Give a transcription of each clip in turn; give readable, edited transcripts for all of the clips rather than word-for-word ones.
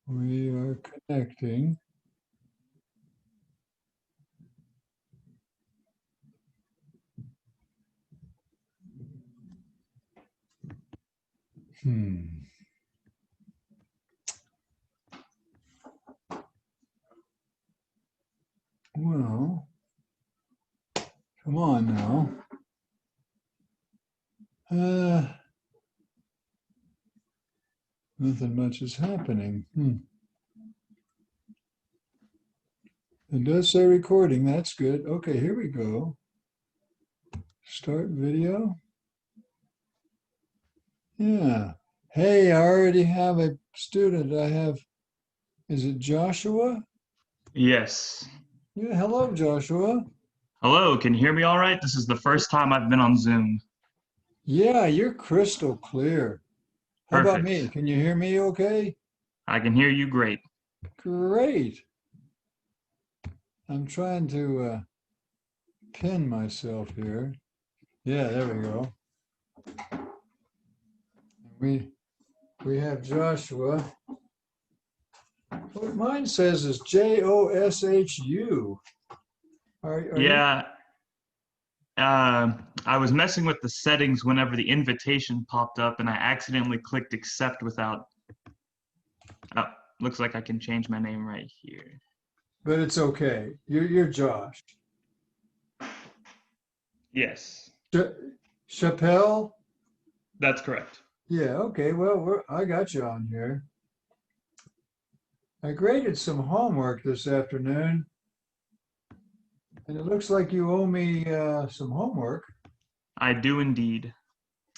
We are connecting. Hmm. Well, come on now. Uh, Nothing much is happening. It does say recording. That's good. Okay, here we go. Start video. Yeah. Hey, I already have a student. Is it Joshua? Yes. Yeah, hello, Joshua. Hello, can you hear me all right? This is the first time I've been on Zoom. Yeah, you're crystal clear. How about me? Perfect. Can you hear me okay? I can hear you great. Great. I'm trying to pin myself here. Yeah, there we go. We we have Joshua. What mine says is Joshu. Are you? Yeah, I was messing with the settings whenever the invitation popped up and I accidentally clicked accept without. Oh, looks like I can change my name right here. But it's okay. You're Josh. Yes, Ch- Chappelle? that's correct. Yeah, okay. Well, I got you on here. I graded some homework this afternoon, and it looks like you owe me some homework. I do indeed.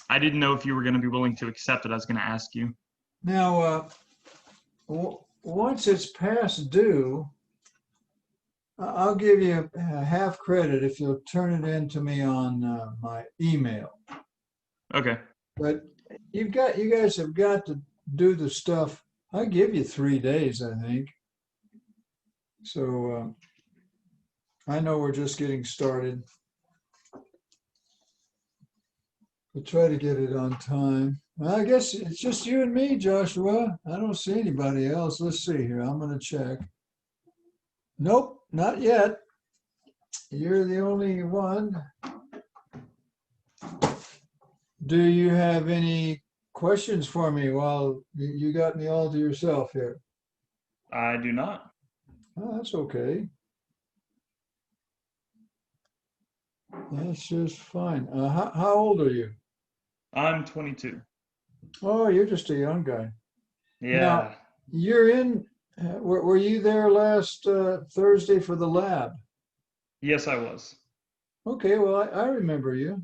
I didn't know if you were going to be willing to accept it. I was going to ask you. Now, once it's past due, I'll give you half credit if you'll turn it in to me on my email. Okay. But you guys have got to do the stuff. I give you 3 days, I think. So I know we're just getting started. We'll try to get it on time. Well, I guess it's just you and me, Joshua. I don't see anybody else. Let's see here. I'm going to check. Nope, not yet. You're the only one. Do you have any questions for me while you got me all to yourself here? I do not. Oh, that's okay. That's just fine. How old are you? I'm 22. Oh, you're just a young guy. Now, Yeah. you're in, were you there last Thursday for the lab? Yes, I was. Okay, well, I remember you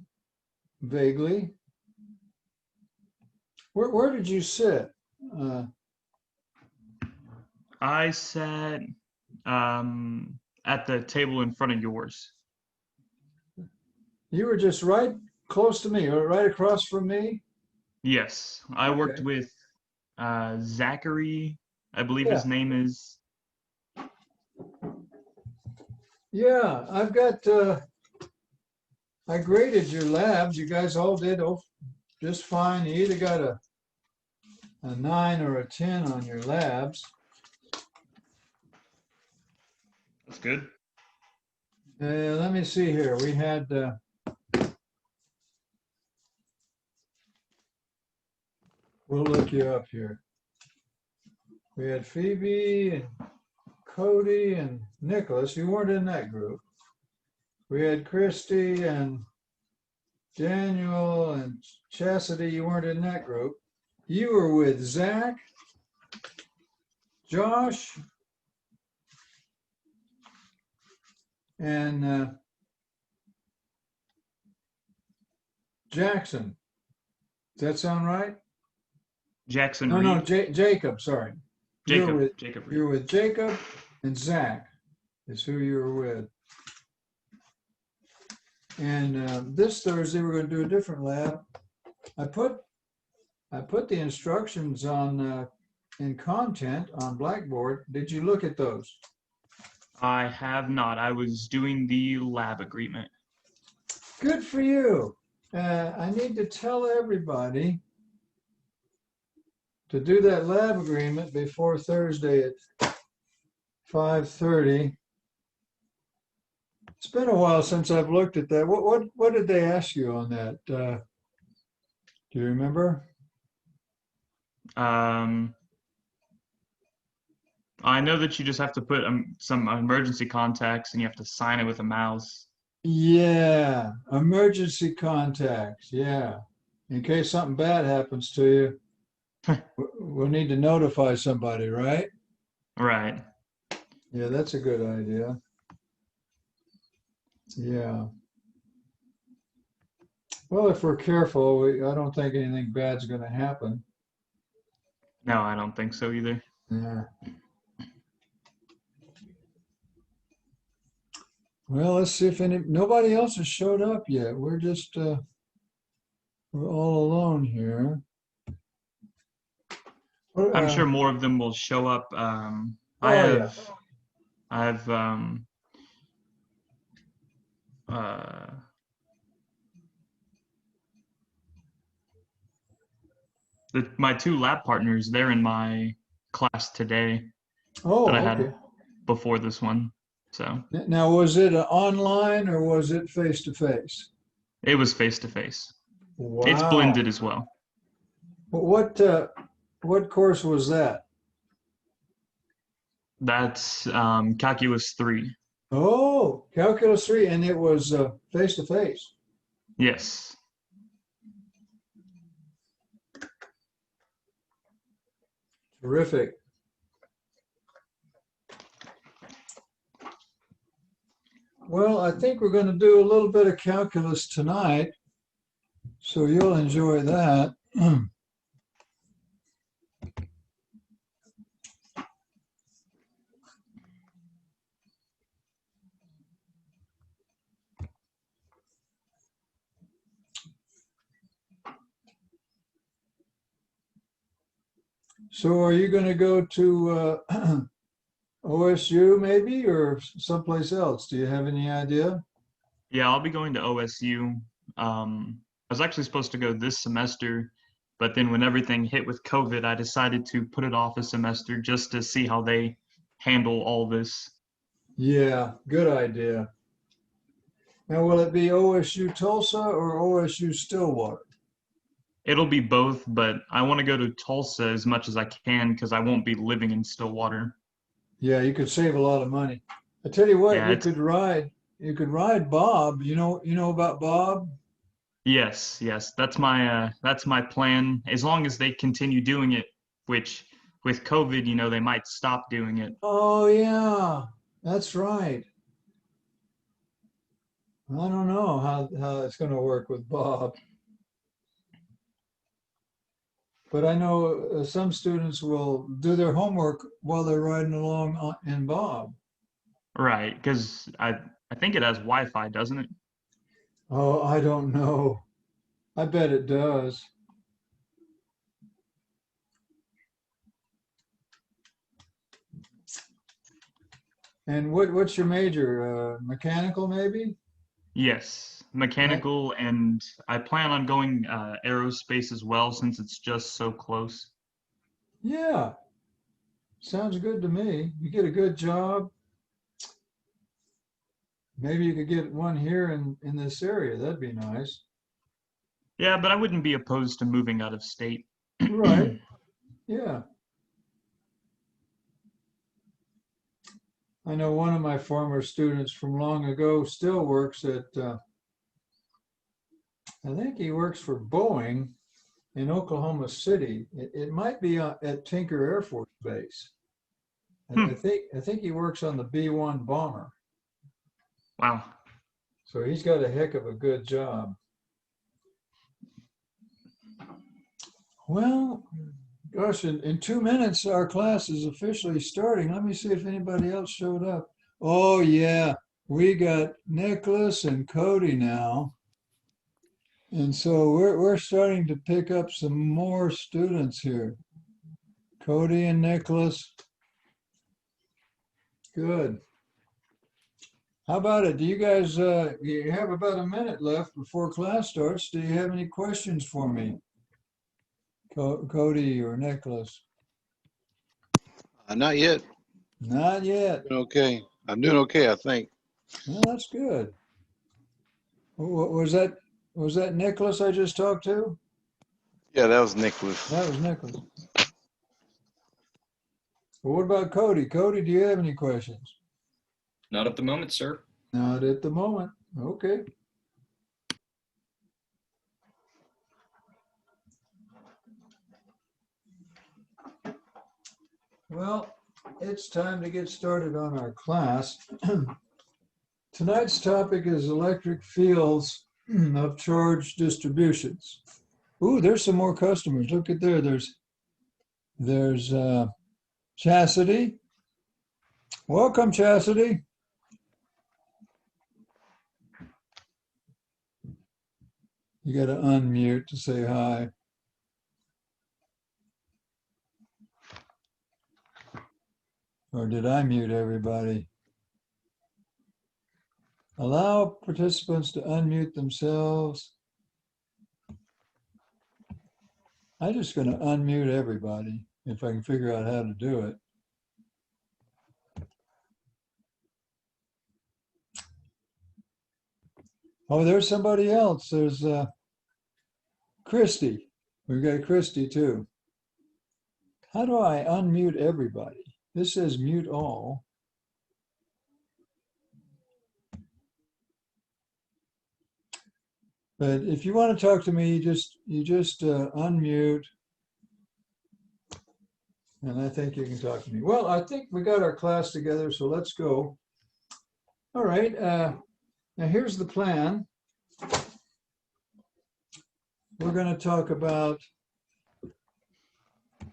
vaguely. Where did you sit? Uh, I sat at the table in front of yours. you were just right close to me, or right across from me? Yes, I worked Okay. with Zachary, I believe Yeah. his name is. Yeah, I graded your labs. You guys all did just fine. You either got a 9 or a 10 on your labs. That's good. Let me see here. We'll look you up here. We had Phoebe and Cody and Nicholas. You weren't in that group. We had Christy and Daniel and Chastity. You weren't in that group. You were with Zach, Josh, and Jackson. Does that sound right? Jackson No, no, Reed, Jacob. Sorry, you're with Jacob Reed. you're with Jacob and Zach is who you were with. And this Thursday we're going to do a different lab. I put I put the instructions on in content on Blackboard. Did you look at those? I have not. I was doing the lab agreement. Good for you. I need to tell everybody to do that lab agreement before Thursday at 5:30. It's been a while since I've looked at that. What did they ask you on that? Do you remember? I know that you just have to put some emergency contacts and you have to sign it with a mouse. Yeah, emergency contacts. Yeah, in case something bad happens to you, we'll need to notify somebody, right? Right. Yeah, that's a good idea. Yeah. Well, if we're careful, I don't think anything bad's going to happen. No, I don't think so either. Yeah. Well, let's see if nobody else has showed up yet. We're just we're all alone here. I'm sure more of them will show up. I Oh yeah. have uh, my two lab partners. They're in my class today that I Oh, had okay. before this one. So Now, was it online or was it face to face? it was face to face. It's Wow. blended as well. What course was that? That's calculus 3. Oh, Calculus 3, and it was face to face. Yes. Terrific. Well, I think we're going to do a little bit of calculus tonight, so you'll enjoy that. So are you going to go to OSU maybe or someplace else? Do you have any idea? Yeah, I'll be going to OSU. I was actually supposed to go this semester, but then when everything hit with COVID, I decided to put it off a semester just to see how they handle all this. Yeah, good idea. Now, will it be OSU Tulsa or OSU Stillwater? It'll be both, but I want to go to Tulsa as much as I can because I won't be living in Stillwater. Yeah, you could save a lot of money. I tell you what, Yeah, it's you could ride Bob. You know about Bob? yes, that's my plan. As long as they continue doing it, which with COVID, they might stop doing it. Oh yeah, that's right. I don't know how it's going to work with Bob, but I know some students will do their homework while they're riding along in Bob. Right, because I think it has Wi-Fi, doesn't it? Oh, I don't know. I bet it does. And what's your major? Mechanical, maybe? Yes, Right. mechanical, and I plan on going aerospace as well since it's just so close. Yeah, sounds good to me. You get a good job. Maybe you could get one here in this area. That'd be nice. Yeah, but I wouldn't be opposed to moving out of state. Right. Yeah. I know one of my former students from long ago still works at, I think he works for Boeing in Oklahoma City. It might be at Tinker Air Force Base. Hmm. I think he works on the B-1 bomber. Wow. So he's got a heck of a good job. Well, gosh, in 2 minutes, our class is officially starting. Let me see if anybody else showed up. Oh, yeah, we got Nicholas and Cody now. And so we're starting to pick up some more students here. Cody and Nicholas. Good. How about it? Do you guys, you have about a minute left before class starts. Do you have any questions for me? Cody or Nicholas? Not yet. Not yet. Doing okay. I'm doing okay, I think. Well, that's good. Was that Nicholas I just talked to? Yeah, that was Nicholas. That was Nicholas. Well, what about Cody? Cody, do you have any questions? Not at the moment, sir. Not at the moment. Okay. Well, it's time to get started on our class. Tonight's topic is electric fields of charge distributions. Ooh, there's some more customers. Look at there. There's Chastity. Welcome, Chastity. You got to unmute to say hi. Or did I mute everybody? Allow participants to unmute themselves. I'm just going to unmute everybody if I can figure out how to do it. Oh, there's somebody else. There's Christy. We've got Christy too. How do I unmute everybody? This says mute all. But if you want to talk to me, you just unmute. And I think you can talk to me. Well, I think we got our class together, so let's go. All right. Now here's the plan. We're going to talk about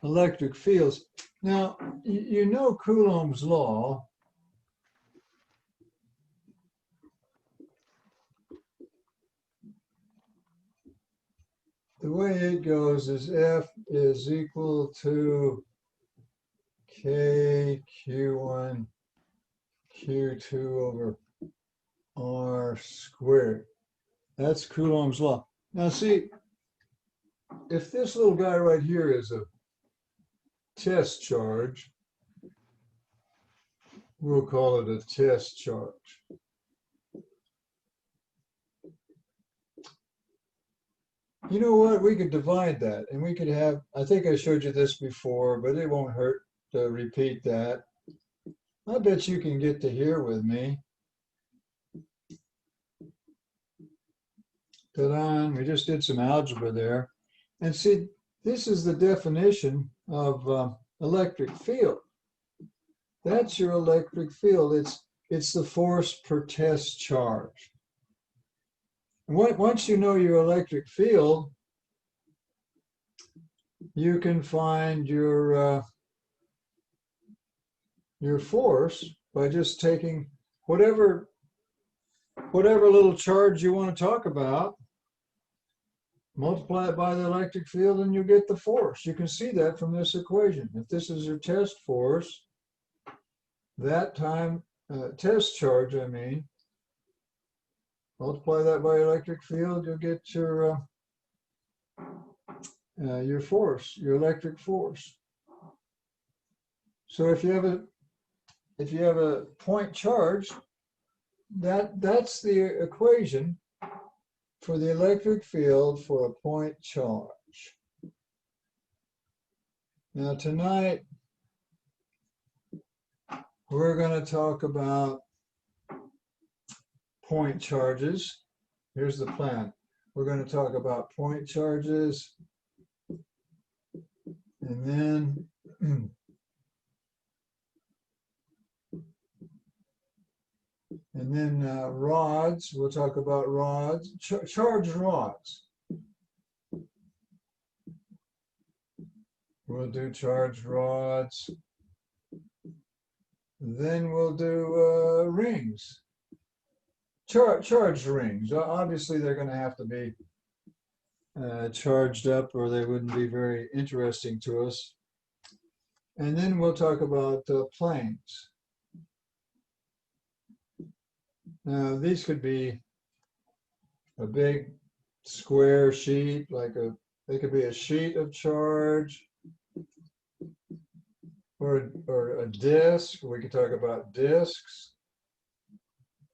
electric fields. Now, you know Coulomb's law. The way it goes is F is equal to K Q1 Q2 over R squared. That's Coulomb's law. Now see, if this little guy right here is a test charge, we'll call it a test charge. You know what? We could divide that and we could have, I think I showed you this before, but it won't hurt to repeat that. I bet you can get to here with me. Ta-da, we just did some algebra there. And see, this is the definition of electric field. That's your electric field. It's the force per test charge. Once you know your electric field, you can find your force by just taking whatever little charge you want to talk about, multiply it by the electric field, and you get the force. You can see that from this equation. If this is your test force, that time test charge, I mean, multiply that by electric field, you'll get your force, your electric force. So if you have a point charge, that's the equation for the electric field for a point charge. Now tonight we're going to talk about point charges. Here's the plan. We're going to talk about point charges, and then rods. We'll talk about rods, charged rods. We'll do charged rods. Then we'll do rings. Charged rings. Obviously, they're going to have to be charged up, or they wouldn't be very interesting to us. And then we'll talk about planes. Now, these could be a big square sheet, like a They could be a sheet of charge or a disk. We could talk about disks,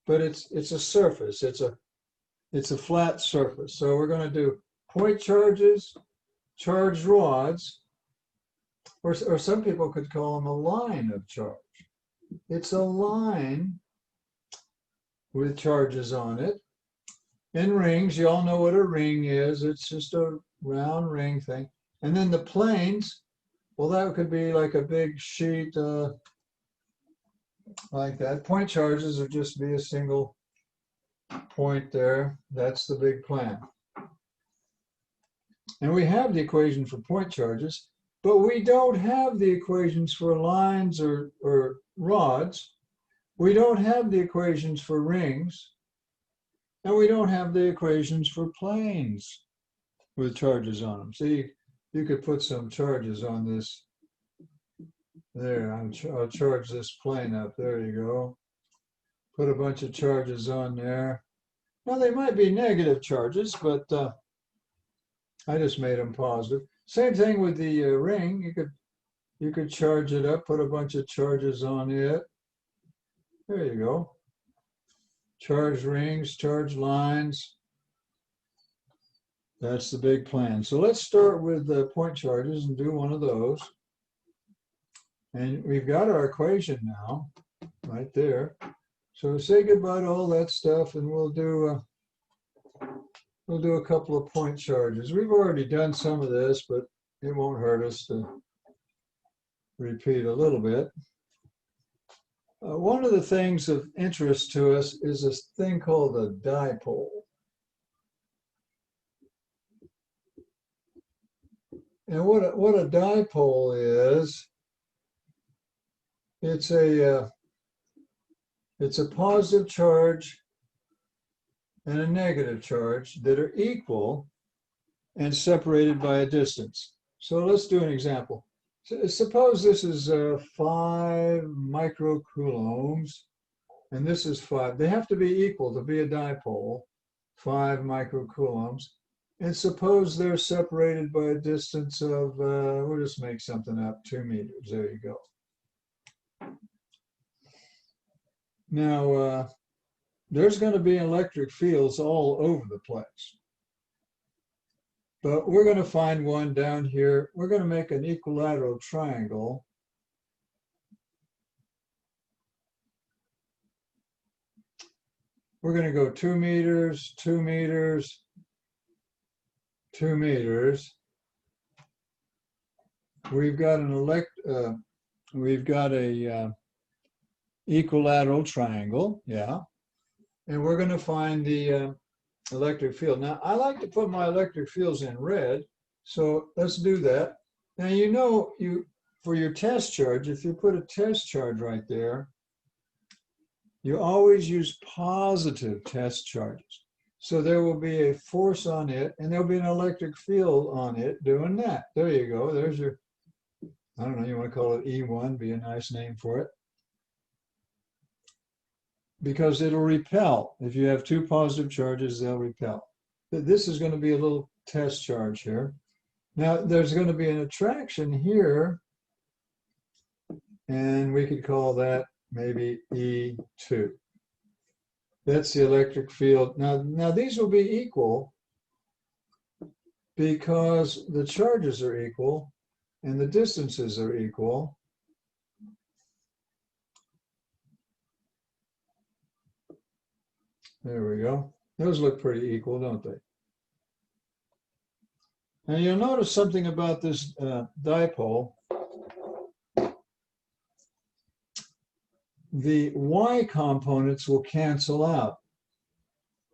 but it's a surface. It's a flat surface. So we're going to do point charges, charged rods, or some people could call them a line of charge. It's a line with charges on it. In rings, you all know what a ring is. It's just a round ring thing. And then the planes, well, that could be like a big sheet like that. Point charges would just be a single point there. That's the big plan. And we have the equation for point charges, but we don't have the equations for lines or rods. We don't have the equations for rings. And we don't have the equations for planes with charges on them. See, you could put some charges on this. There, I'll charge this plane up. There you go. Put a bunch of charges on there. Now, they might be negative charges, but I just made them positive. Same thing with the ring. You could charge it up, put a bunch of charges on it. There you go. Charge rings, charge lines. That's the big plan. So let's start with the point charges and do one of those. And we've got our equation now, right there. So say goodbye to all that stuff, and we'll do a couple of point charges. We've already done some of this, but it won't hurt us to repeat a little bit. One of the things of interest to us is this thing called a dipole. And what a dipole is, it's a positive charge and a negative charge that are equal and separated by a distance. So let's do an example. Suppose this is 5 microcoulombs, and this is 5. They have to be equal to be a dipole, 5 microcoulombs. And suppose they're separated by a distance of, we'll just make something up, 2 meters. There you go. Now, there's going to be electric fields all over the place. But we're going to find one down here. We're going to make an equilateral triangle. We're going to go 2 meters, 2 meters, 2 meters. We've got a equilateral triangle, yeah. And we're going to find the electric field. Now, I like to put my electric fields in red, so let's do that. Now, you know, for your test charge, if you put a test charge right there, you always use positive test charges. So there will be a force on it, and there'll be an electric field on it doing that. There you go. There's your, I don't know, you want to call it E1, be a nice name for it. Because it'll repel. If you have 2 positive charges, they'll repel. This is going to be a little test charge here. Now, there's going to be an attraction here, and we could call that maybe E2. That's the electric field. Now these will be equal because the charges are equal and the distances are equal. There we go. Those look pretty equal, don't they? Now you'll notice something about this dipole. The y components will cancel out.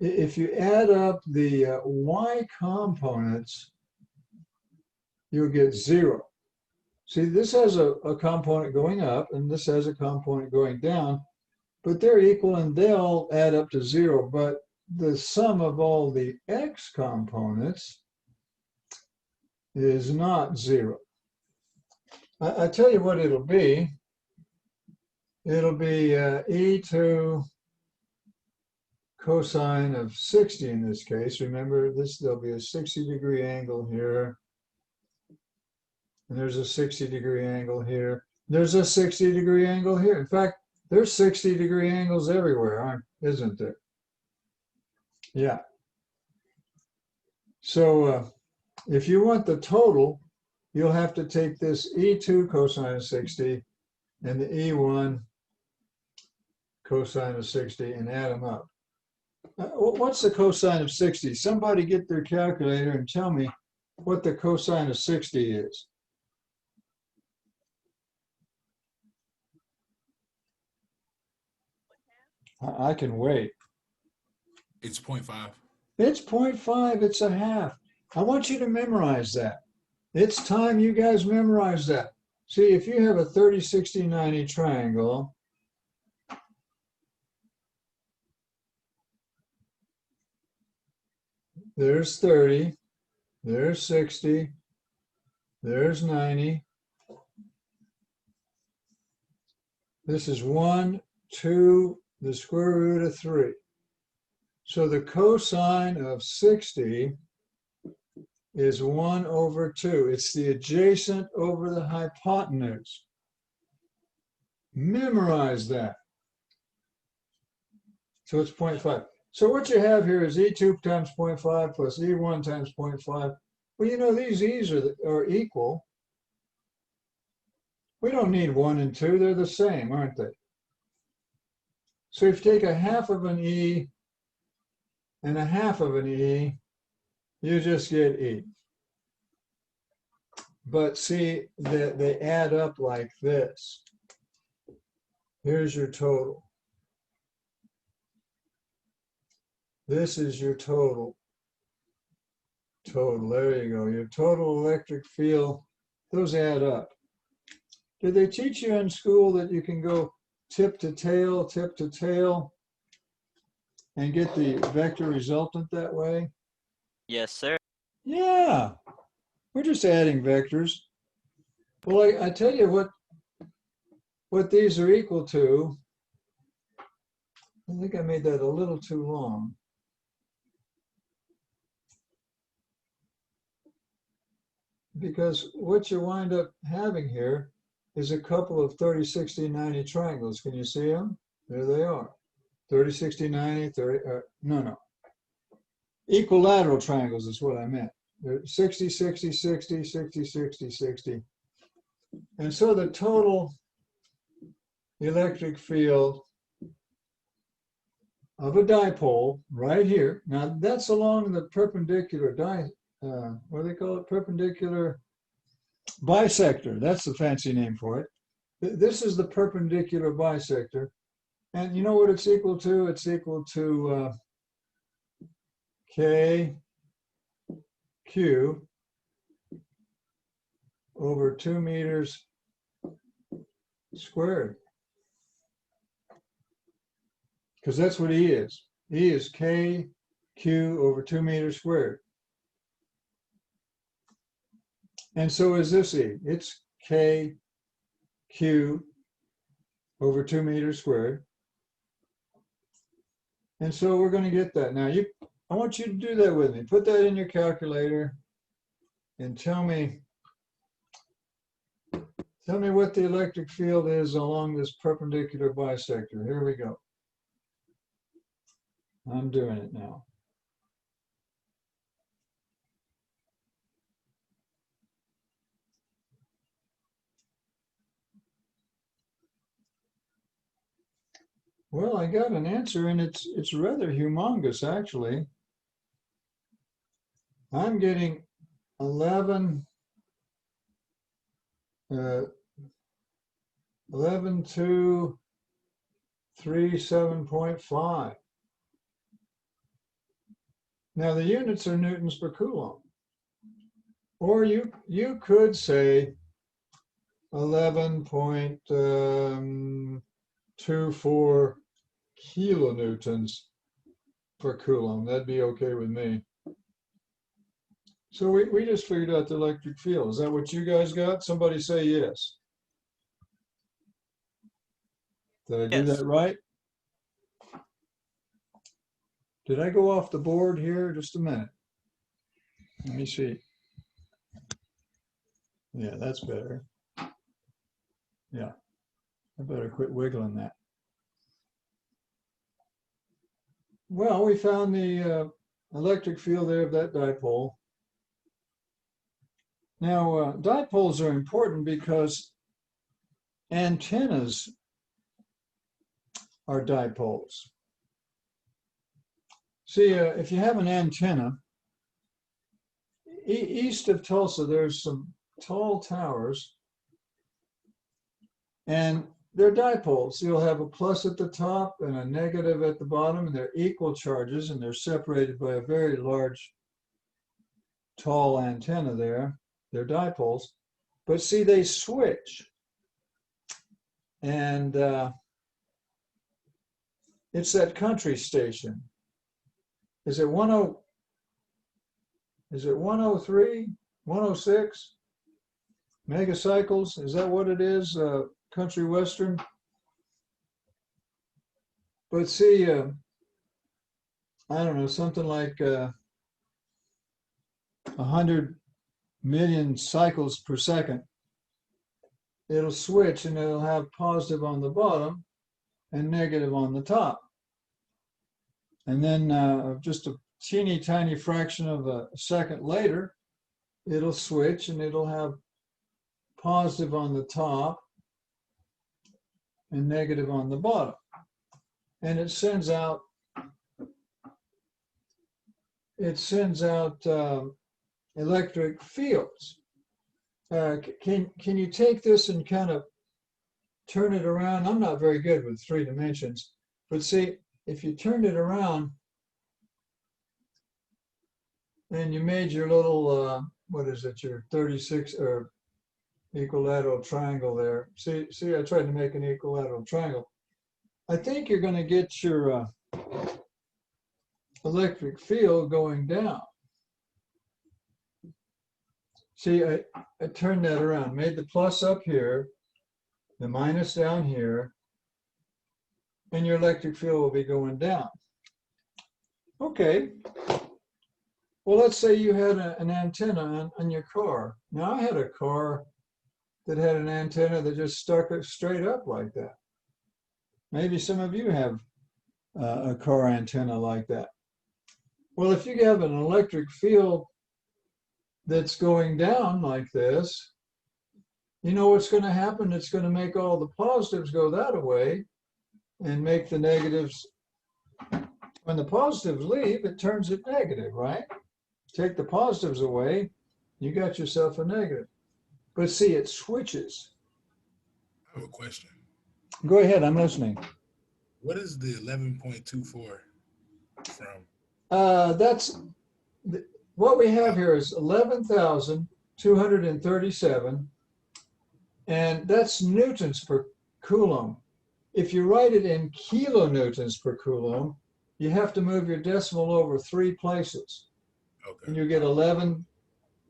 If you add up the y components, you'll get 0. See, this has a component going up, and this has a component going down, but they're equal and they'll add up to 0. But the sum of all the x components is not 0. I tell you what it'll be. It'll be E2 cosine of 60 in this case. Remember this, there'll be a 60-degree angle here. And there's a 60-degree angle here. There's a 60-degree angle here. In fact, there's 60-degree angles everywhere, isn't there? Yeah. So if you want the total, you'll have to take this E2 cosine of 60 and the E1 cosine of 60 and add them up. What's the cosine of 60? Somebody get their calculator and tell me what the cosine of 60 is. I can wait. It's 0.5. It's 0.5, it's a half. I want you to memorize that. It's time you guys memorize that. See, if you have a 30, 60, 90 triangle, there's 30, there's 60, there's 90. This is 1, 2, the square root of 3. So the cosine of 60 is 1 over 2. It's the adjacent over the hypotenuse. Memorize that. So it's 0.5. So what you have here is E2 times 0.5 plus E1 times 0.5. Well, you know, these E's are equal. We don't need 1 and 2. They're the same, aren't they? So if you take a half of an E and a half of an E, you just get E. But see, they add up like this. Here's your total. This is your total. Total, there you go. Your total electric field, those add up. Did they teach you in school that you can go tip to tail, and get the vector resultant that way? Yes, sir. Yeah, we're just adding vectors. Well, I tell you what these are equal to. I think I made that a little too long. Because what you wind up having here is a couple of 30, 60, 90 triangles. Can you see them? There they are. 30, 60, 90, 30, no. Equilateral triangles is what I meant. They're 60, 60, 60, 60, 60, 60. And so the total electric field of a dipole right here, now that's along the perpendicular what do they call it? Perpendicular bisector. That's the fancy name for it. This is the perpendicular bisector. And you know what it's equal to? It's equal to KQ over 2 meters squared. Because that's what E is. E is KQ over 2 meters squared. And so is this E. It's KQ over 2 meters squared. And so we're going to get that. Now, I want you to do that with me. Put that in your calculator and tell me what the electric field is along this perpendicular bisector. Here we go. I'm doing it now. Well, I got an answer, and it's rather humongous, actually. I'm getting 11,237.5. Now the units are newtons per coulomb. Or you could say 11.24 kilonewtons per coulomb. That'd be okay with me. So we just figured out the electric field. Is that what you guys got? Somebody say yes. Did I do Yes. that right? Did I go off the board here? Just a minute. Let me see. Yeah, that's better. Yeah, I better quit wiggling that. Well, we found the electric field there of that dipole. Now, dipoles are important because antennas are dipoles. See, if you have an antenna, east of Tulsa, there's some tall towers, and they're dipoles. You'll have a plus at the top and a negative at the bottom, and they're equal charges, and they're separated by a very large, tall antenna there. They're dipoles. But see, they switch. And it's that country station. Is it 103, 106 megacycles? Is that what it is? Country Western? But see, I don't know, something like 100 million cycles per second. It'll switch and it'll have positive on the bottom and negative on the top. And then just a teeny tiny fraction of a second later, it'll switch and it'll have positive on the top and negative on the bottom. And it sends out electric fields. Can you take this and kind of turn it around? I'm not very good with 3 dimensions, but see, if you turned it around and you made your little, what is it, your 36 or equilateral triangle there. See, I tried to make an equilateral triangle. I think you're going to get your electric field going down. See, I turned that around, made the plus up here, the minus down here, and your electric field will be going down. Okay. Well, let's say you had an antenna on your car. Now, I had a car that had an antenna that just stuck it straight up like that. Maybe some of you have a car antenna like that. Well, if you have an electric field that's going down like this, you know what's going to happen? It's going to make all the positives go that way and make the negatives. When the positives leave, it turns it negative, right? Take the positives away, you got yourself a negative. But see, it switches. I have a question. Go ahead, I'm listening. What is the 11.24 from? That's what we have here is 11,237, and that's newtons per coulomb. If you write it in kilonewtons per coulomb, you have to move your decimal over 3 places. Okay. And you get 11.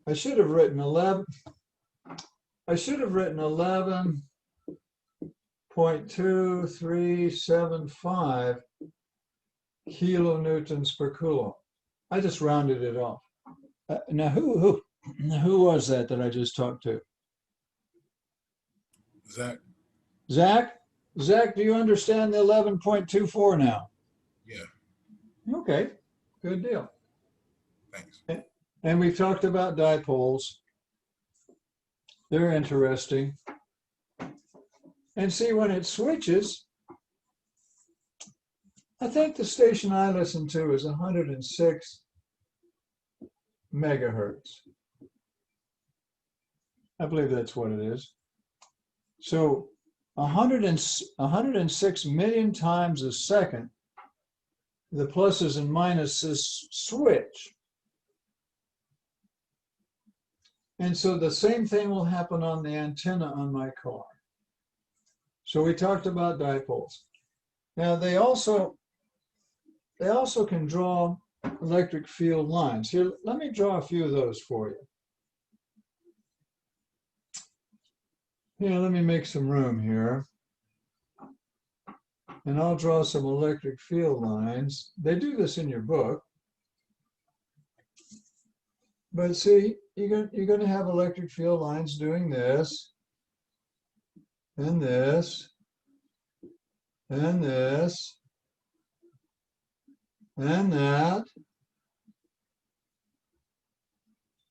I should have written 11.2375 kilonewtons per coulomb. I just rounded it off. Now, who was that I just talked to? Zach? Zach, do you understand the 11.24 now? Yeah. Okay, good deal. Thanks. And we've talked about dipoles. They're interesting. And see, when it switches, I think the station I listen to is 106 megahertz. I believe that's what it is. So 106 million times a second, the pluses and minuses switch. And so the same thing will happen on the antenna on my car. So we talked about dipoles. Now they also can draw electric field lines. Here, let me draw a few of those for you. Here, let me make some room here. And I'll draw some electric field lines. They do this in your book. But see, you're going to have electric field lines doing this, and this, and this, and that.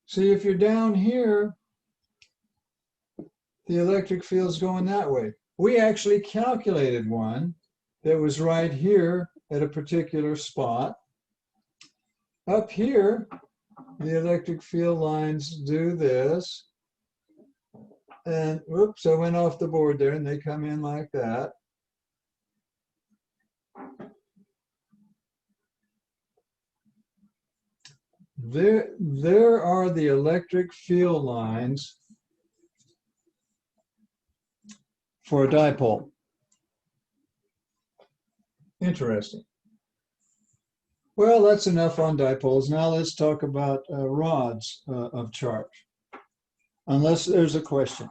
See, if you're down here, the electric field's going that way. We actually calculated one that was right here at a particular spot. Up here, the electric field lines do this. And whoops, I went off the board there, and they come in like that. There are the electric field lines for a dipole. Interesting. Well, that's enough on dipoles. Now let's talk about rods of charge, unless there's a question.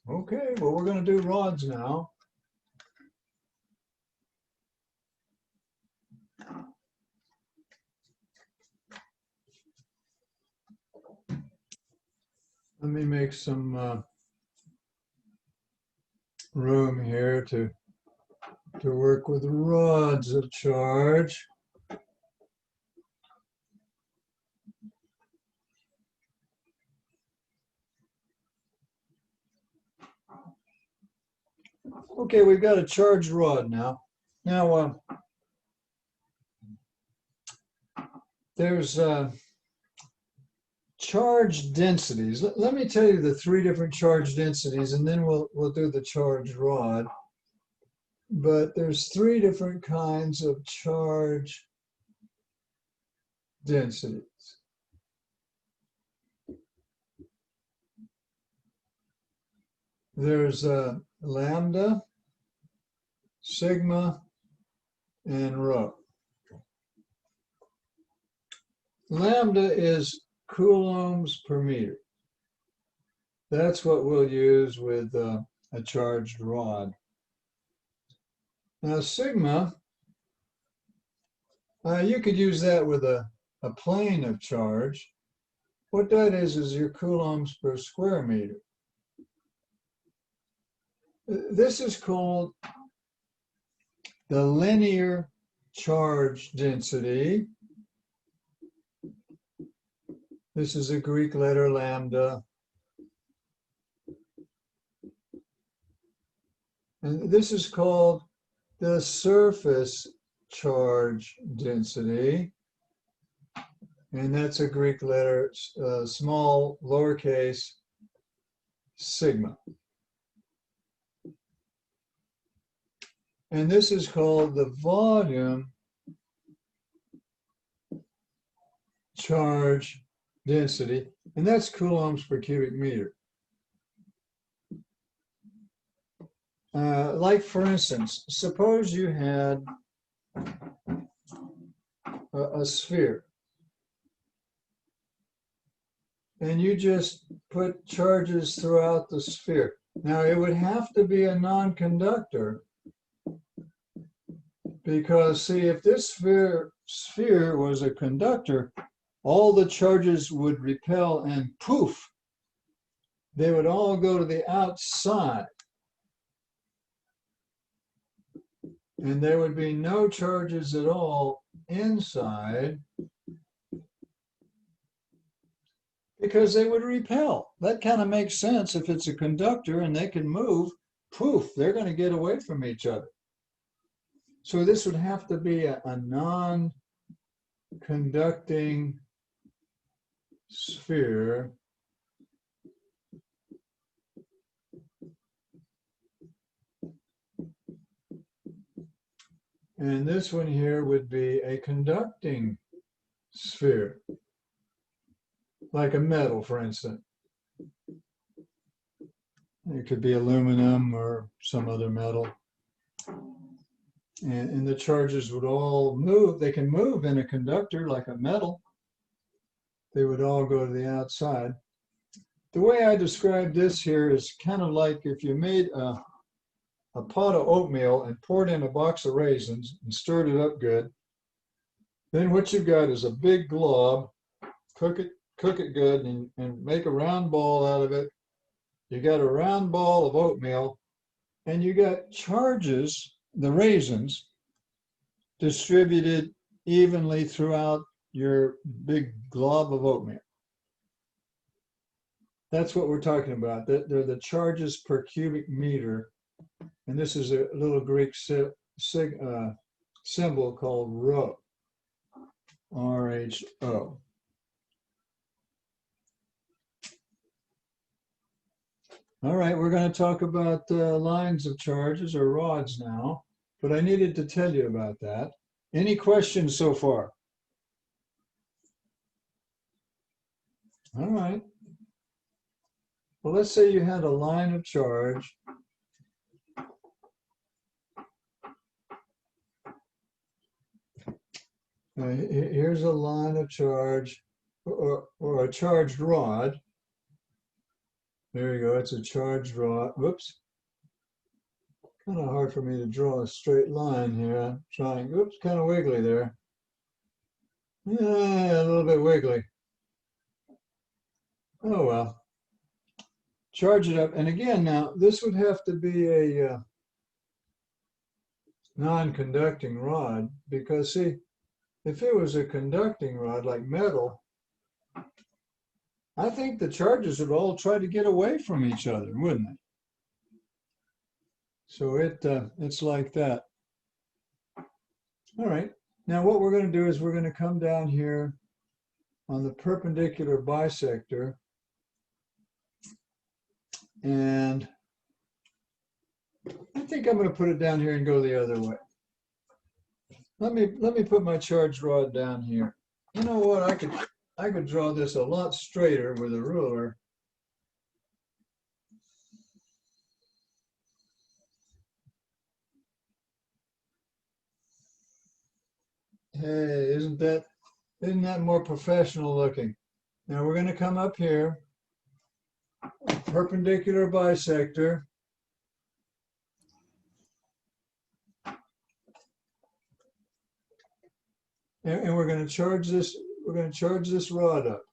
Okay, well, we're going to do rods now. Let me make some room here to work with rods of charge. Okay, we've got a charged rod now. Now, there's charge densities. Let me tell you the 3 different charge densities, and then we'll do the charged rod. But there's 3 different kinds of charge densities. There's lambda, sigma, and rho. Lambda is coulombs per meter. That's what we'll use with a charged rod. Now sigma, you could use that with a plane of charge. What that is your coulombs per square meter. This is called the linear charge density. This is a Greek letter lambda. And this is called the surface charge density. And that's a Greek letter, small, lowercase, sigma. And this is called the volume charge density, and that's coulombs per cubic meter. Like for instance, suppose you had a sphere, and you just put charges throughout the sphere. Now it would have to be a non-conductor, because see, if this sphere was a conductor, all the charges would repel and poof, they would all go to the outside. And there would be no charges at all inside, because they would repel. That kind of makes sense. If it's a conductor and they can move, poof, they're going to get away from each other. So this would have to be a non-conducting sphere. And this one here would be a conducting sphere, like a metal, for instance. It could be aluminum or some other metal. And the charges would all move. They can move in a conductor like a metal. They would all go to the outside. the way I describe this here is kind of like if you made a pot of oatmeal and poured in a box of raisins and stirred it up good. Then what you've got is a big glob. Cook it good and make a round ball out of it. You got a round ball of oatmeal, and you got charges, the raisins, distributed evenly throughout your big glob of oatmeal. That's what we're talking about. They're the charges per cubic meter. And this is a little Greek symbol called rho, R-H-O. All right, we're going to talk about lines of charges or rods now, but I needed to tell you about that. Any questions so far? All right. Well, let's say you had a line of charge. Here's a line of charge or a charged rod. There you go, it's a charged rod. Whoops. Kind of hard for me to draw a straight line here. I'm trying, whoops, kind of wiggly there. Yeah, a little bit wiggly. Oh well. Charge it up. And again, now, this would have to be a non-conducting rod because, see, if it was a conducting rod like metal, I think the charges would all try to get away from each other, wouldn't they? So it's like that. All right. Now what we're going to do is we're going to come down here on the perpendicular bisector, and I think I'm going to put it down here and go the other way. Let me put my charged rod down here. You know what? I could draw this a lot straighter with a ruler. Hey, isn't that more professional looking? Now we're going to come up here, perpendicular bisector. And we're going to charge this. We're going to charge this rod up.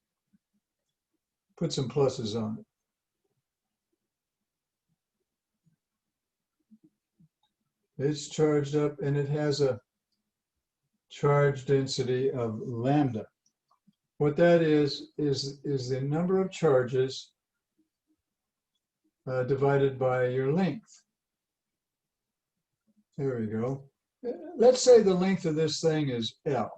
Put some pluses on it. It's charged up, and it has a charge density of lambda. What that is the number of charges divided by your length. There we go. Let's say the length of this thing is L.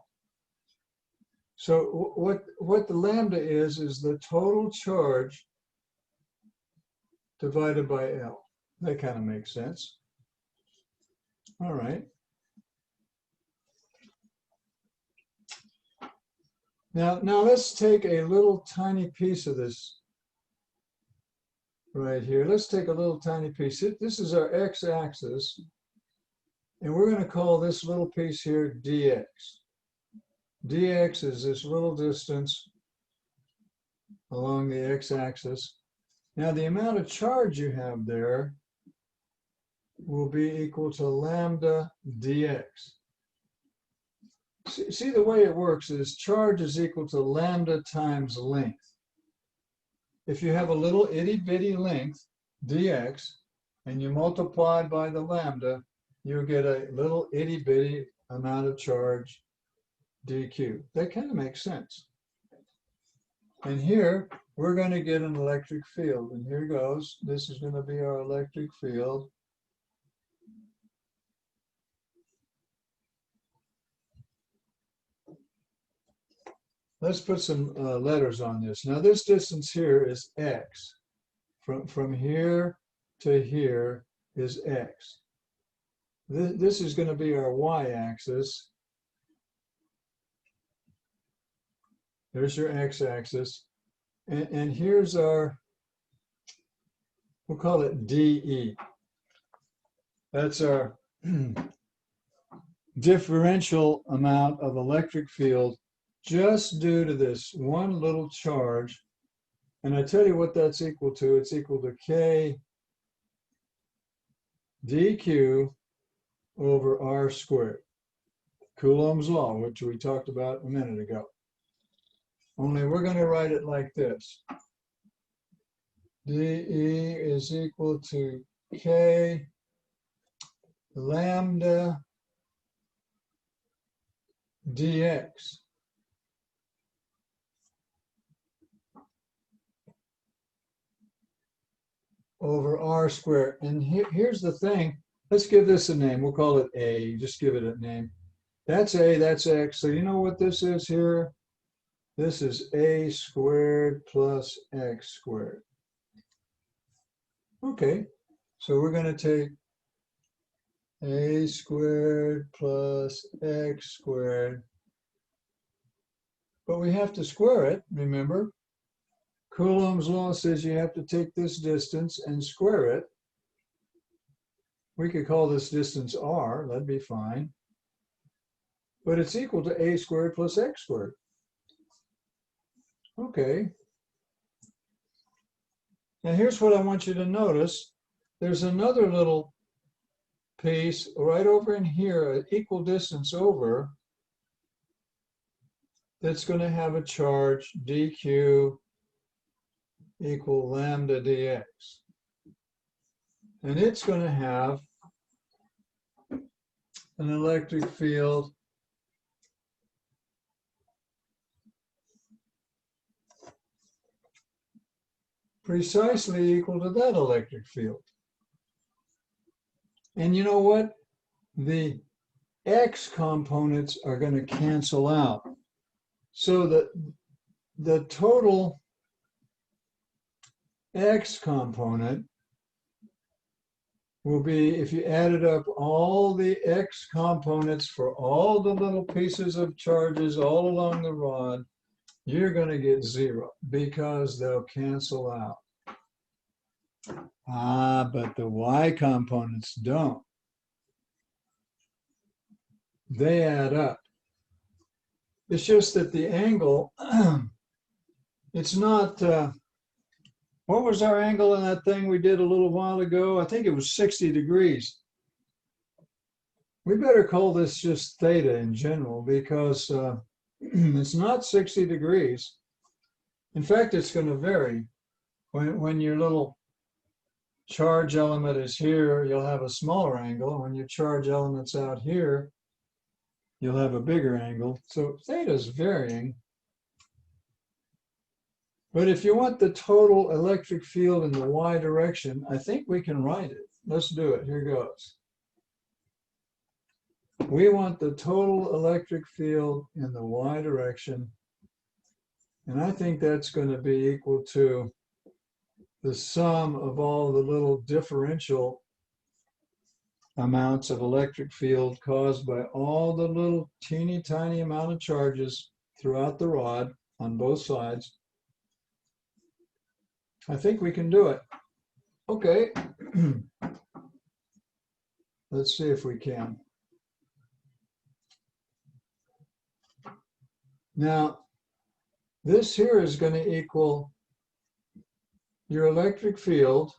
So what the lambda is the total charge divided by L. That kind of makes sense. All right. Now let's take a little tiny piece of this right here. Let's take a little tiny piece. This is our x-axis, and we're going to call this little piece here dx. Dx is this little distance along the x-axis. Now the amount of charge you have there will be equal to lambda dx. See, the way it works is charge is equal to lambda times length. If you have a little itty bitty length, dx, and you multiply by the lambda, you get a little itty bitty amount of charge, dq. That kind of makes sense. And here, we're going to get an electric field. And here goes. This is going to be our electric field. Let's put some letters on this. Now this distance here is x. From here to here is x. This is going to be our y-axis. There's your x-axis. And here's our, we'll call it dE. That's our differential amount of electric field just due to this one little charge And I tell you what that's equal to. It's equal to K dq over r squared. Coulomb's law, which we talked about a minute ago. Only we're going to write it like this. dE is equal to K lambda dx over r squared. And here's the thing. Let's give this a name. We'll call it A. Just give it a name. That's A, that's X. So you know what this is here? This is A squared plus X squared. Okay, so we're going to take A squared plus X squared. But we have to square it, remember? Coulomb's law says you have to take this distance and square it. We could call this distance r, that'd be fine. But it's equal to A squared plus X squared. Okay. Now here's what I want you to notice. There's another little piece right over in here, an equal distance over, that's going to have a charge dq equal lambda dx. And it's going to have an electric field precisely equal to that electric field. And you know what? The X components are going to cancel out. So that the total X component will be, if you added up all the X components for all the little pieces of charges all along the rod, you're going to get 0 because they'll cancel out. Ah, but the Y components don't. They add up. It's just that the angle, it's not, what was our angle in that thing we did a little while ago? I think it was 60 degrees. We better call this just theta in general because it's not 60 degrees. In fact, it's going to vary. When your little charge element is here, you'll have a smaller angle. When your charge element's out here, you'll have a bigger angle. So theta is varying. But if you want the total electric field in the Y direction, I think we can write it. Let's do it. Here goes. We want the total electric field in the Y direction. And I think that's going to be equal to the sum of all the little differential amounts of electric field caused by all the little teeny tiny amount of charges throughout the rod on both sides. I think we can do it. Okay. Let's see if we can. Now, this here is going to equal your electric field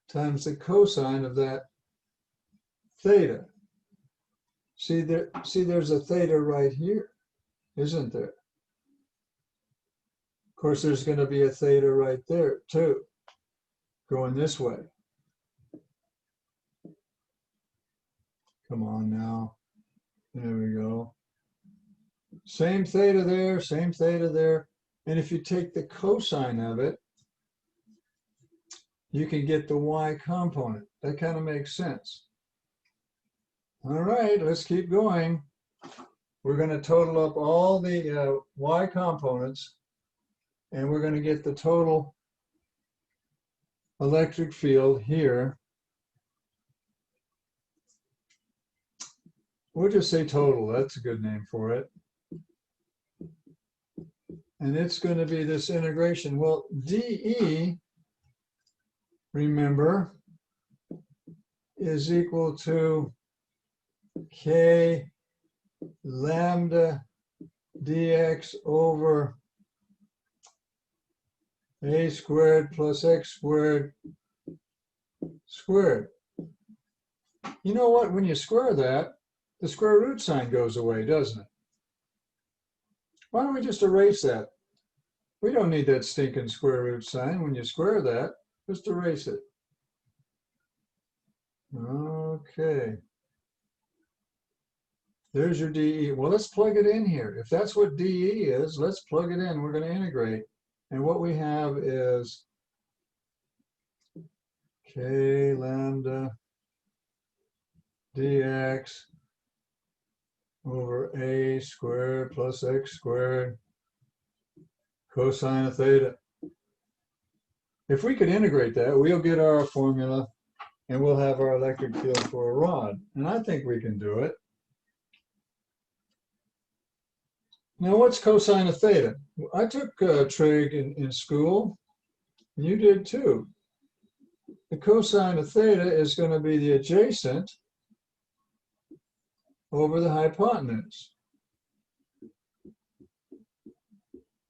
times the cosine of that theta. See, there's a theta right here, isn't there? Of course, there's going to be a theta right there, too, going this way. Come on now. There we go. Same theta there, same theta there. And if you take the cosine of it, you can get the Y component. That kind of makes sense. All right, let's keep going. We're going to total up all the Y components, and we're going to get the total electric field here. We'll just say total. That's a good name for it. And it's going to be this integration. Well, dE, remember, is equal to K lambda dx over a squared plus x squared squared. You know what? When you square that, the square root sign goes away, doesn't it? Why don't we just erase that? We don't need that stinking square root sign. When you square that, just erase it. Okay. There's your DE. Well, let's plug it in here. If that's what DE is, let's plug it in. We're going to integrate. And what we have is K lambda dx over a squared plus x squared cosine of theta. If we could integrate that, we'll get our formula and we'll have our electric field for a rod. And I think we can do it. Now, what's cosine of theta? I took trig in school. You did too. The cosine of theta is going to be the adjacent over the hypotenuse.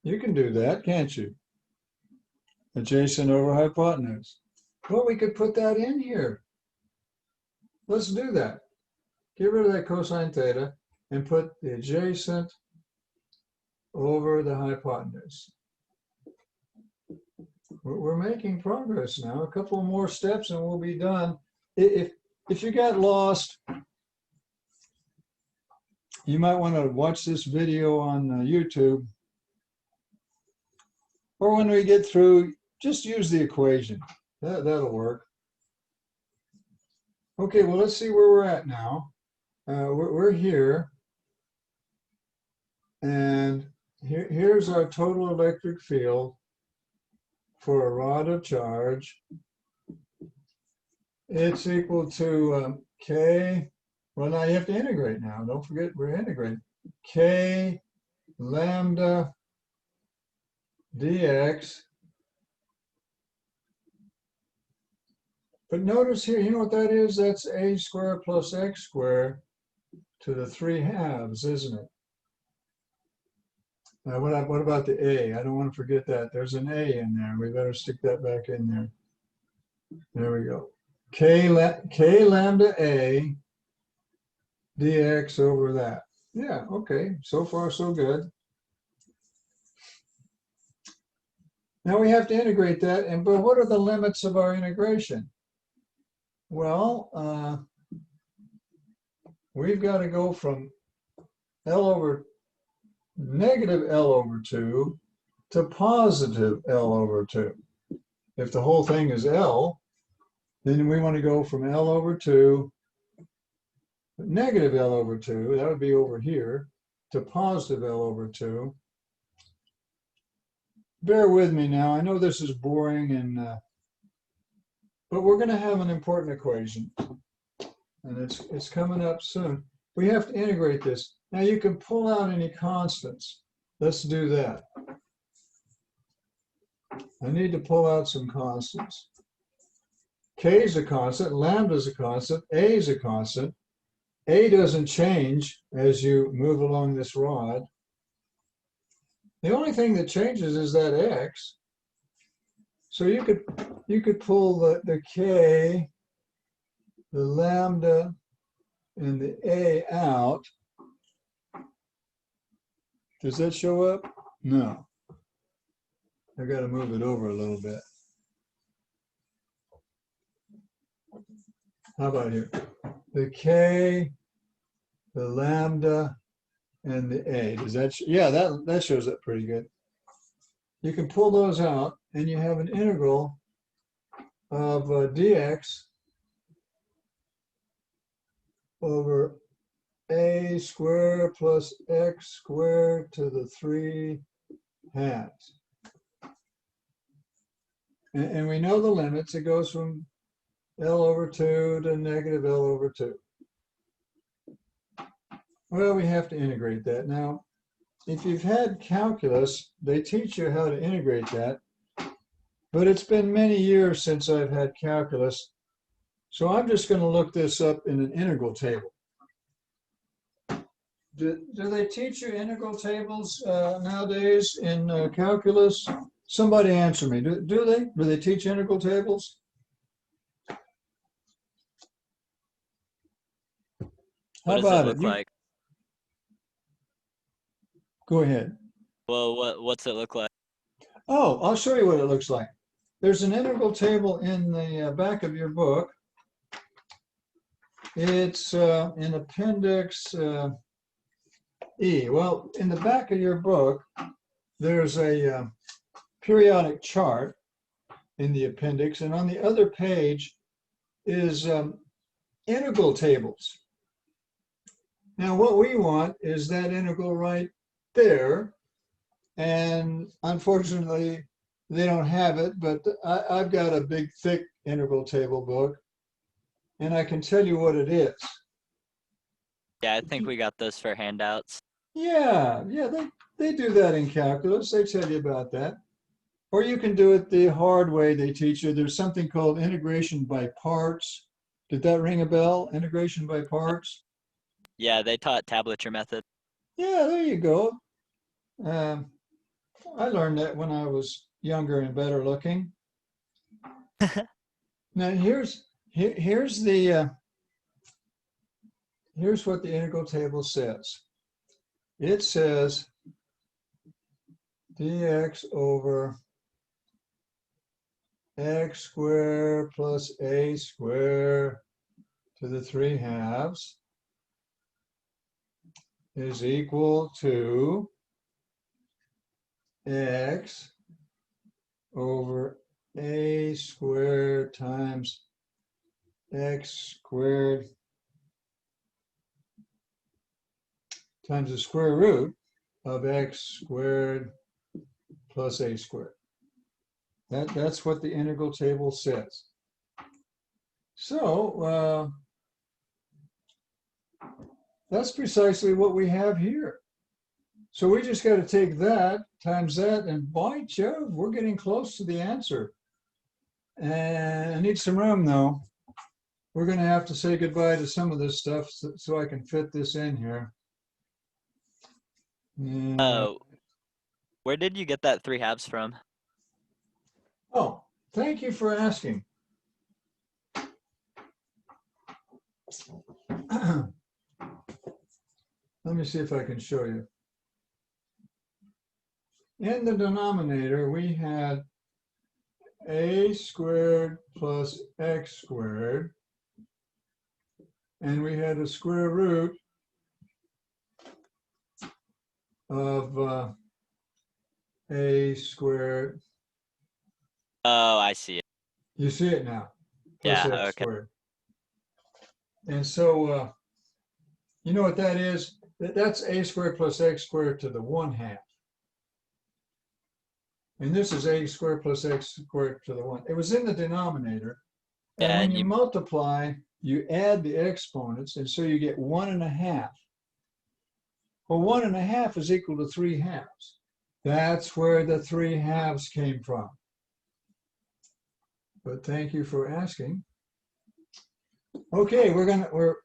You can do that, can't you? Adjacent over hypotenuse. Well, we could put that in here. Let's do that. Get rid of that cosine theta and put the adjacent over the hypotenuse. We're making progress now. A couple more steps and we'll be done. If you got lost, you might want to watch this video on YouTube. Or when we get through, just use the equation. That'll work. Okay, well, let's see where we're at now. We're here. And here's our total electric field for a rod of charge. It's equal to K. Well, now you have to integrate now. Don't forget we're integrating. K lambda dx. But notice here, you know what that is? That's a squared plus x squared to the 3/2, isn't it? Now, what about the a? I don't want to forget that. There's an a in there. We better stick that back in there. There we go. K lambda a dx over that. Yeah, okay. So far, so good. Now we have to integrate that. But what are the limits of our integration? Well, we've got to go from negative L over 2 to positive L over 2. If the whole thing is L, then we want to go from L over 2, negative L over 2, that would be over here, to positive L over 2. Bear with me now. I know this is boring, but we're going to have an important equation, and it's coming up soon. We have to integrate this. Now you can pull out any constants. Let's do that. I need to pull out some constants. K is a constant, lambda is a constant, A is a constant. A doesn't change as you move along this rod. The only thing that changes is that X. So you could pull the K, the lambda, and the A out. Does that show up? No. I got to move it over a little bit. How about here? The K, the lambda, and the A. Does that? Yeah, that shows up pretty good. You can pull those out, and you have an integral of dx over a squared plus x squared to the 3/2. And we know the limits. It goes from L over 2 to negative L over 2. Well, we have to integrate that. Now, if you've had calculus, they teach you how to integrate that. But it's been many years since I've had calculus. So I'm just going to look this up in an integral table. Do they teach you integral tables nowadays in calculus? Somebody answer me. Do they? Do they teach integral tables? How What does it about look it? like? Go ahead. Well, what's it look like? Oh, I'll show you what it looks like. There's an integral table in the back of your book. It's in Appendix E. Well, in the back of your book, there's a periodic chart in the appendix, and on the other page is integral tables. Now, what we want is that integral right there, and unfortunately, they don't have it, but I've got a big, thick integral table book, and I can tell you what it is. Yeah, I think we got those for handouts. Yeah, they do that in calculus. They tell you about that. Or you can do it the hard way they teach you. There's something called integration by parts. Did that ring a bell? Integration by parts? Yeah, they taught tablature method. Yeah, there you go. I learned that when I was younger and better looking. Now here's what the integral table says. It says dx over x squared plus a squared to the 3/2 is equal to x over a squared times x squared times the square root of x squared plus a squared. That's what the integral table says. So that's precisely what we have here. So we just got to take that times that, and by Jove, we're getting close to the answer. And I need some room though. We're going to have to say goodbye to some of this stuff so I can fit this in here. And, Where did you get that 3/2 from? oh, thank you for asking. Let me see if I can show you. In the denominator, we had a squared plus x squared, and we had a square root of a squared. Oh, I see it. You see it now? Plus Yeah, x okay. squared. And so, you know what that is? That's a squared plus x squared to the 1/2. And this is a squared plus x squared to the 1. It was in the denominator. And Yeah, when and you multiply, you add the exponents, and so you get 1/2. Well, 1/2 is equal to 3/2. That's where the 3/2 came from. But thank you for asking. Okay, we're a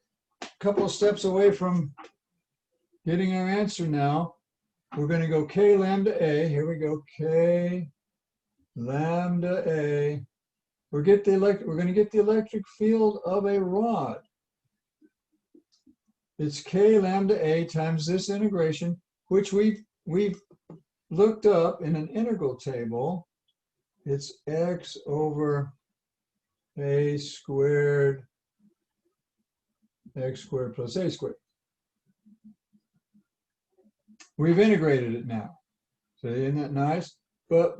couple of steps away from getting our answer now. We're going to go k lambda a. Here we go, k lambda a. We're going to get the electric field of a rod. It's k lambda a times this integration, which we've looked up in an integral table. It's x over a squared, x squared plus a squared. We've integrated it now. So isn't that nice? But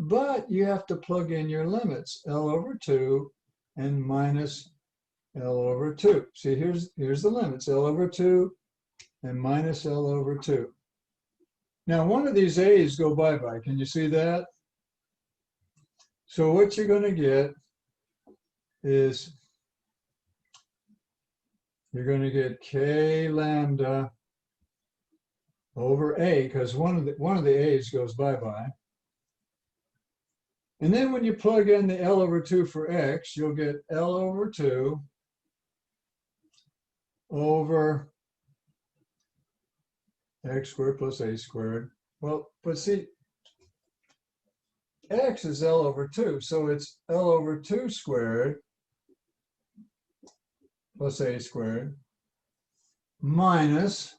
you have to plug in your limits, L over 2 and minus L over 2. See, here's the limits, L over 2 and minus L over 2. Now, one of these A's go bye-bye. Can you see that? So what you're going to get is you're going to get k lambda over a, because one of the A's goes bye-bye. And then when you plug in the L over 2 for x, you'll get L over 2 over x squared plus a squared. Well, but see, x is L over 2, so it's L over 2 squared plus a squared minus,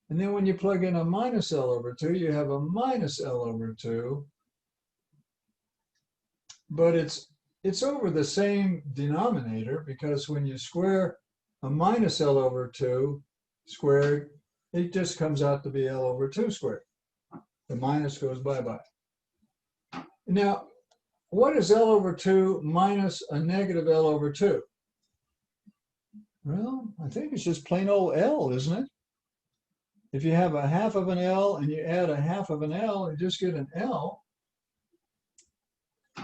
and then when you plug in a minus L over 2, you have a minus L over 2, but it's over the same denominator, because when you square a minus L over 2 squared, it just comes out to be L over 2 squared. The minus goes bye-bye. Now, what is L over 2 minus a negative L over 2? Well, I think it's just plain old L, isn't it? If you have a half of an L and you add a half of an L, you just get an L.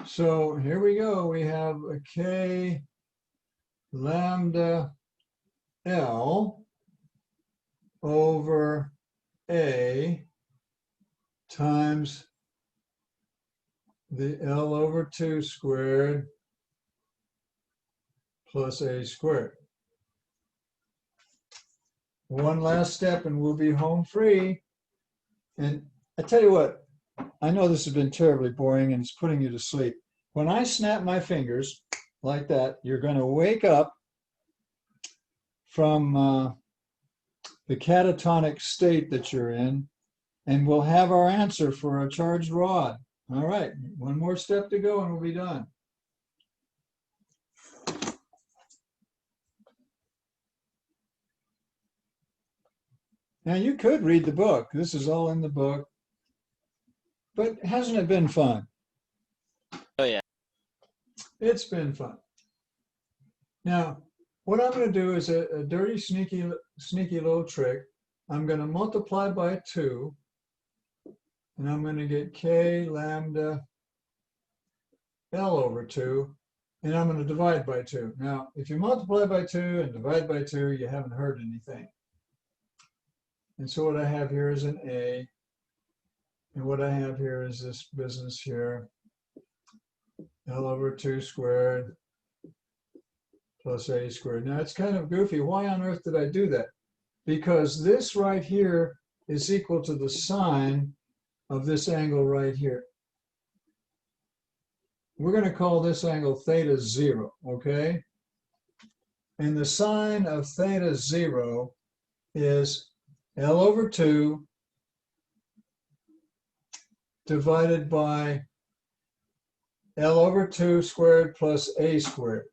So here we go. We have a K lambda L over A times the L over 2 squared plus A squared. One last step and we'll be home free. And I tell you what, I know this has been terribly boring and it's putting you to sleep. When I snap my fingers like that, you're going to wake up from the catatonic state that you're in, and we'll have our answer for a charged rod. All right, one more step to go and we'll be done. Now you could read the book. This is all in the book. But hasn't it been fun? Oh, yeah. It's been fun. Now, what I'm going to do is a dirty, sneaky little trick. I'm going to multiply by 2, and I'm going to get K lambda L over 2, and I'm going to divide by 2. Now, if you multiply by 2 and divide by 2, you haven't heard anything. And so what I have here is an A, and what I have here is this business here, L over 2 squared plus A squared. Now it's kind of goofy. Why on earth did I do that? Because this right here is equal to the sine of this angle right here. We're going to call this angle theta 0, okay? And the sine of theta 0 is L over 2 divided by L over 2 squared plus A squared.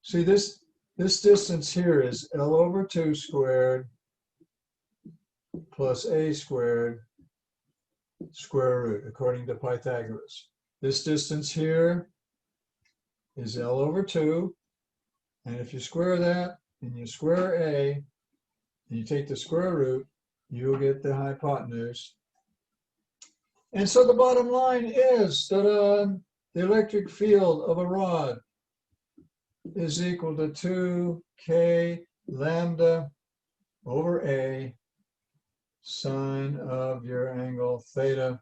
See, this distance here is L over 2 squared plus A squared square root, according to Pythagoras. This distance here is L over 2, and if you square that and you square A, and you take the square root, you'll get the hypotenuse. And so the bottom line is that the electric field of a rod is equal to 2K lambda over A sine of your angle theta.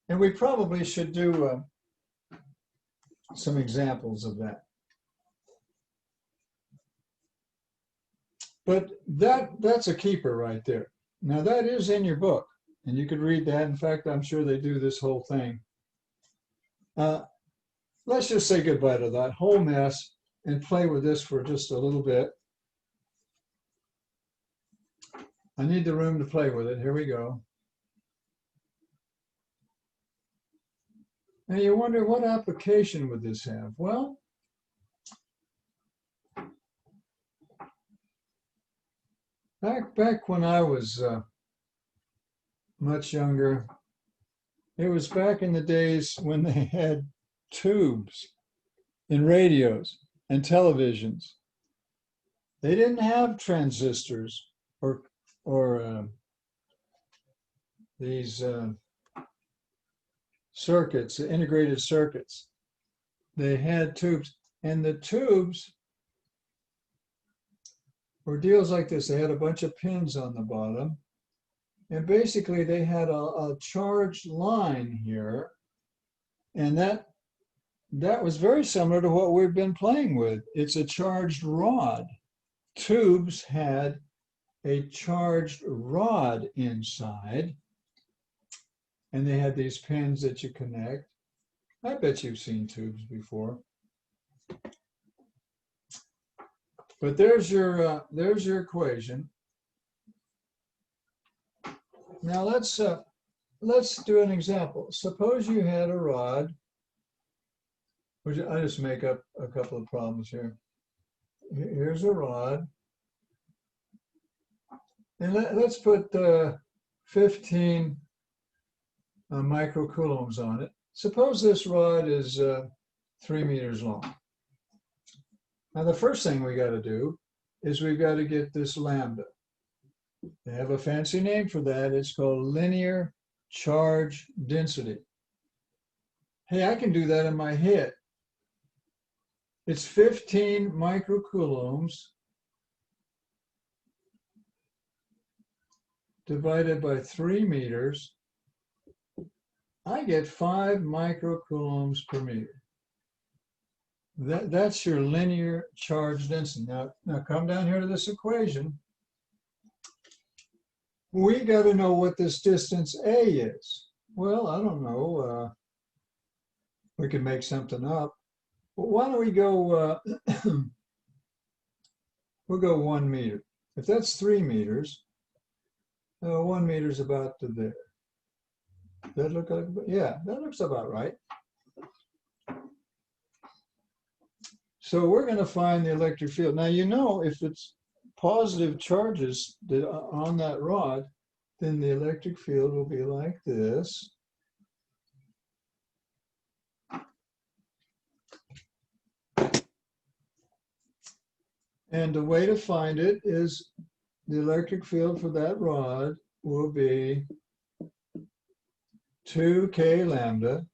And we probably should do some examples of that. But that's a keeper right there. Now that is in your book, and you could read that. In fact, I'm sure they do this whole thing. Let's just say goodbye to that whole mess and play with this for just a little bit. I need the room to play with it. Here we go. Now you wonder, what application would this have? Well, back when I was much younger, it was back in the days when they had tubes in radios and televisions. They didn't have transistors or these circuits, integrated circuits. They had tubes, and the tubes were deals like this. They had a bunch of pins on the bottom, and basically they had a charged line here, and that was very similar to what we've been playing with. It's a charged rod. Tubes had a charged rod inside. And they had these pins that you connect. I bet you've seen tubes before. But there's your equation. Now let's do an example. Suppose you had a rod. I just make up a couple of problems here. Here's a rod. And let's put 15 microcoulombs on it. Suppose this rod is 3 meters long. Now the first thing we got to do is we've got to get this lambda. They have a fancy name for that. It's called linear charge density. Hey, I can do that in my head. It's 15 microcoulombs divided by 3 meters. I get 5 microcoulombs per meter. That's your linear charge density. Now come down here to this equation. We got to know what this distance A is. Well, I don't know. We could make something up. But why don't we go, we'll go 1 meter. If that's 3 meters, 1 meter is about to there. That look like, yeah, that looks about right. So we're going to find the electric field. Now, you know, if it's positive charges that are on that rod, then the electric field will be like this. And the way to find it is the electric field for that rod will be 2K lambda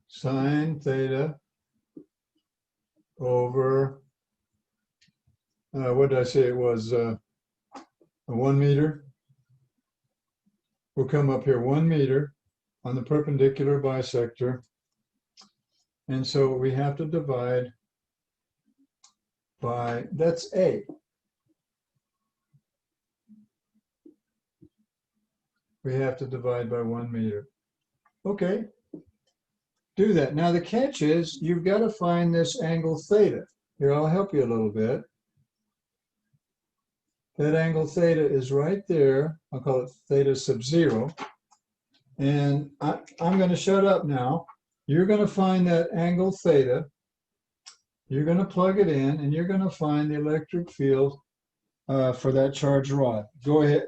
sine theta over, what did I say it was, 1 meter? We'll come up here 1 meter on the perpendicular bisector. And so we have to divide by, that's A. We have to divide by 1 meter. Okay, do that. Now the catch is you've got to find this angle theta. Here, I'll help you a little bit. That angle theta is right there. I'll call it theta sub 0. And I'm going to shut up now. You're going to find that angle theta. You're going to plug it in, and you're going to find the electric field for that charged rod. Go ahead.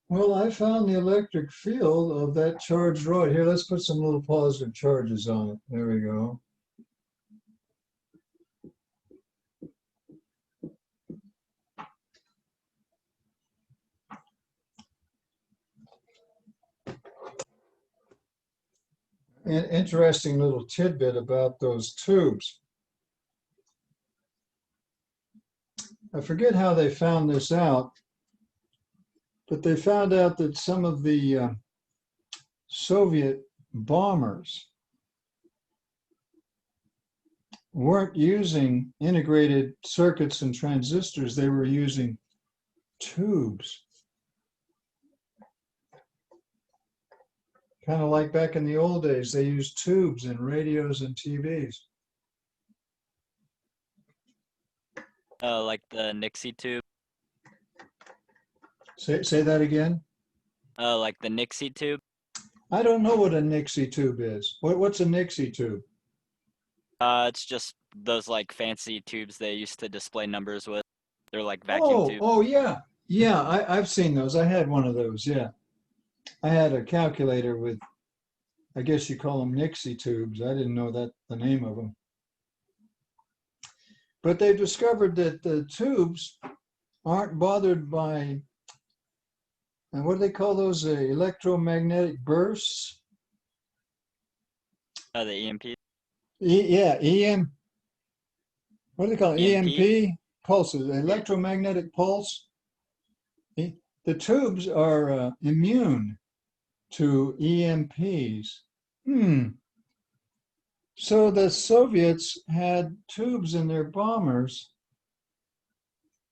Well, I found the electric field of that charged rod. Here, let's put some little positive charges on it. There we go. An interesting little tidbit about those tubes. I forget how they found this out, but they found out that some of the Soviet bombers weren't using integrated circuits and transistors. They were using tubes. Kind of like back in the old days, they used tubes in radios and TVs. Like the Nixie tube. Say that again. Like the Nixie tube. I don't know what a Nixie tube is. What's a Nixie tube? It's just those like fancy tubes they used to display numbers with. They're like vacuum tubes. Oh yeah. Yeah, I've seen those. I had one of those, yeah. I had a calculator with, I guess you call them Nixie tubes. I didn't know that the name of them. But they've discovered that the tubes aren't bothered by, and what do they call those, electromagnetic bursts? The EMP. Yeah, what do they call it? EMP? EMP pulses, electromagnetic pulse. The tubes are immune to EMPs. So the Soviets had tubes in their bombers.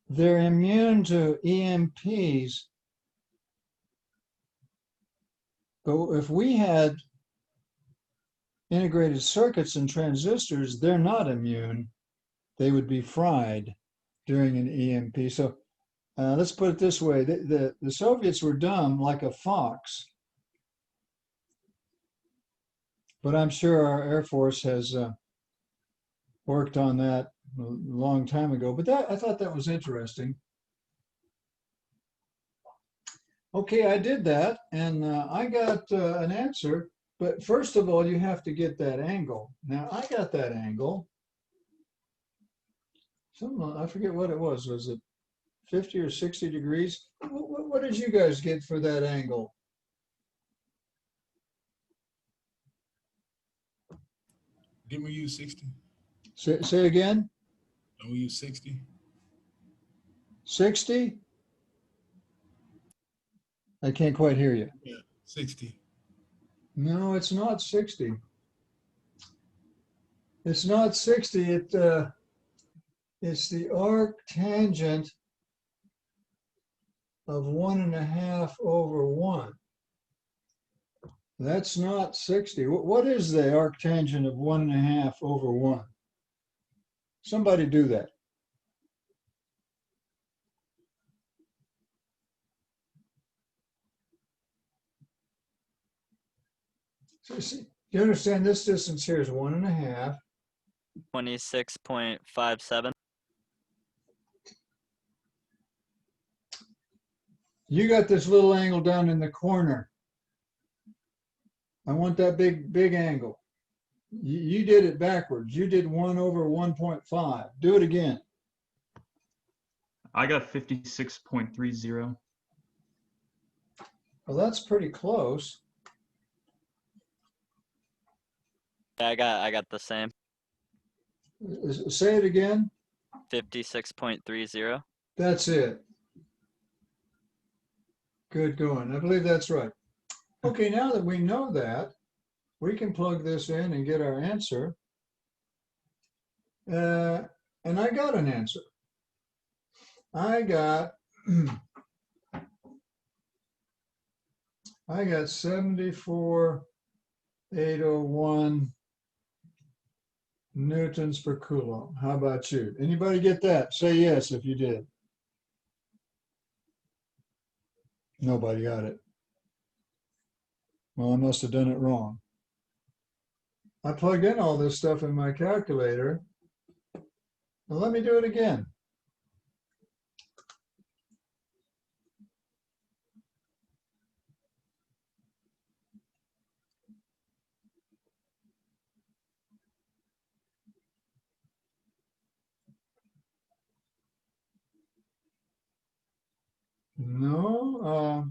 They're immune to EMPs. But if we had integrated circuits and transistors, they're not immune. They would be fried during an EMP. So let's put it this way. The Soviets were dumb like a fox. But I'm sure our Air Force has worked on that a long time ago. But I thought that was interesting. Okay, I did that, and I got an answer. But first of all, you have to get that angle. Now, I got that angle. I forget what it was. Was it 50 or 60 degrees? What did you guys get for that angle? Didn't we use 60? Say again? Don't we use 60? 60? I can't quite hear you. Yeah, 60. No, it's not 60. It's not 60. It's the arc tangent of 1.5 over 1. That's not 60. What is the arctangent of 1.5 over 1? Somebody do that. So you understand this distance here is 1.5. 26.57. You got this little angle down in the corner. I want that big angle. You did it backwards. You did 1 over 1.5. Do it again. I got 56.30. Well, that's pretty close. Yeah, I got the same. Say it again. 56.30. That's it. Good going. I believe that's right. Okay, now that we know that, we can plug this in and get our answer. And I got an answer. I got 74,801 newtons per coulomb. How about you? Anybody get that? Say yes if you did. Nobody got it. Well, I must have done it wrong. I plugged in all this stuff in my calculator. Now let me do it again. No,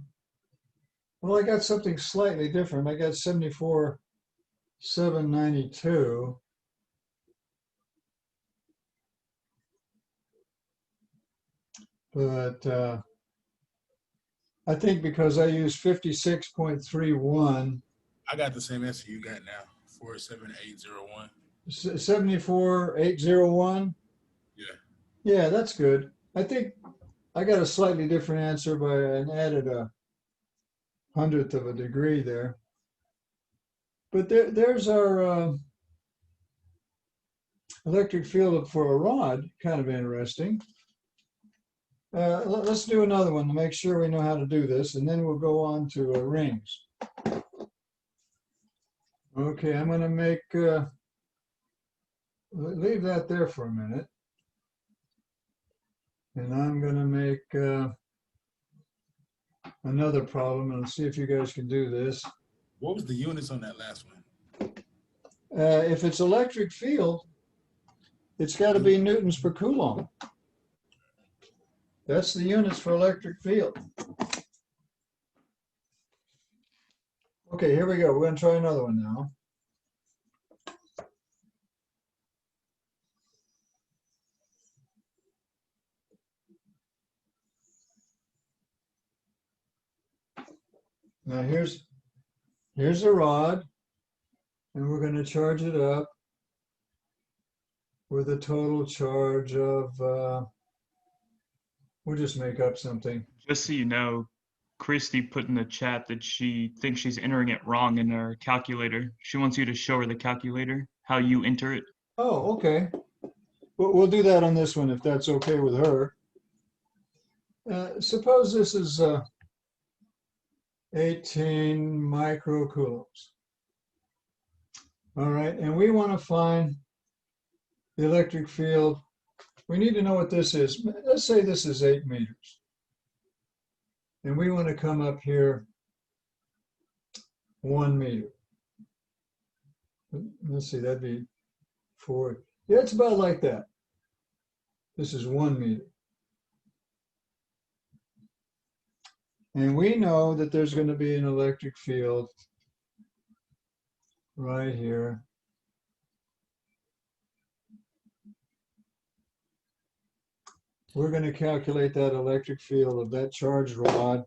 well, I got something slightly different. I got 74,792. But I think because I used 56.31. I got the same answer you got now. 47801. 74,801. Yeah. Yeah, that's good. I think I got a slightly different answer by and added a 100th of a degree there. But there's our electric field for a rod, kind of interesting. Let's do another one to make sure we know how to do this, and then we'll go on to rings. Okay, I'm going to make, leave that there for a minute. And I'm going to make another problem and see if you guys can do this. What was the units on that last one? If it's electric field, it's got to be newtons per coulomb. That's the units for electric field. Okay, here we go. We're going to try another one now. Now here's a rod, and we're going to charge it up with a total charge of, we'll just make up something. Just so you know, Christy put in the chat that she thinks she's entering it wrong in her calculator. She wants you to show her the calculator, how you enter it. Oh, okay. We'll do that on this one if that's okay with her. Suppose this is 18 microcoulombs. All right, and we want to find the electric field. We need to know what this is. Let's say this is 8 meters. And we want to come up here 1 meter. Let's see, that'd be 4. Yeah, it's about like that. This is 1 meter. And we know that there's going to be an electric field right here. We're going to calculate that electric field of that charged rod.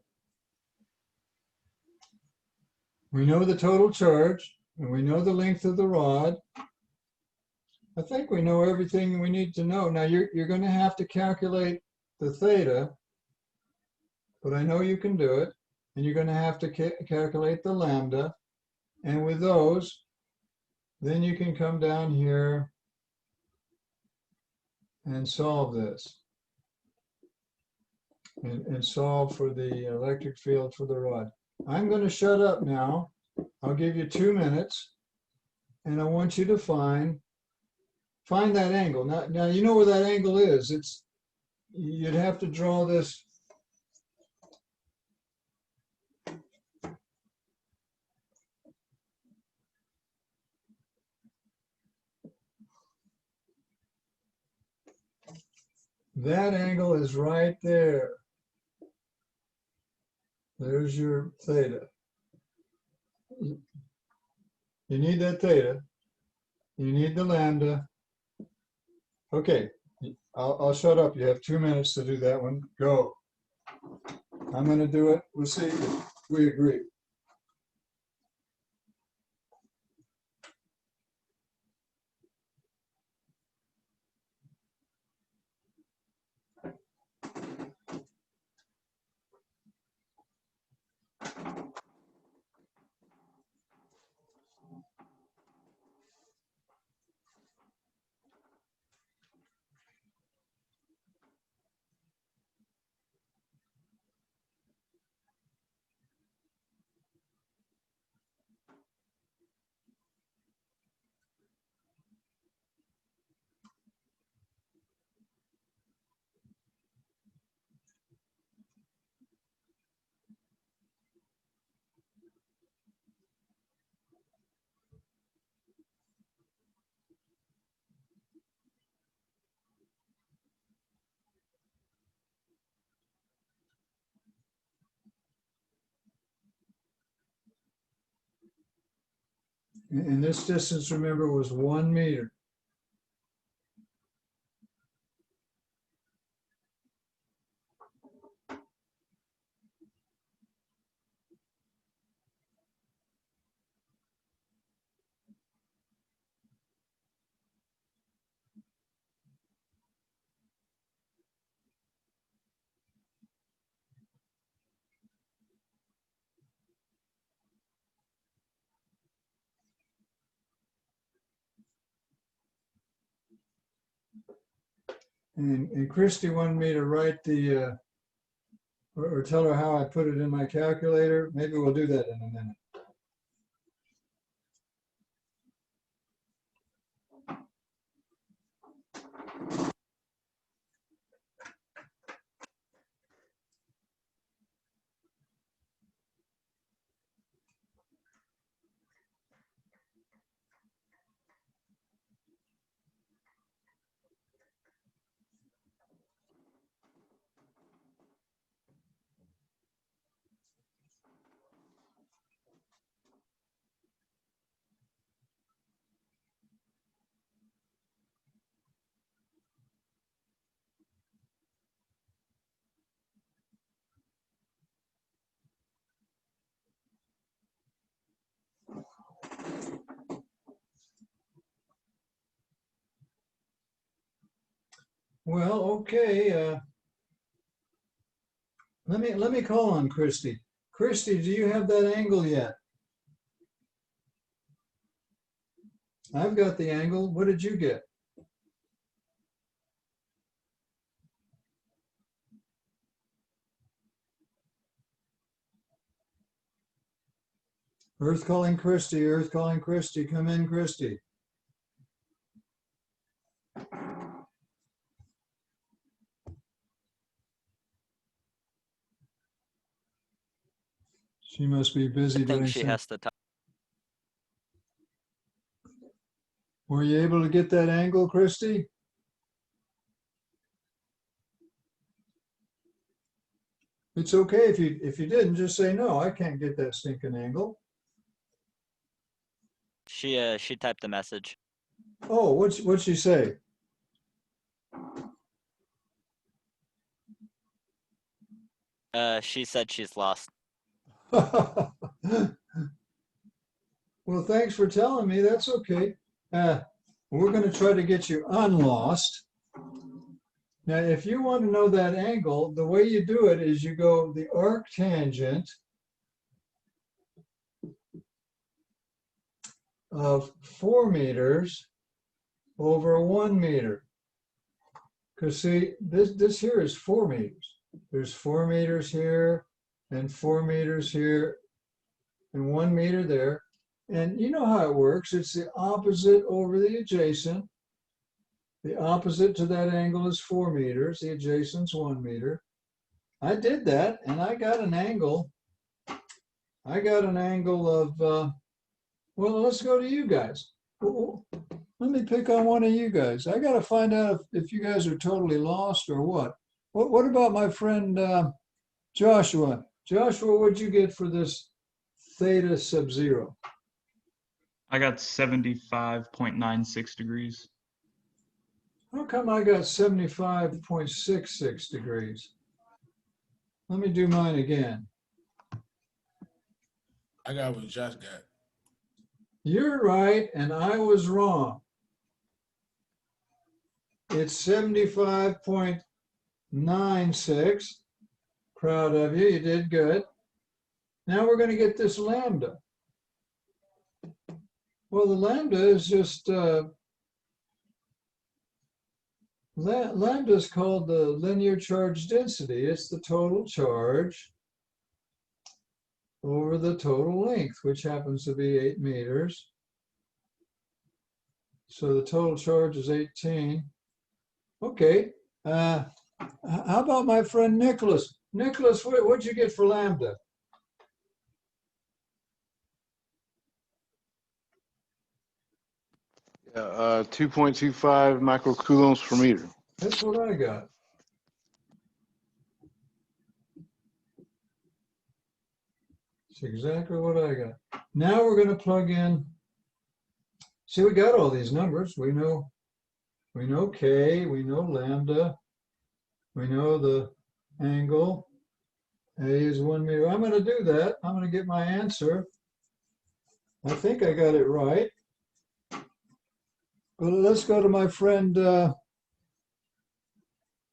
We know the total charge, and we know the length of the rod. I think we know everything we need to know. Now, you're going to have to calculate the theta, but I know you can do it. And you're going to have to calculate the lambda. And with those, then you can come down here and solve this. And solve for the electric field for the rod. I'm going to shut up now. I'll give you 2 minutes, and I want you to find that angle. Now you know where that angle is. You'd have to draw this. That angle is right there. There's your theta. You need that theta. You need the lambda. Okay, I'll shut up. You have 2 minutes to do that one. Go. I'm going to do it. We'll see if we agree. And this distance, remember, was 1 meter. And Christy wanted me to write the, or tell her how I put it in my calculator. Maybe we'll do that in a minute. Well, okay. Let me call on Christy. Christy, do you have that angle yet? I've got the angle. What did you get? Earth calling Christy, Earth calling Christy. Come in, Christy. She must be busy I think doing she something. has to talk. Were you able to get that angle, Christy? It's okay if you didn't, just say no, I can't get that stinking angle. She typed a message. Oh, what'd she say? She said she's lost. Well, thanks for telling me. That's okay. We're going to try to get you unlost. Now, if you want to know that angle, the way you do it is you go the arctangent of 4 meters over 1 meter. Because see, this here is 4 meters. There's 4 meters here and 4 meters here and 1 meter there. And you know how it works. It's the opposite over the adjacent. The opposite to that angle is 4 meters. The adjacent's 1 meter. I did that and I got an angle. I got an angle of, well, let's go to you guys. Let me pick on one of you guys. I got to find out if you guys are totally lost or what. What about my friend Joshua? Joshua, what'd you get for this theta sub zero? I got 75.96 degrees. How come I got 75.66 degrees? Let me do mine again. I got what Josh got. You're right, and I was wrong. It's 75.96. Proud of you, you did good. Now we're going to get this lambda. Well, the lambda is just, lambda is called the linear charge density. It's the total charge over the total length, which happens to be 8 meters. So the total charge is 18. Okay. How about my friend Nicholas? Nicholas, what'd you get for lambda? Yeah, 2.25 microcoulombs per meter. That's what I got. That's exactly what I got. Now we're going to plug in. See, we got all these numbers. We know K, we know lambda, we know the angle. A is 1 meter. I'm going to do that. I'm going to get my answer. I think I got it right. But let's go to my friend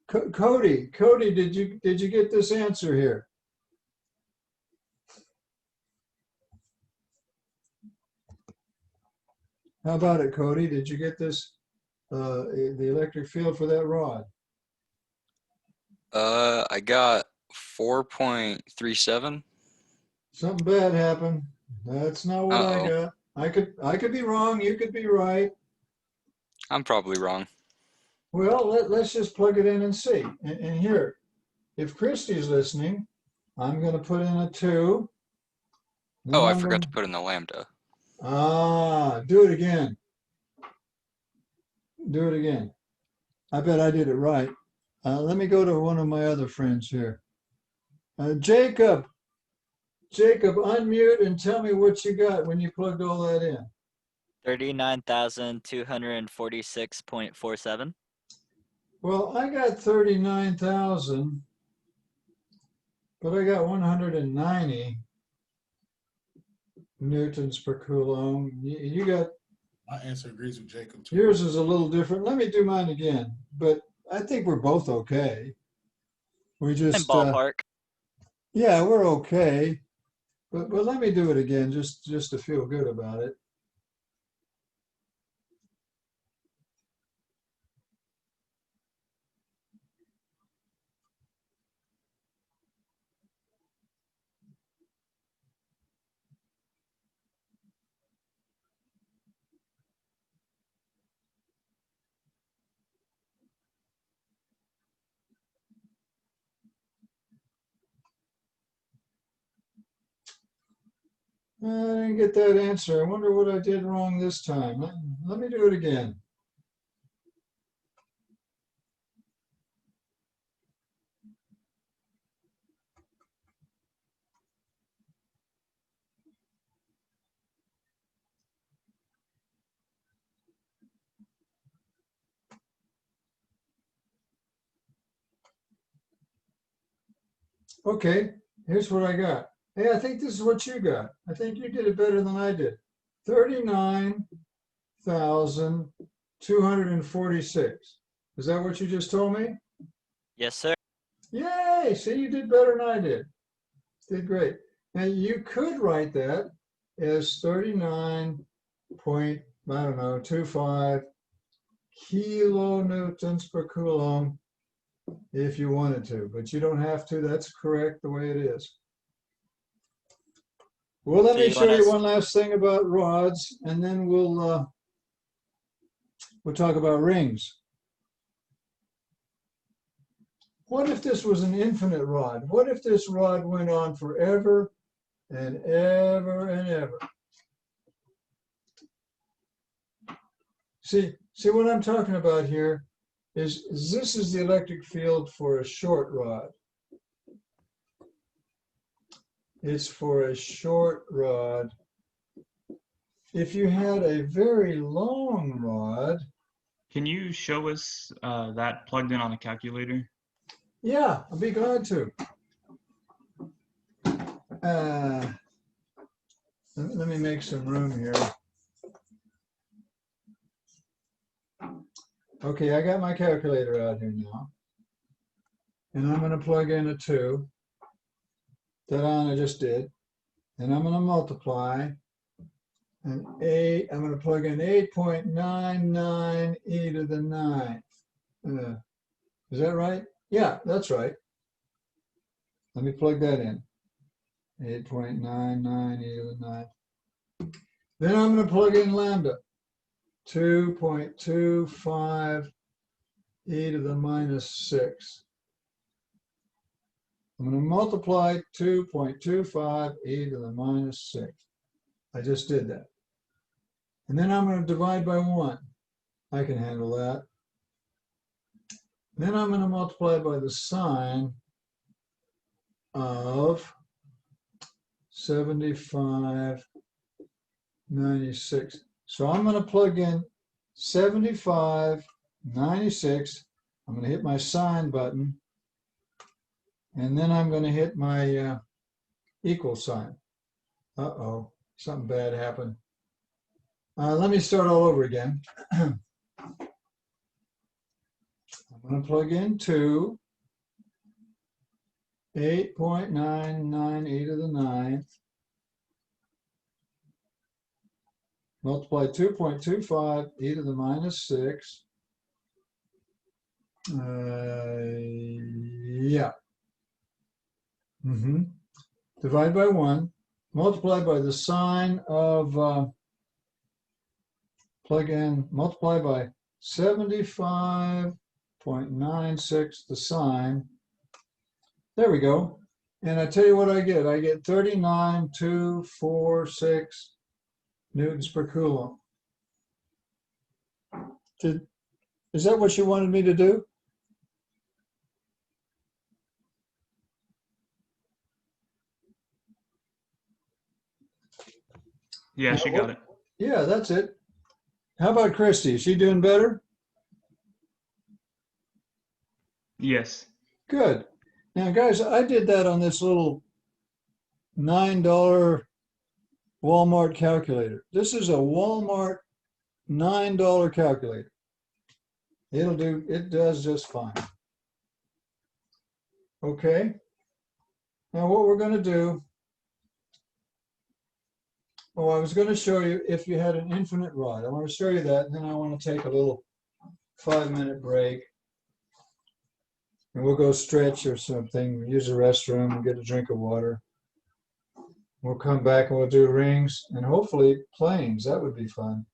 Cody. Cody, did you get this answer here? How about it, Cody? Did you get this, the electric field for that rod? I got 4.37. Something bad happened. That's not what I Uh-oh. got. I could be wrong. You could be right. I'm probably wrong. Well, let's just plug it in and see. And here, if Christy's listening, I'm going to put in a 2. Then Oh, I I'm forgot going to put in the lambda. do it again. Do it again. I bet I did it right. Let me go to one of my other friends here. Jacob, unmute and tell me what you got when you plugged all that in. 39,246.47. Well, I got 39,000, but I got 190 newtons per coulomb. You got, My answer agrees with Jacob too. yours is a little different. Let me do mine again, but I think we're both okay. We In just, ballpark. yeah, we're okay. But let me do it again just to feel good about it. I didn't get that answer. I wonder what I did wrong this time. Let me do it again. Okay, here's what I got. Hey, I think this is what you got. I think you did it better than I did. 39,246. Is that what you just told me? Yes, sir. Yay! See, you did better than I did. Did great. Now you could write that as 39.25 kilonewtons per coulomb if you wanted to, but you don't have to. That's correct the way it is. Well, let So me you show want you us? one last thing about rods, and then we'll talk about rings. What if this was an infinite rod? What if this rod went on forever and ever and ever? See what I'm talking about here is this is the electric field for a short rod. It's for a short rod. If you had a very long rod, Can you show us that plugged in on a calculator? yeah, I'll be glad to. Let me make some room here. Okay, I got my calculator out here now. And I'm going to plug in a 2. That I just did. And I'm going to multiply. And I'm going to plug in 8.99 e to the 9th. Is that right? Yeah, that's right. Let me plug that in. 8.99 e to the 9th. Then I'm going to plug in lambda. 2.25 e to the minus 6. I'm going to multiply 2.25 e to the minus 6. I just did that. And then I'm going to divide by 1. I can handle that. Then I'm going to multiply by the sine of 75.96. So I'm going to plug in 75.96. I'm going to hit my sine button. And then I'm going to hit my equal sign. Uh-oh, something bad happened. Let me start all over again. I'm going to plug in 2, 8.99 e to the 9th, multiply 2.25 e to the minus 6. Yeah. Mm-hmm. Divide by 1, multiply by the sine of, plug in, multiply by 75.96, the sine. There we go. And I tell you what I get. I get 39.246 newtons per coulomb. Is that what you wanted me to do? Yeah, she got it. Yeah, that's it. How about Christy? Is she doing better? Yes. Good. Now, guys, I did that on this little $9 Walmart calculator. This is a Walmart $9 calculator. It does just fine. Okay. Now what we're going to do, I was going to show you if you had an infinite rod. I want to show you that, and then I want to take a little 5-minute break. And we'll go stretch or something, use the restroom and get a drink of water. We'll come back and we'll do rings and hopefully planes. That would be fun.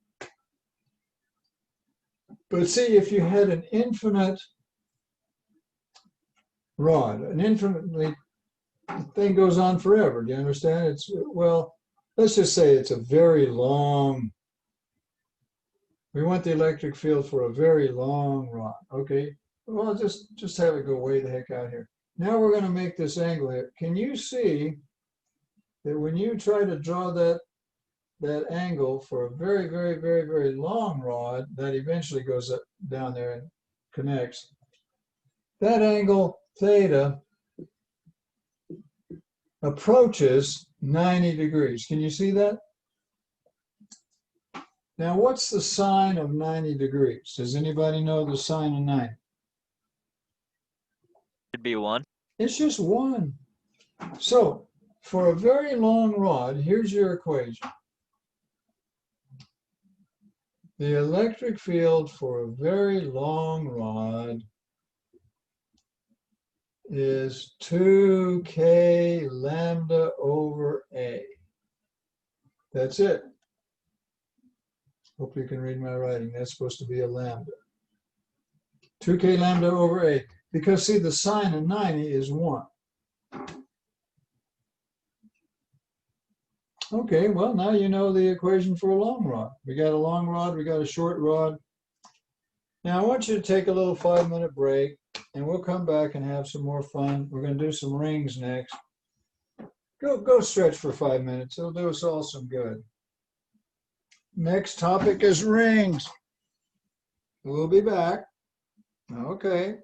But see, if you had an infinite rod, an infinitely, the thing goes on forever. Do you understand? It's, well, let's just say it's a very long, we want the electric field for a very long rod. Okay, well, just have it go way the heck out here. Now we're going to make this angle here. Can you see that when you try to draw that angle for a very, very, very, very long rod that eventually goes up down there and connects, that angle theta approaches 90 degrees. Can you see that? Now, what's the sine of 90 degrees? Does anybody know the sine of 90? Should be 1. It's just 1. So, for a very long rod, here's your equation. The electric field for a very long rod is 2k lambda over A. That's it. Hope you can read my writing. That's supposed to be a lambda. 2k lambda over A. Because see, the sine of 90 is 1. Okay, well, now you know the equation for a long rod. We got a long rod, we got a short rod. Now I want you to take a little 5-minute break and we'll come back and have some more fun. We're going to do some rings next. Go stretch for 5 minutes. It'll do us all some good. Next topic is rings. We'll be back. Okay.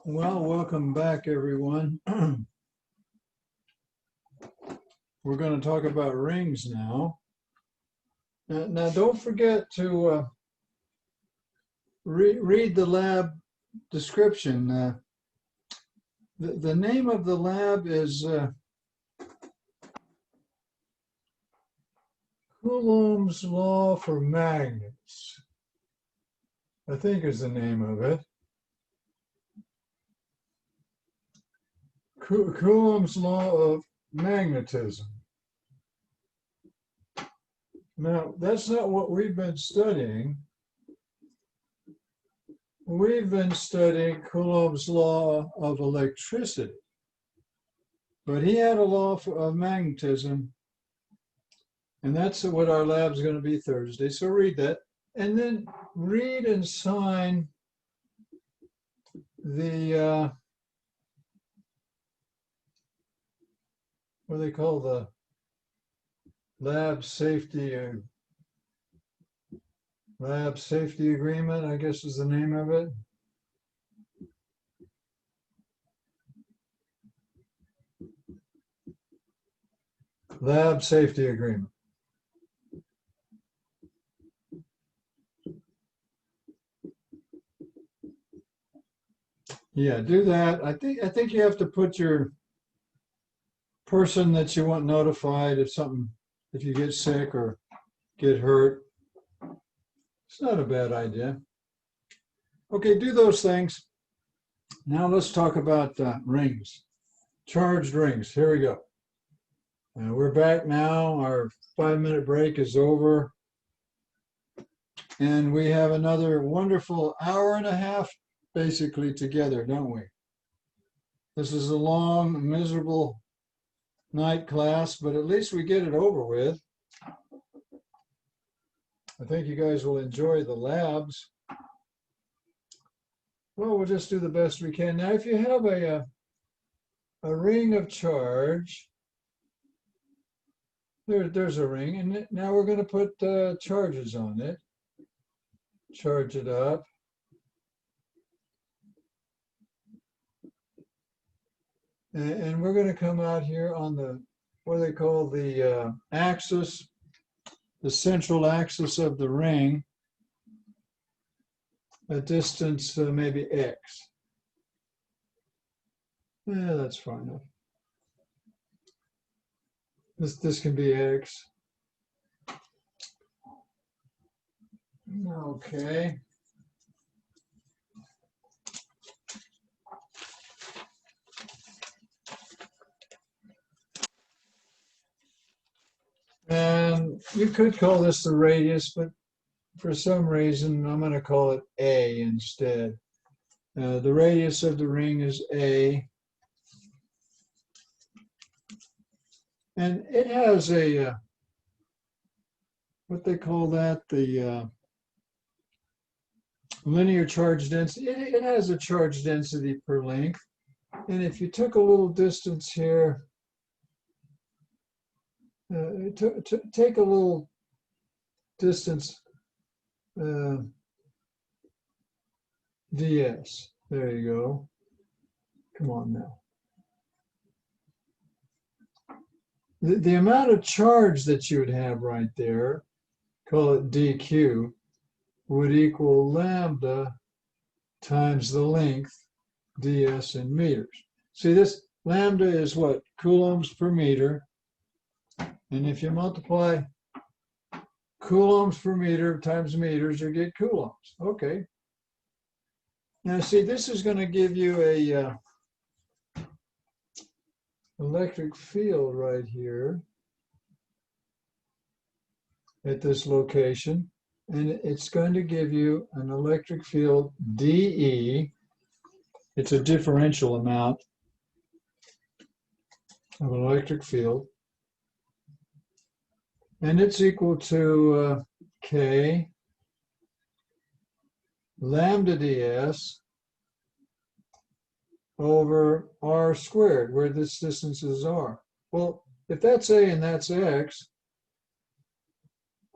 Well, welcome back, everyone. We're going to talk about rings now. Now, don't forget to read the lab description. The name of the lab is Coulomb's Law for Magnets, I think is the name of it. Coulomb's Law of Magnetism. Now, that's not what we've been studying. We've been studying Coulomb's law of electricity. But he had a law of magnetism, and that's what our lab's going to be Thursday. So read that, and then read and sign the, what do they call the lab safety agreement, I guess is the name of it. Lab safety agreement. Yeah, do that. I think you have to put your person that you want notified if you get sick or get hurt. It's not a bad idea. Okay, do those things. Now let's talk about rings, charged rings. Here we go. We're back now. Our 5-minute break is over. And we have another wonderful hour and a half basically together, don't we? This is a long, miserable night class, but at least we get it over with. I think you guys will enjoy the labs. Well, we'll just do the best we can. Now, if you have a ring of charge, there's a ring, and now we're going to put charges on it. Charge it up. And we're going to come out here on the, what they call the axis, the central axis of the ring, a distance maybe X. Yeah, that's far enough. This can be X. Okay. And you could call this the radius, but for some reason, I'm going to call it A instead. The radius of the ring is A. And it has a, what they call that, the linear charge density. It has a charge density per length. And if you took a little distance here, take a little distance ds. There you go. Come on now. The amount of charge that you would have right there, call it dq, would equal lambda times the length ds in meters. See, this lambda is what? Coulombs per meter. And if you multiply coulombs per meter times meters, you get coulombs. Okay. Now, see, this is going to give you a electric field right here at this location. And it's going to give you an electric field dE. It's a differential amount of an electric field. And it's equal to K lambda ds over r squared, where this distance is r. Well, if that's a and that's x,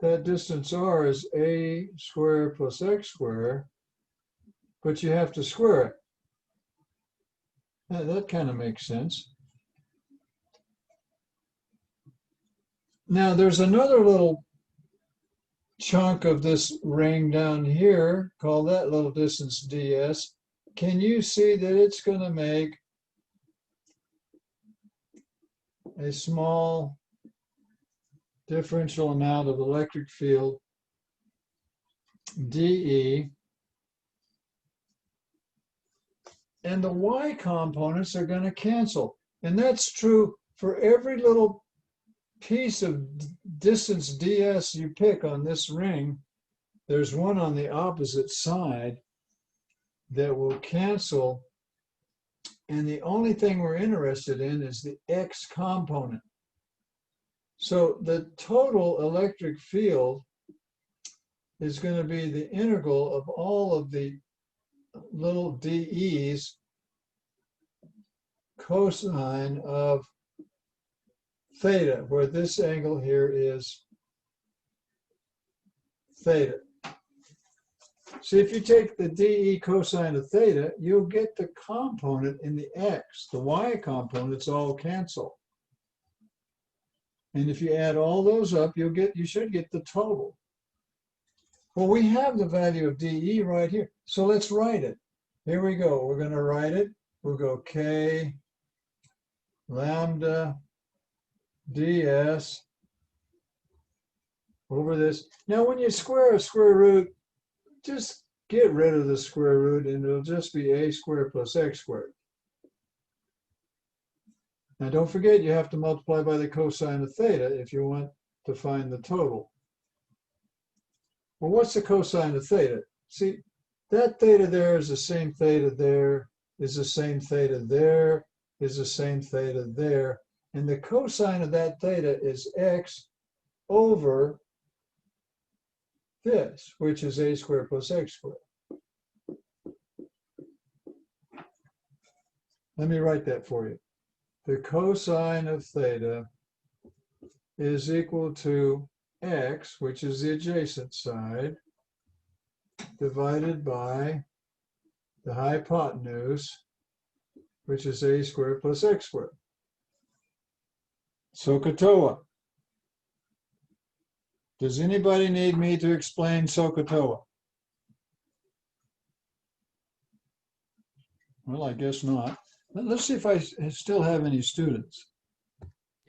that distance r is a squared plus x squared, but you have to square it. That kind of makes sense. Now there's another little chunk of this ring down here, call that little distance ds. Can you see that it's going to make a small differential amount of electric field dE, and the y components are going to cancel. And that's true for every little piece of distance ds you pick on this ring. There's one on the opposite side that will cancel, and the only thing we're interested in is the x component. So the total electric field is going to be the integral of all of the little dE's cosine of theta, where this angle here is theta. See, if you take the dE cosine of theta, you'll get the component in the x. The y components all cancel. And if you add all those up, you should get the total. Well, we have the value of dE right here. So let's write it. Here we go. We're going to write it. We'll go k lambda ds over this. Now, when you square a square root, just get rid of the square root and it'll just be a squared plus x squared. Now, don't forget you have to multiply by the cosine of theta if you want to find the total. Well, what's the cosine of theta? See, that theta there is the same theta there, is the same theta there, is the same theta there. And the cosine of that theta is x over this, which is a squared plus x squared. Let me write that for you. The cosine of theta is equal to x, which is the adjacent side, divided by the hypotenuse, which is a squared plus x squared. SOHCAHTOA. Does anybody need me to explain SOHCAHTOA? Well, I guess not. Let's see if I still have any students.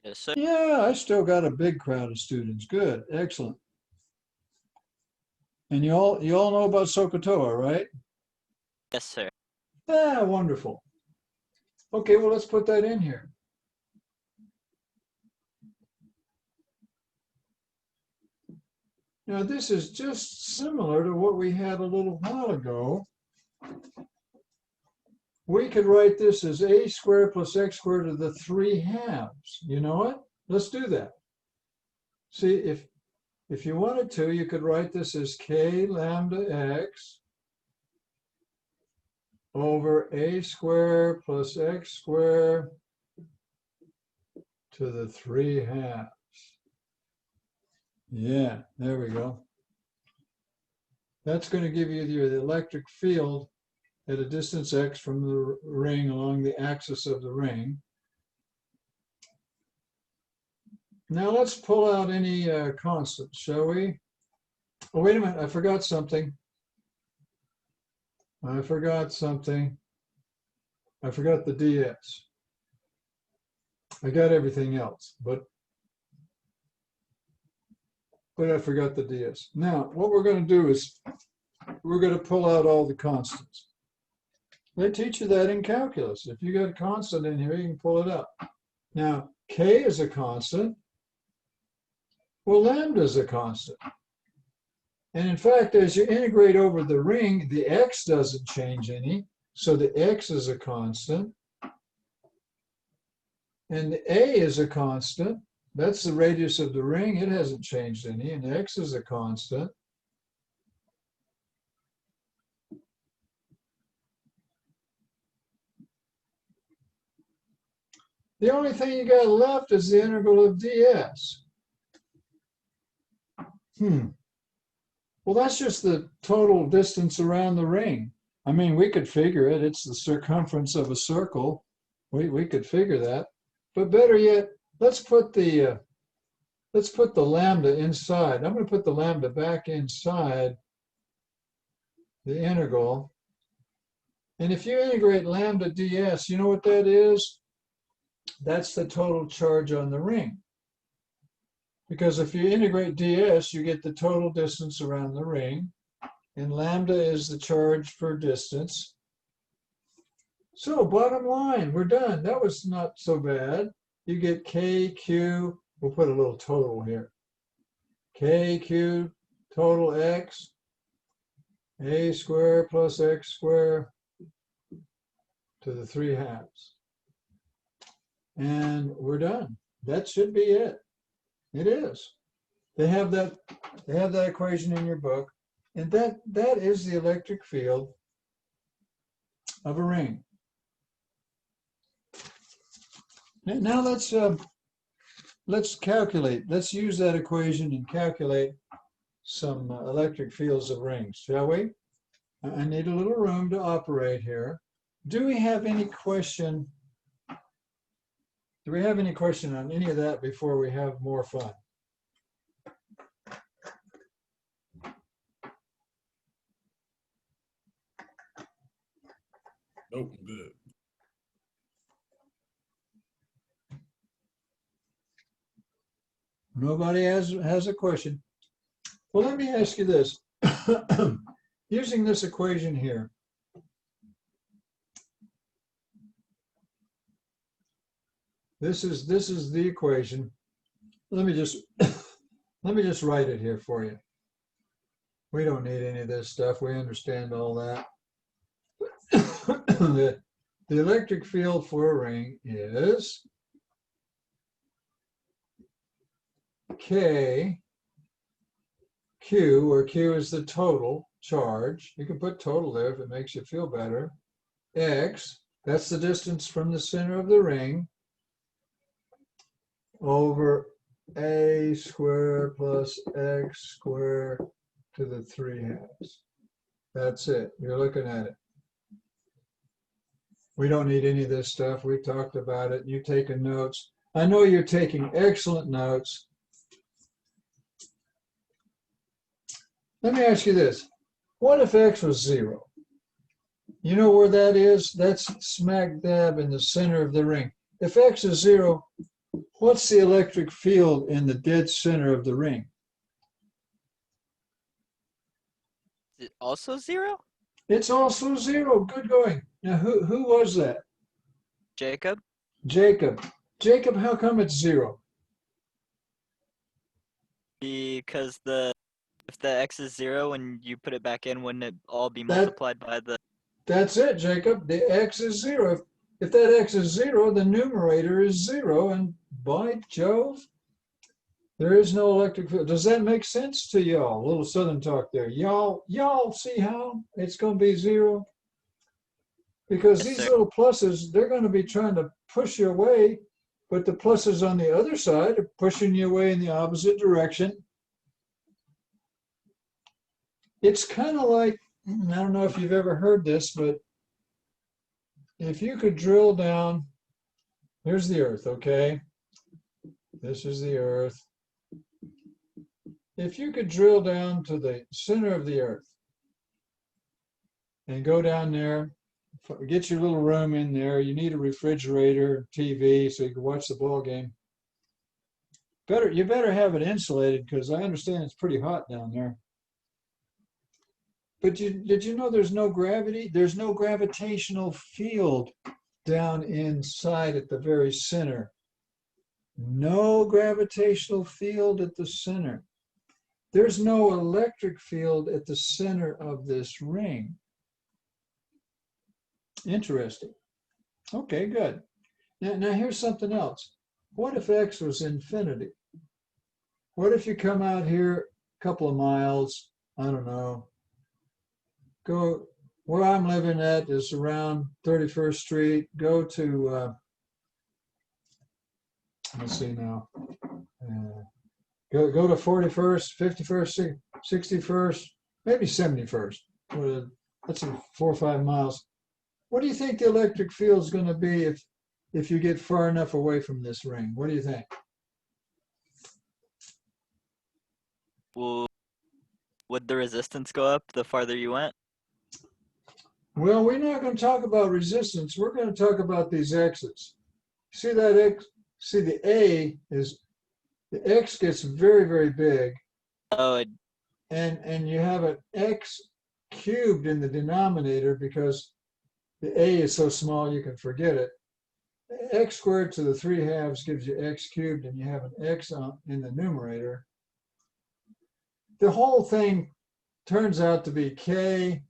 Yes, sir. Yeah, I still got a big crowd of students. Good, excellent. And you all know about SOHCAHTOA, right? Yes, sir. Ah, wonderful. Okay, well, let's put that in here. Now, this is just similar to what we had a little while ago. We could write this as a squared plus x squared to the 3/2. You know what? Let's do that. See, if you wanted to, you could write this as k lambda x over a squared plus x squared to the 3/2. Yeah, there we go. That's going to give you the electric field at a distance x from the ring along the axis of the ring. Now let's pull out any constants, shall we? Oh, wait a minute, I forgot something. I forgot something. I forgot the ds. I got everything else, but I forgot the ds. Now, what we're going to do is we're going to pull out all the constants. They teach you that in calculus. If you got a constant in here, you can pull it up. Now, k is a constant. Well, lambda is a constant. And in fact, as you integrate over the ring, the x doesn't change any. So the x is a constant. And the a is a constant. That's the radius of the ring. It hasn't changed any. And x is a constant. The only thing you got left is the integral of ds. Well, that's just the total distance around the ring. I mean, we could figure it. It's the circumference of a circle We could figure that. But better yet, let's put the lambda inside. I'm going to put the lambda back inside the integral. And if you integrate lambda ds, you know what that is? That's the total charge on the ring. Because if you integrate ds, you get the total distance around the ring. And lambda is the charge per distance. So bottom line, we're done. That was not so bad. You get kq, we'll put a little total here. Kq total x, a squared plus x squared to the 3/2. And we're done. That should be it. It is. They have that equation in your book, and that is the electric field of a ring. Now let's calculate. Let's use that equation and calculate some electric fields of rings, shall we? I need a little room to operate here. Do we have any question? Do we have any question on any of that before we have more fun? Nope, I'm good. Nobody has a question. Well, let me ask you this. Using this equation here, this is the equation. Let me just write it here for you. We don't need any of this stuff. We understand all that. The electric field for a ring is K, Q, where Q is the total charge. You can put total there if it makes you feel better. X, that's the distance from the center of the ring, over a squared plus x squared to the 3/2. That's it. You're looking at it. We don't need any of this stuff. We talked about it. You're taking notes. I know you're taking excellent notes. Let me ask you this. What if x was 0? You know where that is? That's smack dab in the center of the ring. If x is 0, what's the electric field in the dead center of the ring? Is it also 0? It's also 0. Good going. Now, who was that? Jacob? Jacob. Jacob, how come it's 0? Because if the x is 0 and you put it back in, wouldn't it all be multiplied by the... That's it, Jacob. The x is 0. If that x is 0, the numerator is 0, and by Jove, there is no electric field. Does that make sense to y'all? A little Southern talk there. Y'all see how it's going to be 0? Because Yes, these sir. little pluses, they're going to be trying to push you away, but the pluses on the other side are pushing you away in the opposite direction. It's kind of like, I don't know if you've ever heard this, but if you could drill down, here's the earth, okay? This is the earth. If you could drill down to the center of the earth and go down there, get your little room in there, you need a refrigerator, TV, so you can watch the ball game. You better have it insulated, because I understand it's pretty hot down there. But did you know there's no gravity? There's no gravitational field down inside at the very center. No gravitational field at the center. There's no electric field at the center of this ring. Interesting. Okay, good. Now here's something else. What if x was infinity? What if you come out here a couple of miles, I don't know, go where I'm living at is around 31st Street. Go to, let's see now, go to 41st, 51st, 61st, maybe 71st. That's 4 or 5 miles. What do you think the electric field is going to be if you get far enough away from this ring? What do you think? Would the resistance go up the farther you went? Well, we're not going to talk about resistance. We're going to talk about these x's. See that x? See the A is, the x gets very, very big, Oh, and you have an x cubed in the denominator because the A is so small you can forget it. X squared to the 3/2 gives you x cubed, and you have an x in the numerator. The whole thing turns out to be k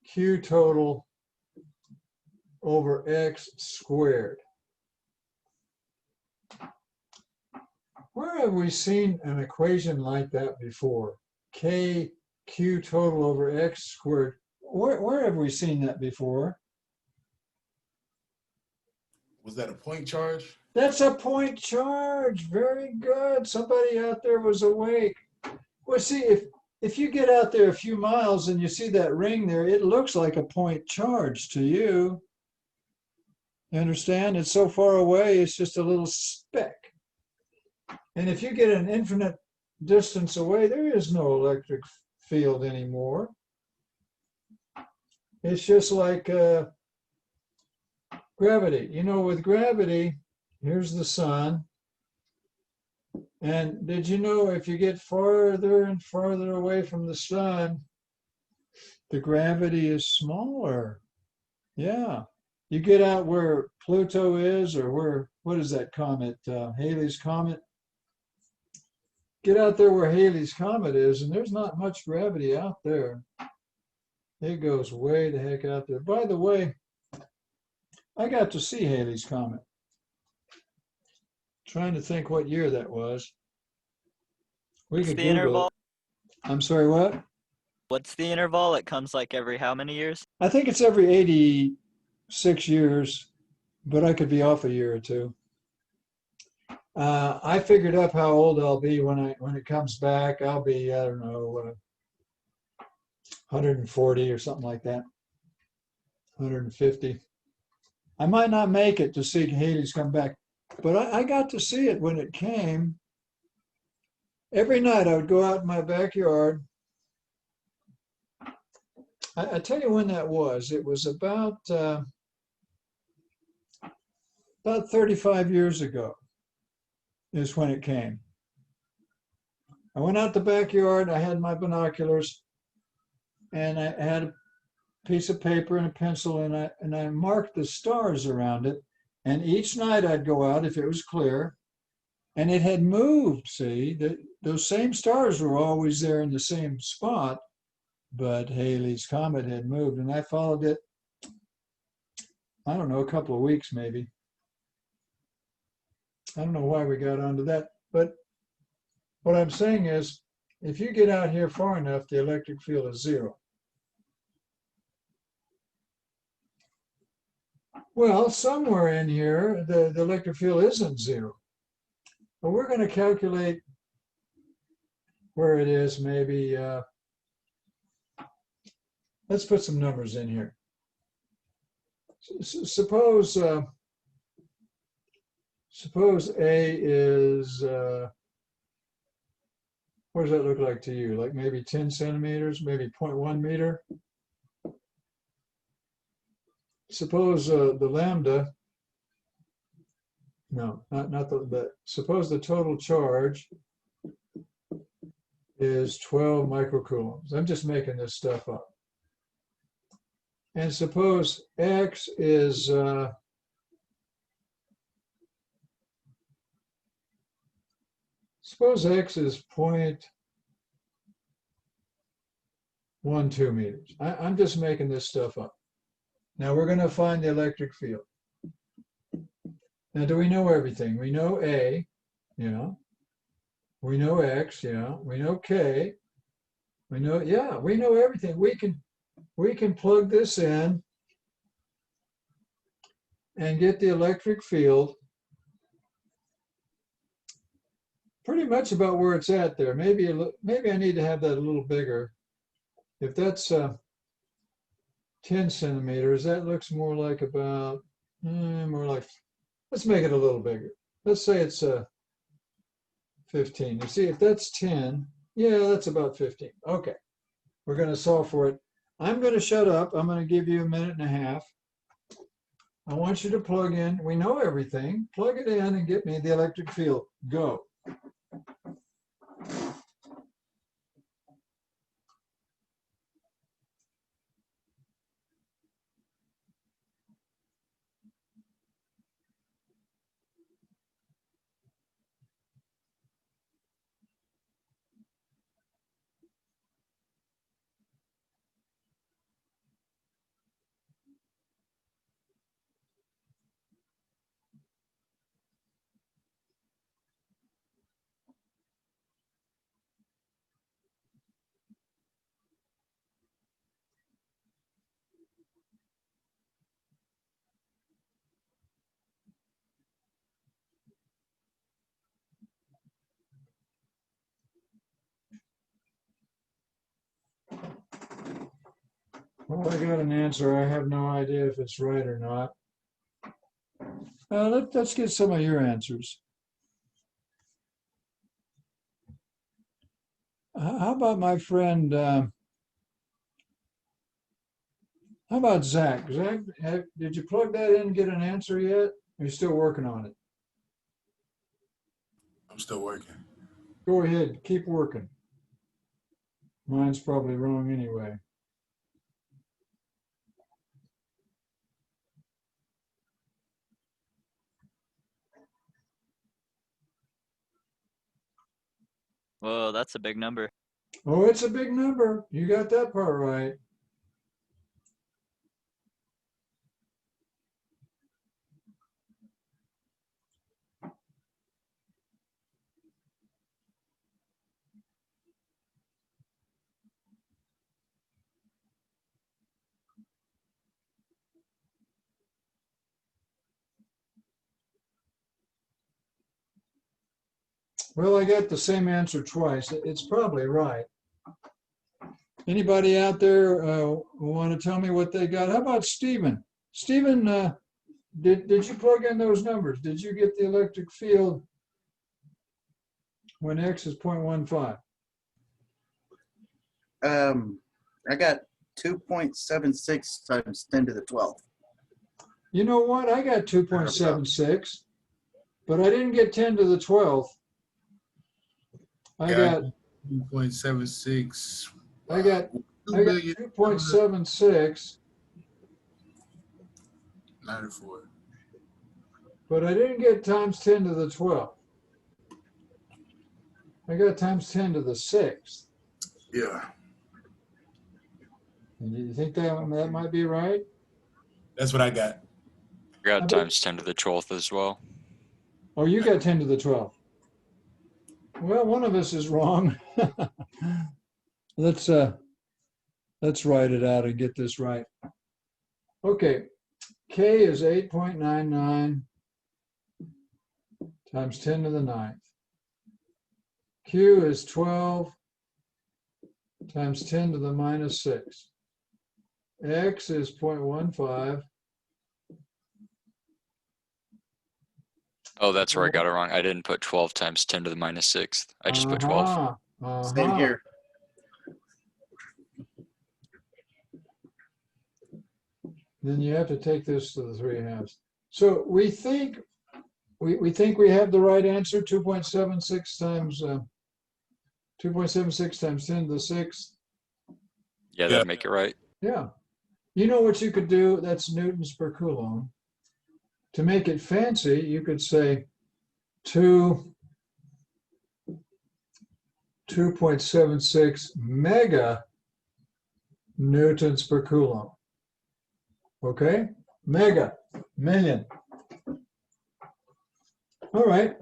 q total over x squared. Where have we seen an equation like that before? K q total over x squared. Where have we seen that before? Was that a point charge? That's a point charge. Very good. Somebody out there was awake. Well, see, if you get out there a few miles and you see that ring there, it looks like a point charge to you. You understand? It's so far away, it's just a little speck. And if you get an infinite distance away, there is no electric field anymore. It's just like gravity. You know, with gravity, here's the sun. And did you know if you get farther and farther away from the sun, the gravity is smaller? Yeah. You get out where Pluto is, or where, what is that comet? Halley's Comet. Get out there where Halley's Comet is, and there's not much gravity out there. It goes way the heck out there. By the way, I got to see Halley's Comet. Trying to think what year that was. We what's could the Google interval? it. I'm sorry, what? What's the interval? It comes like every how many years? I think it's every 86 years, but I could be off a year or two. I figured up how old I'll be when it comes back. I'll be, I don't know, 140 or something like that, 150. I might not make it to see Halley's come back, but I got to see it when it came. Every night I would go out in my backyard. I tell you when that was. It was about 35 years ago is when it came. I went out the backyard, I had my binoculars, and I had a piece of paper and a pencil, and I marked the stars around it. And each night I'd go out if it was clear, and it had moved. See, those same stars were always there in the same spot, but Halley's Comet had moved, and I followed it, I don't know, a couple of weeks maybe. I don't know why we got onto that, but what I'm saying is, if you get out here far enough, the electric field is zero. Well, somewhere in here, the electric field isn't zero. But we're going to calculate where it is, maybe. Let's put some numbers in here. Suppose A is, what does that look like to you? Like maybe 10 centimeters, maybe 0.1 meter? Suppose the lambda, no, not the, suppose the total charge is 12 microcoulombs. I'm just making this stuff up. And suppose X is, suppose X is 0.12 meters. I'm just making this stuff up. Now we're going to find the electric field. Now, do we know everything? We know A, you know. We know X, you know. We know K. We know, yeah, we know everything. We can plug this in and get the electric field pretty much about where it's at there. Maybe I need to have that a little bigger. If that's 10 centimeters, that looks more like about, more like let's make it a little bigger. Let's say it's 15. You see, if that's 10, yeah, that's about 15. Okay, we're going to solve for it. I'm going to shut up. I'm going to give you a minute and a half. I want you to plug in. We know everything. Plug it in and get me the electric field. Go. Well, I got an answer. I have no idea if it's right or not. Let's get some of your answers. How about my friend, how about Zach? Zach, did you plug that in and get an answer yet? Are you still working on it? I'm still working. Go ahead, keep working. Mine's probably wrong anyway. Whoa, that's a big number. Oh, it's a big number. You got that part right. Well, I got the same answer twice. It's probably right. Anybody out there want to tell me what they got? How about Stephen? Stephen, did you plug in those numbers? Did you get the electric field when X is 0.15? I got 2.76 times 10 to the 12th. You know what? I got 2.76, but I didn't get 10 to the 12th. I got 2.76. I got 2.76, 94. but I didn't get times 10 to the 12th. I got times 10 to the 6th. Yeah, And you think that might be right? that's what I got. I got times 10 to the 12th as well. Oh, you got 10 to the 12th. Well, one of us is wrong. Let's write it out and get this right. Okay, K is 8.99 times 10 to the 9th. Q is 12 times 10 to the minus 6. X is 0.15. Oh, that's where I got it wrong. I didn't put 12 times 10 to the minus 6th. I just put 12. Same here. Then you have to take this to the 3/2. So we think we have the right answer, 2.76 times 2.76 times 10 to the 6th. Yeah, that'd make it right. Yeah. You know what you could do? That's newtons per coulomb. To make it fancy, you could say 2.76 mega newtons per coulomb. Okay? Mega, million. All right.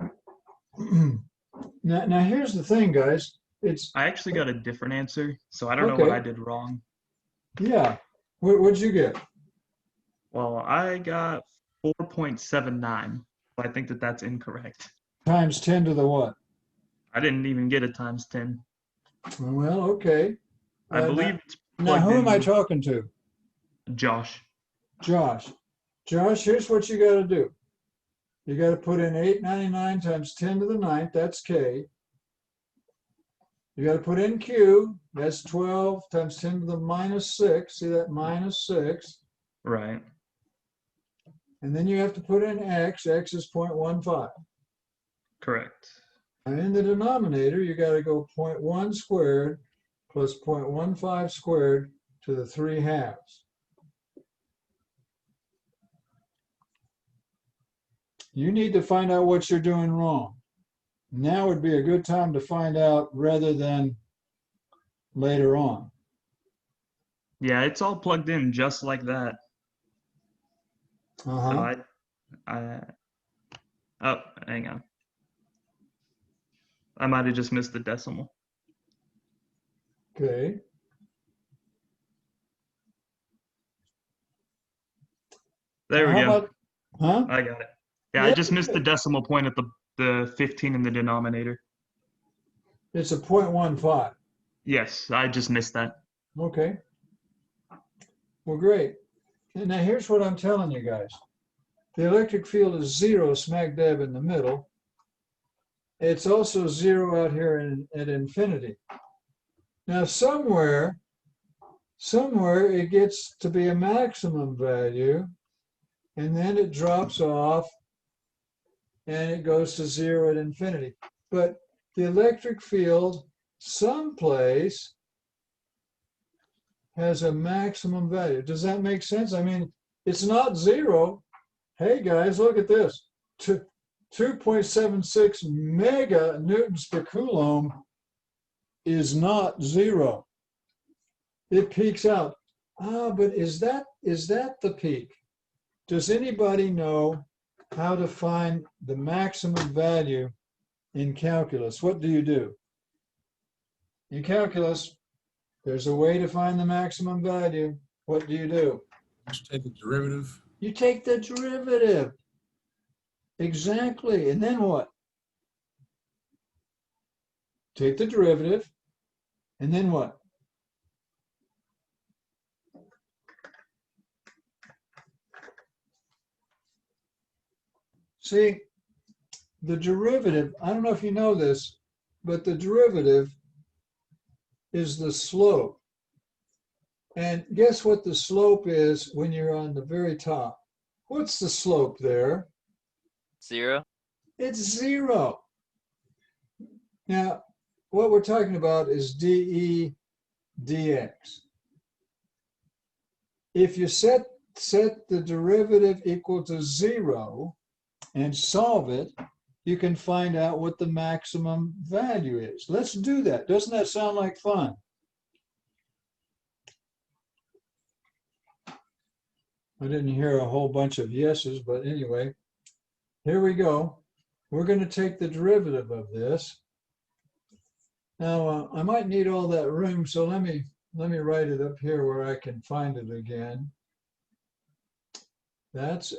Now here's the thing, guys. I actually got a different answer, so I don't know what I did wrong. Yeah. What'd you get? Well, I got 4.79. I think that's incorrect. Times 10 to the what? I didn't even get a times 10. Well, okay. I believe it's Now, plugged who am I in talking to? Josh. Josh. Josh, here's what you got to do. You got to put in 899 times 10 to the 9th, that's K. You got to put in Q, that's 12 times 10 to the minus 6. See that minus 6? Right. And then you have to put in X. X is 0.15. Correct. And in the denominator, you got to go 0.1 squared plus 0.15 squared to the 3 halves. You need to find out what you're doing wrong. Now would be a good time to find out rather than later on. Yeah, it's all plugged in just like that. Uh-huh. Oh, hang on. I might have just missed the decimal. Okay. There we How go. about, huh? I got it. Yeah, I just missed the decimal point at the 15 in the denominator. It's a 0.15. Yes, I just missed that. Okay. Well, great. And now here's what I'm telling you guys. The electric field is 0 smack dab in the middle. It's also 0 out here at infinity. Now somewhere it gets to be a maximum value, and then it drops off and it goes to 0 at infinity. But the electric field someplace has a maximum value. Does that make sense? I mean, it's not 0. Hey guys, look at this. 2.76 mega newtons per coulomb is not 0. It peaks out. But is that the peak? Does anybody know how to find the maximum value in calculus? What do you do? In calculus, there's a way to find the maximum value. What do you do? Just take the derivative. You take the derivative. Exactly. And then what? Take the derivative. And then what? See, the derivative, I don't know if you know this, but the derivative is the slope. And guess what the slope is when you're on the very top? What's the slope there? 0. It's 0. Now, what we're talking about is dE dx. If you set the derivative equal to 0 and solve it, you can find out what the maximum value is. Let's do that. Doesn't that sound like fun? I didn't hear a whole bunch of yeses, but anyway, here we go. We're going to take the derivative of this. Now, I might need all that room, so let me write it up here where I can find it again. That's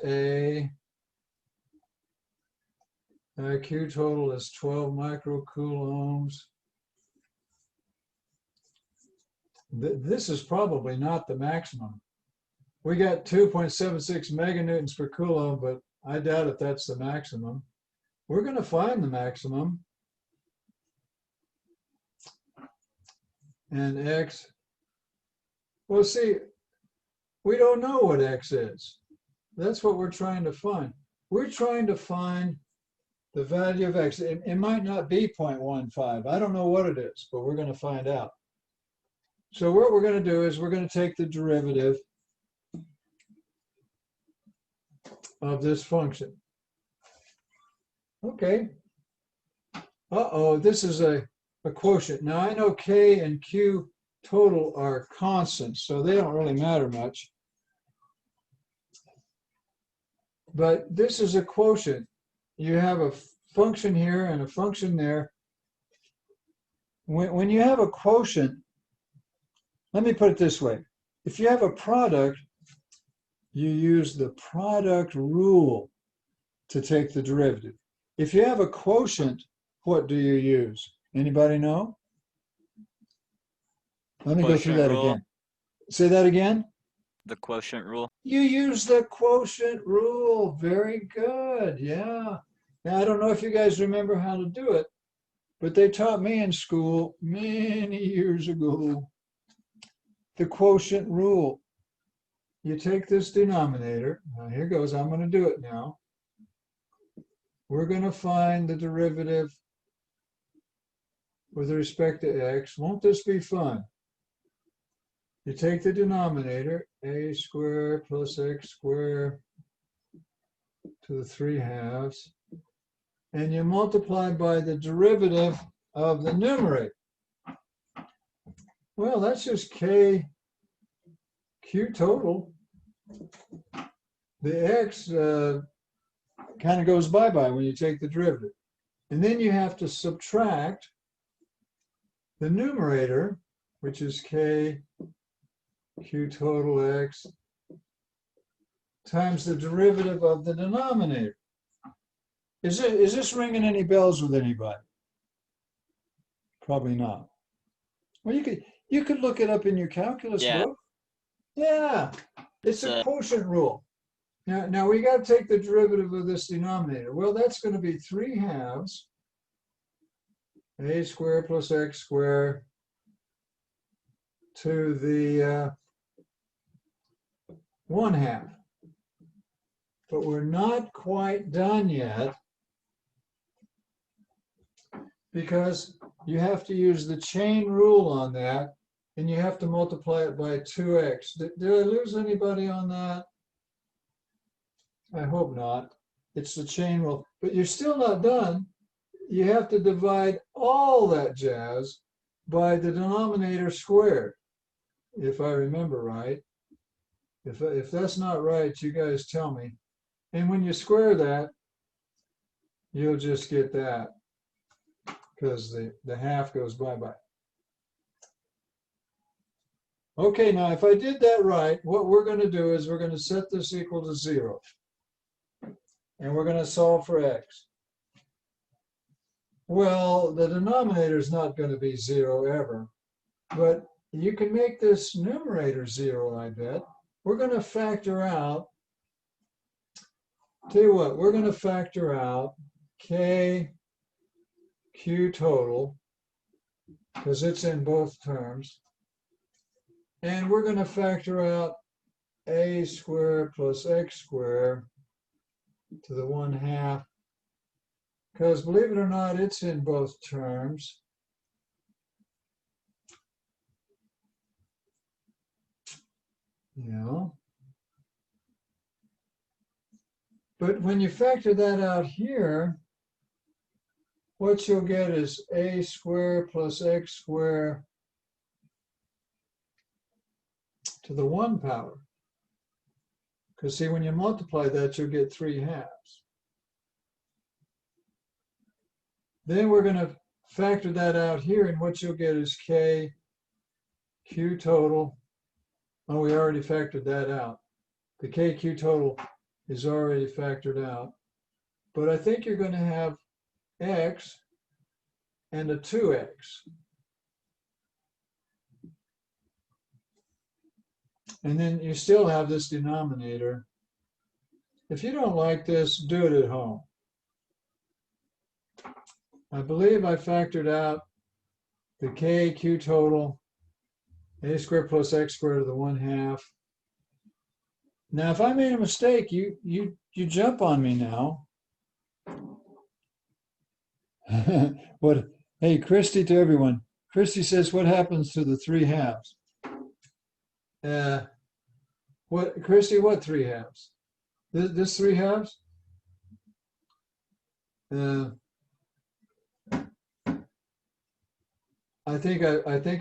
Q total is 12 microcoulombs. This is probably not the maximum. We got 2.76 meganewtons per coulomb, but I doubt if that's the maximum. We're going to find the maximum. And X, well, see, we don't know what X is. That's what we're trying to find. We're trying to find the value of X. It might not be 0.15. I don't know what it is, but we're going to find out. So what we're going to do is we're going to take the derivative of this function. Okay. Uh-oh, this is a quotient. Now I know K and Q total are constants, so they don't really matter much. But this is a quotient. You have a function here and a function there. When you have a quotient, let me put it this way. If you have a product, you use the product rule to take the derivative. If you have a quotient, what do you use? Anybody know? Let me go through Quotient that rule. again. Say that again. the quotient rule. You use the quotient rule. Very good. Yeah. Now, I don't know if you guys remember how to do it, but they taught me in school many years ago the quotient rule. You take this denominator. Now, here goes. I'm going to do it now. We're going to find the derivative with respect to x. Won't this be fun? You take the denominator, a squared plus x squared to the 3/2, and you multiply by the derivative of the numerator. Well, that's just k q total. The x kind of goes bye-bye when you take the derivative. And then you have to subtract the numerator, which is k q total x, times the derivative of the denominator. Is this ringing any bells with anybody? Probably not. Well, you could look it up in your calculus Yeah. book. Yeah, it's a So- quotient rule. Now we got to take the derivative of this denominator. Well, that's going to be 3/2 a squared plus x squared to the 1/2. But we're not quite done yet because you have to use the chain rule on that, and you have to multiply it by 2x. Did I lose anybody on that? I hope not. It's the chain rule. But you're still not done. You have to divide all that jazz by the denominator squared, if I remember right. If that's not right, you guys tell me. And when you square that, you'll just get that, because the half goes bye-bye. Okay, now if I did that right, what we're going to do is we're going to set this equal to 0. And we're going to solve for x. Well, the denominator is not going to be 0 ever, but you can make this numerator 0, I bet. We're going to factor out, tell you what, we're going to factor out k q total, because it's in both terms. And we're going to factor out a squared plus x squared to the 1/2, because believe it or not, it's in both terms. Yeah. But when you factor that out here, what you'll get is a squared plus x squared to the 1 power. Because see, when you multiply that, you'll get 3/2. Then we're going to factor that out here, and what you'll get is k q total. Oh, we already factored that out. The k q total is already factored out. But I think you're going to have x and a 2x. And then you still have this denominator. If you don't like this, do it at home. I believe I factored out the k q total, a squared plus x squared to the 1/2. Now, if I made a mistake, you jump on me now. What? Hey, Christy, to everyone. Christy says, what happens to the 3/2? What, Christy, what 3/2? This 3/2? I think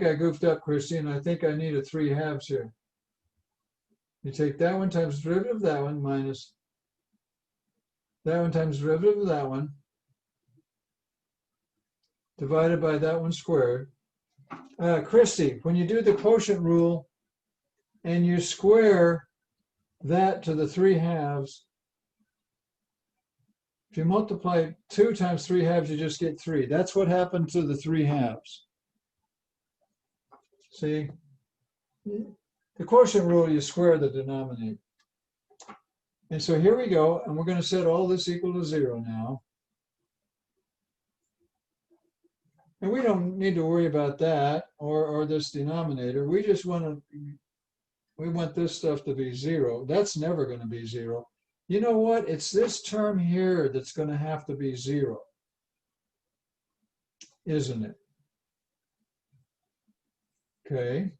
I goofed up, Christy, and I think I need a 3/2 here. You take that one times the derivative of that one minus that one times the derivative of that one divided by that one squared. Christy, when you do the quotient rule and you square that to the 3/2, if you multiply 2 times 3/2, you just get 3. That's what happened to the 3/2. See, the quotient rule, you square the denominator. And so here we go, and we're going to set all this equal to 0 now. And we don't need to worry about that or this denominator. We just want this stuff to be 0. That's never going to be 0. You know what? It's this term here that's going to have to be 0, isn't it? Okay.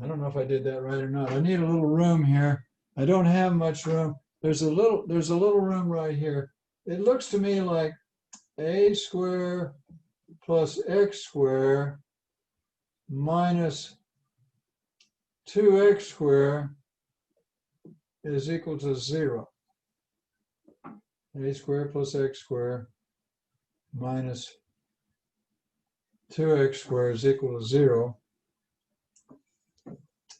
I don't know if I did that right or not. I need a little room here. I don't have much room. There's a little room right here. It looks to me like a squared plus x squared minus 2x squared is equal to 0. A squared plus x squared minus 2x squared is equal to 0.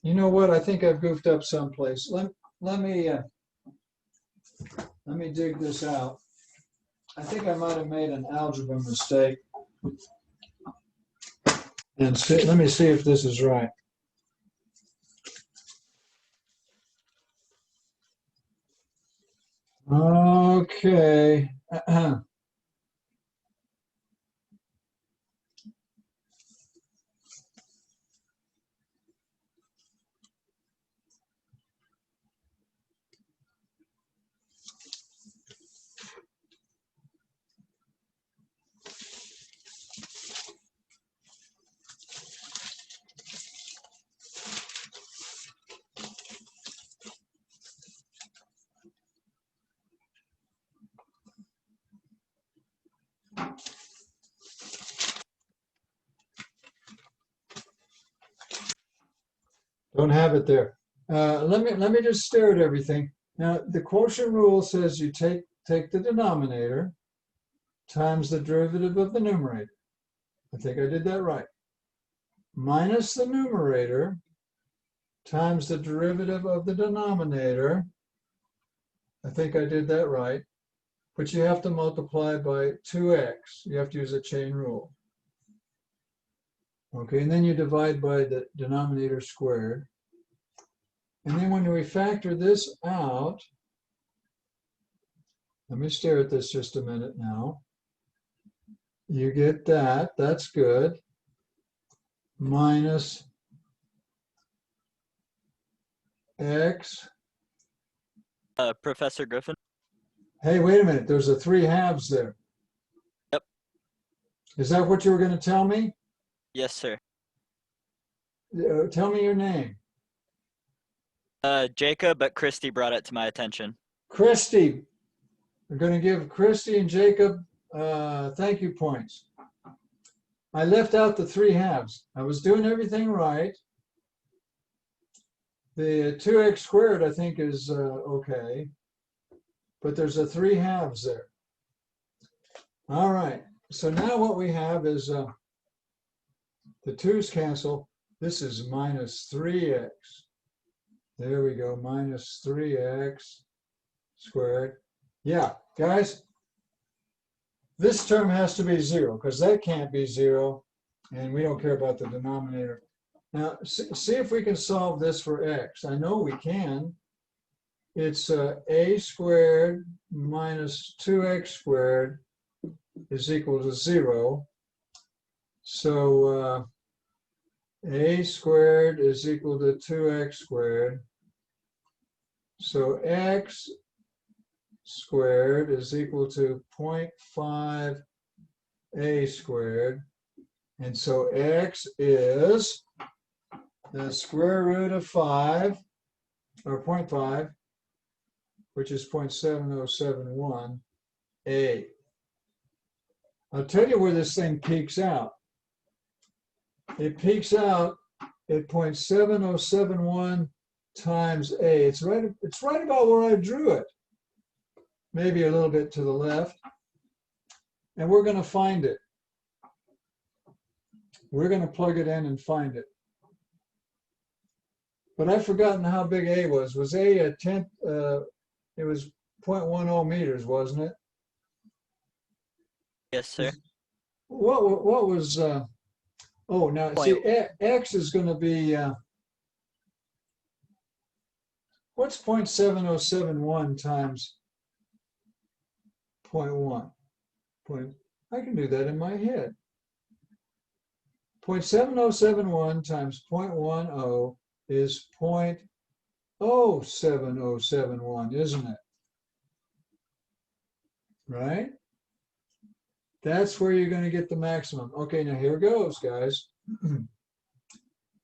You know what? I think I've goofed up someplace. Let me dig this out. I think I might have made an algebra mistake. And let me see if this is right. Okay. Don't have it there. Let me just stare at everything. Now the quotient rule says you take the denominator times the derivative of the numerator. I think I did that right. Minus the numerator times the derivative of the denominator. I think I did that right. But you have to multiply by 2x. You have to use a chain rule. Okay, and then you divide by the denominator squared. And then when we factor this out, let me stare at this just a minute now. You get that, that's good, minus x. Professor Griffin? Hey, wait a minute, there's a 3/2 there. Yep. Is that what you were going to tell me? Yes, sir. Tell me your name. Jacob, but Christy brought it to my attention. Christy. We're going to give Christy and Jacob thank you points. I left out the 3/2. I was doing everything right. The 2x squared, I think, is okay. But there's a 3/2 there. All right. So now what we have is the 2's cancel. This is minus 3x. There we go, minus 3x squared. Yeah, guys, this term has to be 0 because that can't be 0, and we don't care about the denominator. Now, see if we can solve this for x. I know we can. It's a squared minus 2x squared is equal to 0. So a squared is equal to 2x squared. So x squared is equal to 0.5 a squared. And so x is the square root of 5, or 0.5, which is 0.7071 a. I'll tell you where this thing peaks out. It peaks out at 0.7071 times a. It's right about where I drew it. Maybe a little bit to the left. And we're going to find it. We're going to plug it in and find it. But I've forgotten how big a was. Was a a tenth? It was 0.10 meters, wasn't it? Yes, sir. What was? Oh, now see, X is going to be, what's 0.7071 times 0.1? I can do that in my head. 0.7071 times 0.10 is 0.07071, isn't it? Right? That's where you're going to get the maximum. Okay, now here goes, guys.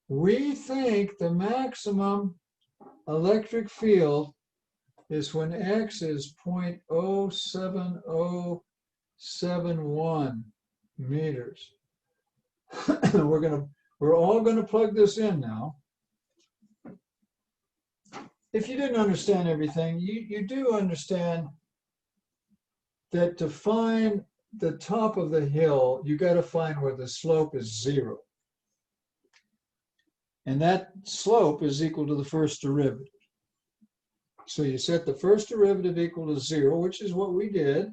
We think the maximum electric field is when X is 0.07071 meters. We're all going to plug this in now. If you didn't understand everything, you do understand that to find the top of the hill, you got to find where the slope is 0. And that slope is equal to the first derivative. So you set the first derivative equal to 0, which is what we did.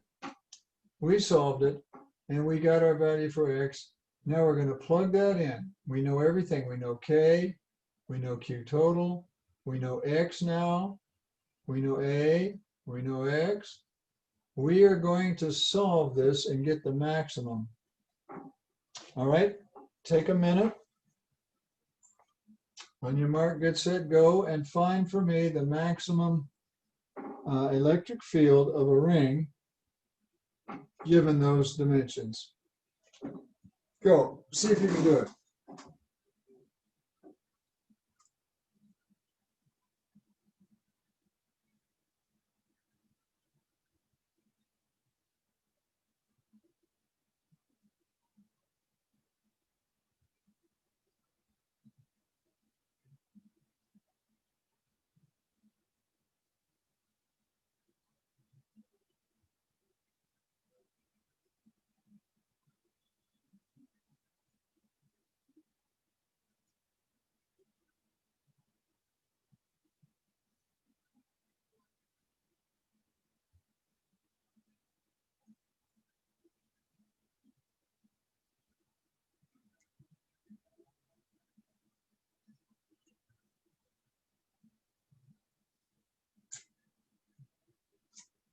We solved it, and we got our value for X. Now we're going to plug that in. We know everything. We know K, we know Q total, we know X now, we know A, we know X. We are going to solve this and get the maximum. All right, take a minute. On your mark, get set, go, and find for me the maximum electric field of a ring given those dimensions. Go, see if you can do it.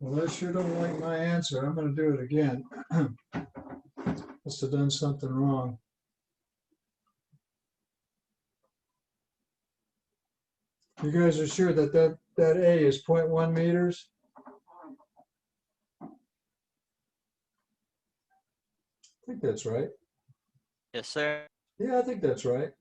Well, I sure don't like my answer. I'm going to do it again. Must have done something wrong. You guys are sure that A is 0.1 meters? I think that's right. Yes, sir. Yeah, I think that's right.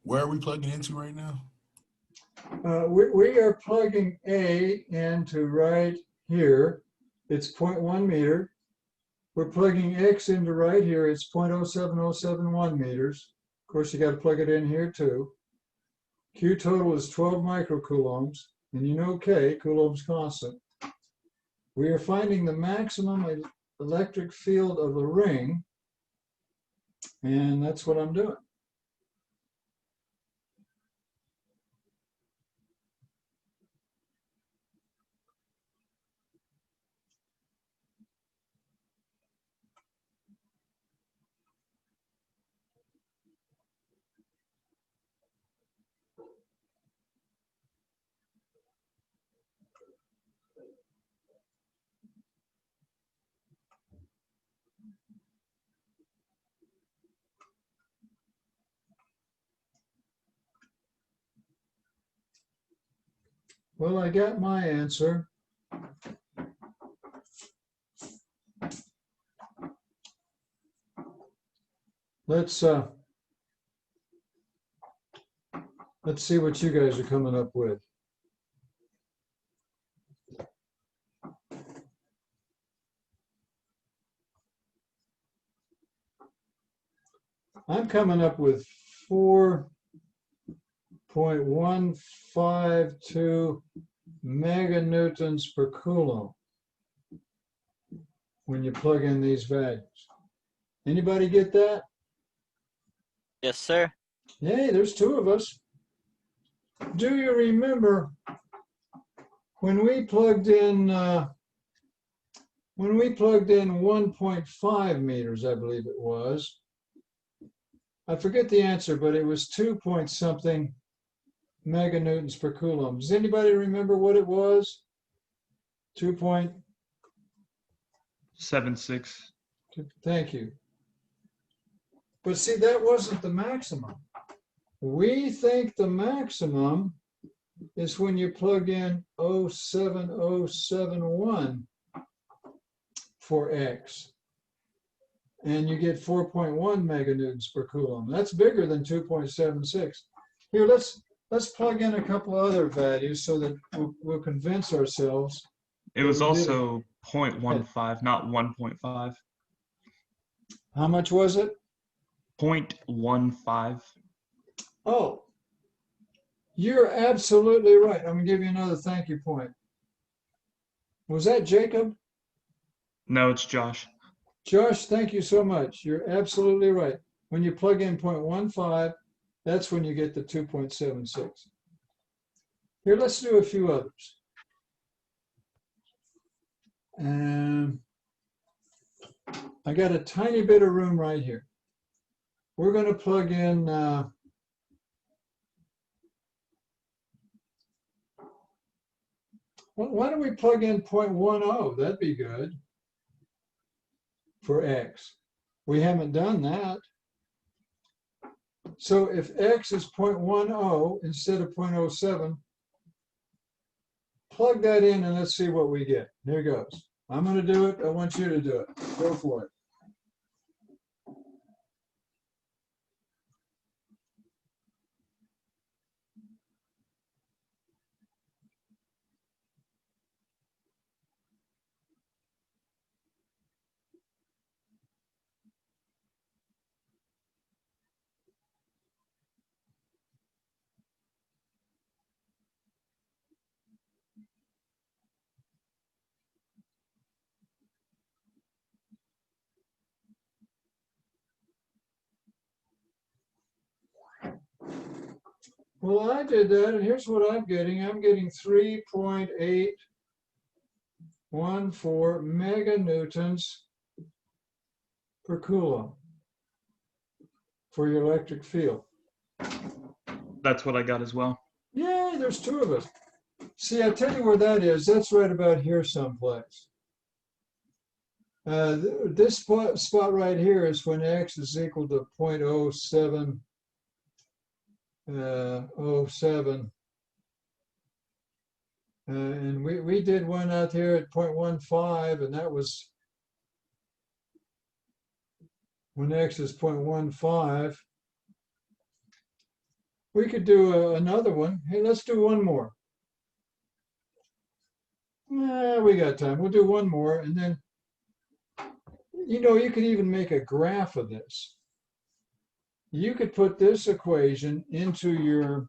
Where are we plugging into right now? We are plugging A into right here. It's 0.1 meter. We're plugging X into right here. It's 0.07071 meters. Of course, you got to plug it in here too. Q total is 12 microcoulombs, and you know K, coulombs constant. We are finding the maximum electric field of a ring, and that's what I'm doing. Well, I got my answer. Let's see what you guys are coming up with. I'm coming up with 4.152 meganewtons per coulomb when you plug in these values. Anybody get that? Yes, sir. Yay, there's two of us. Do you remember when we plugged in 1.5 meters, I believe it was. I forget the answer, but it was 2 point something meganewtons per coulomb. Does anybody remember what it was? 2.76. Thank you. But see, that wasn't the maximum. We think the maximum is when you plug in 0.7071 for X. And you get 4.1 meganewtons per coulomb. That's bigger than 2.76. Here, let's plug in a couple other values so that we'll convince ourselves. It was We did it. also 0.15, not 1.5. How much was it? 0.15. Oh, you're absolutely right. I'm gonna give you another thank you point. Was that Jacob? No, it's Josh. Josh, thank you so much. You're absolutely right. When you plug in 0.15, that's when you get the 2.76. Here, let's do a few others. And I got a tiny bit of room right here. We're going to plug in why don't we plug in 0.10? That'd be good for X. We haven't done that. So if X is 0.10 instead of 0.07, plug that in and let's see what we get. Here goes. I'm going to do it. I want you to do it. Go for it. Well, I did that, and here's what I'm getting. I'm getting 3.814 meganewtons per coulomb for your electric field. That's what I got as well. Yay, there's two of us. See, I tell you where that is. That's right about here someplace. This spot right here is when X is equal to 0.07. And we did one out here at 0.15, and that was when X is 0.15. We could do another one. Hey, let's do one more. We got time. We'll do one more, and then, you know, you could even make a graph of this. You could put this equation into your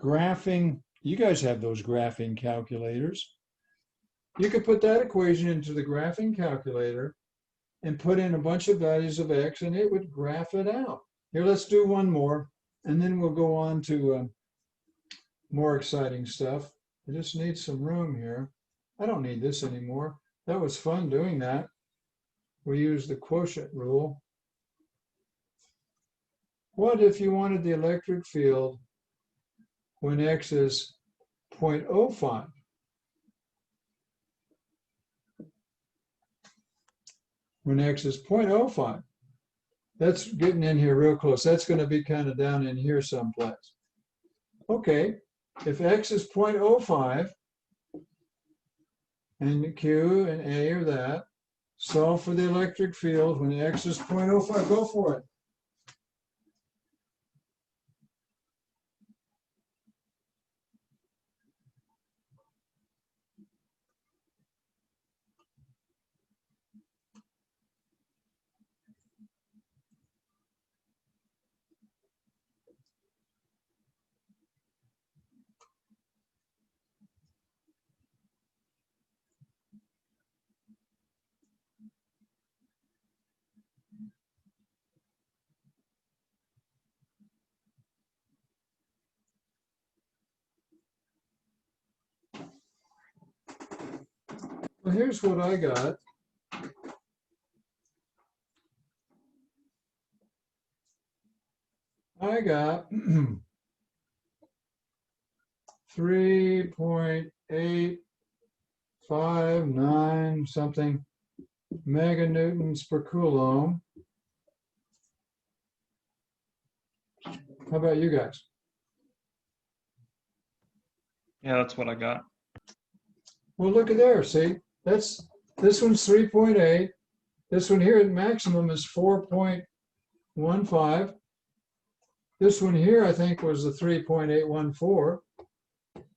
graphing. You guys have those graphing calculators. You could put that equation into the graphing calculator and put in a bunch of values of X, and it would graph it out. Here, let's do one more, and then we'll go on to more exciting stuff. I just need some room here. I don't need this anymore. That was fun doing that. We used the quotient rule. What if you wanted the electric field when X is 0.05? When X is 0.05. That's getting in here real close. That's going to be kind of down in here someplace. Okay, if X is 0.05, and Q and A are that, solve for the electric field when X is 0.05. Go for it. here's what I got. I got 3.859 something meganewtons per coulomb. How about you guys? Yeah, that's what I got. Well, look at there, see? This one's 3.8. This one here at maximum is 4.15. This one here, I think, was the 3.814.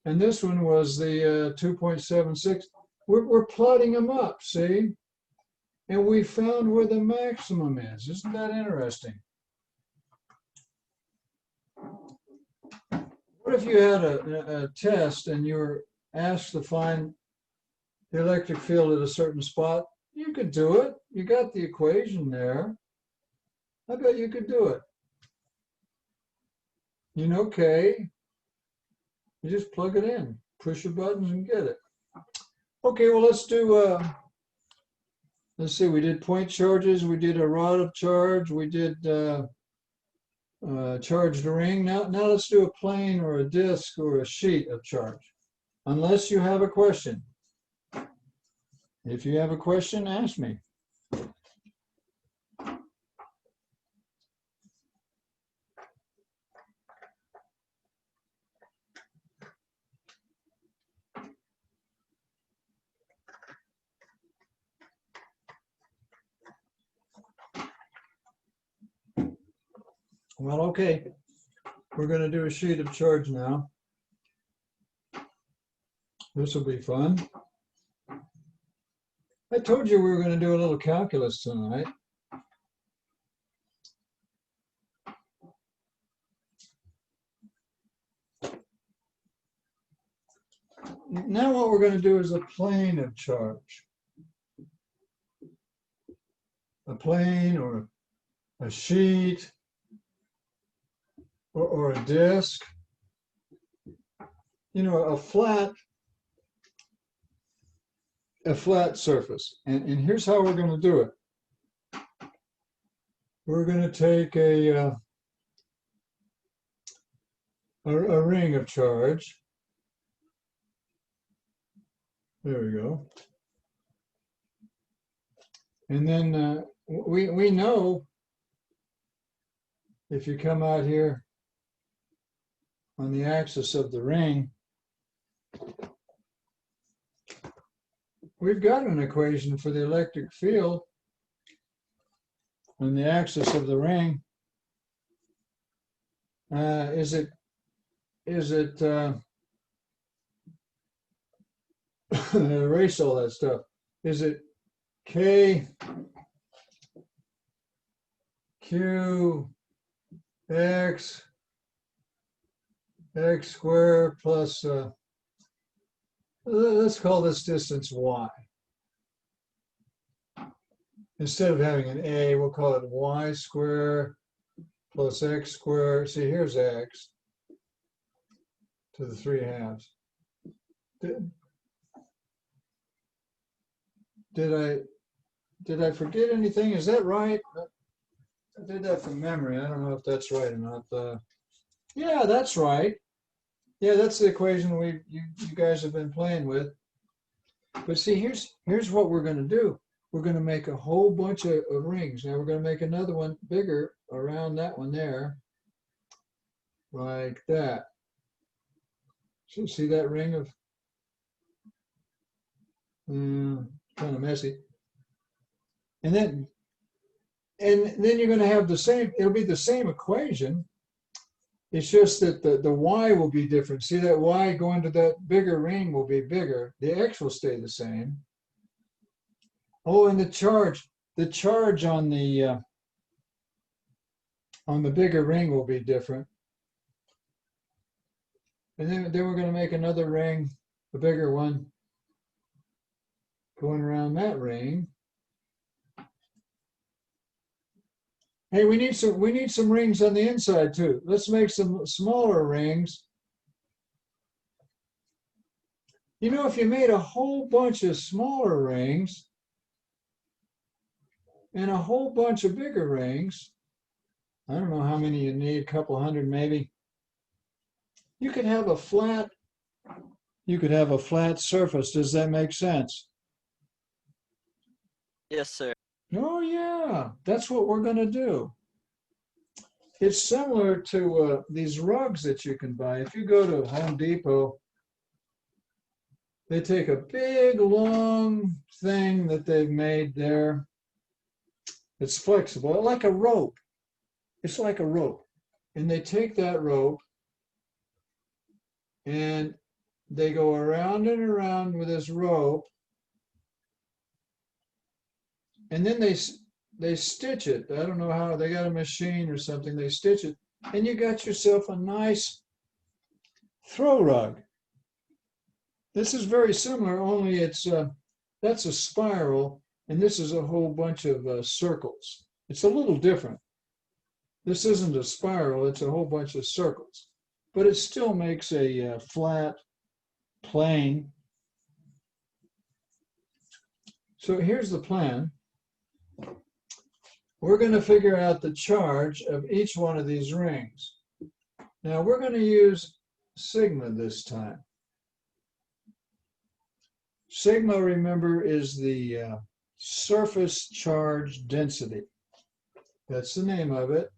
And this one was the 2.76. We're plotting them up, see? And we found where the maximum is. Isn't that interesting? What if you had a test and you were asked to find the electric field at a certain spot? You could do it. You got the equation there. I bet you could do it. You know, K, you just plug it in, push your buttons and get it. Okay, well, let's do, let's see, we did point charges, we did a rod of charge, we did charged ring. Now let's do a plane or a disc or a sheet of charge, unless you have a question. If you have a question, ask me. Well, okay, we're going to do a sheet of charge now. This will be fun. I told you we were going to do a little calculus tonight. Now what we're going to do is a plane of charge. A plane or a sheet or a disc. You know, a flat surface. And here's how we're going to do it. We're going to take a ring of charge. There we go. And then we know if you come out here on the axis of the ring, we've got an equation for the electric field on the axis of the ring. Erase all that stuff. Is it K Q X squared plus, let's call this distance Y. Instead of having an A, we'll call it Y squared plus X squared. See, here's X to the 3/2. Did I forget anything? Is that right? I did that from memory. I don't know if that's right or not. Yeah, that's right. Yeah, that's the equation you guys have been playing with. But see, here's what we're going to do. We're going to make a whole bunch of rings. Now we're going to make another one bigger around that one there, like that. So see that ring of, kind of messy. And then you're going to have the same, it'll be the same equation. It's just that the Y will be different. See that Y going to that bigger ring will be bigger. The X will stay the same. Oh, and the charge on the bigger ring will be different. And then we're going to make another ring, a bigger one, going around that ring. Hey, we need some rings on the inside too. Let's make some smaller rings. You know, if you made a whole bunch of smaller rings and a whole bunch of bigger rings, I don't know how many you need, a couple hundred maybe, you could have a flat surface. Does that make sense? Yes, sir. Oh yeah, that's what we're going to do. It's similar to these rugs that you can buy. If you go to Home Depot, they take a big long thing that they've made there. It's flexible, like a rope. It's like a rope. And they take that rope and they go around and around with this rope. And then they stitch it. I don't know how, they got a machine or something. They stitch it. And you got yourself a nice throw rug. This is very similar, only it's that's a spiral, and this is a whole bunch of circles. It's a little different. This isn't a spiral, it's a whole bunch of circles. But it still makes a flat plane. So here's the plan. We're going to figure out the charge of each one of these rings. Now we're going to use sigma this time. Sigma, remember, is the surface charge density. That's the name of it.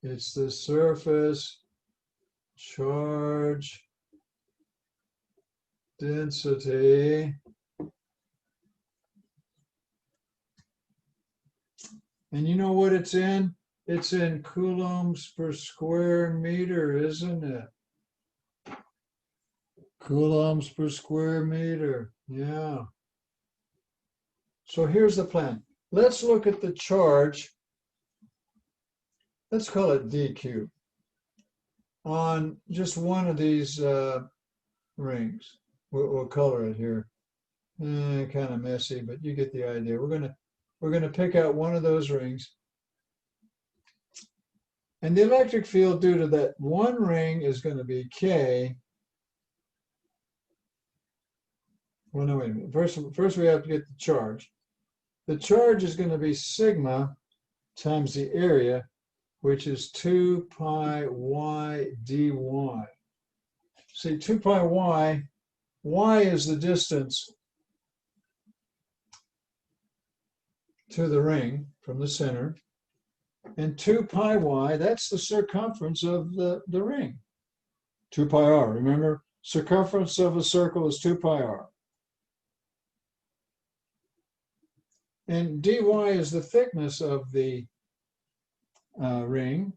It's the surface charge density. And you know what it's in? It's in coulombs per square meter, isn't it? Coulombs per square meter, yeah. So here's the plan. Let's look at the charge. Let's call it dq on just one of these rings. We'll color it here. Kind of messy, but you get the idea. We're gonna pick out one of those rings. And the electric field due to that one ring is going to be K. Well, no, wait a minute. First we have to get the charge. The charge is going to be sigma times the area, which is 2 pi y dy. See, 2 pi y is the distance to the ring from the center. And 2 pi y, that's the circumference of the ring. 2 pi r, remember? Circumference of a circle is 2 pi r. And dy is the thickness of the ring.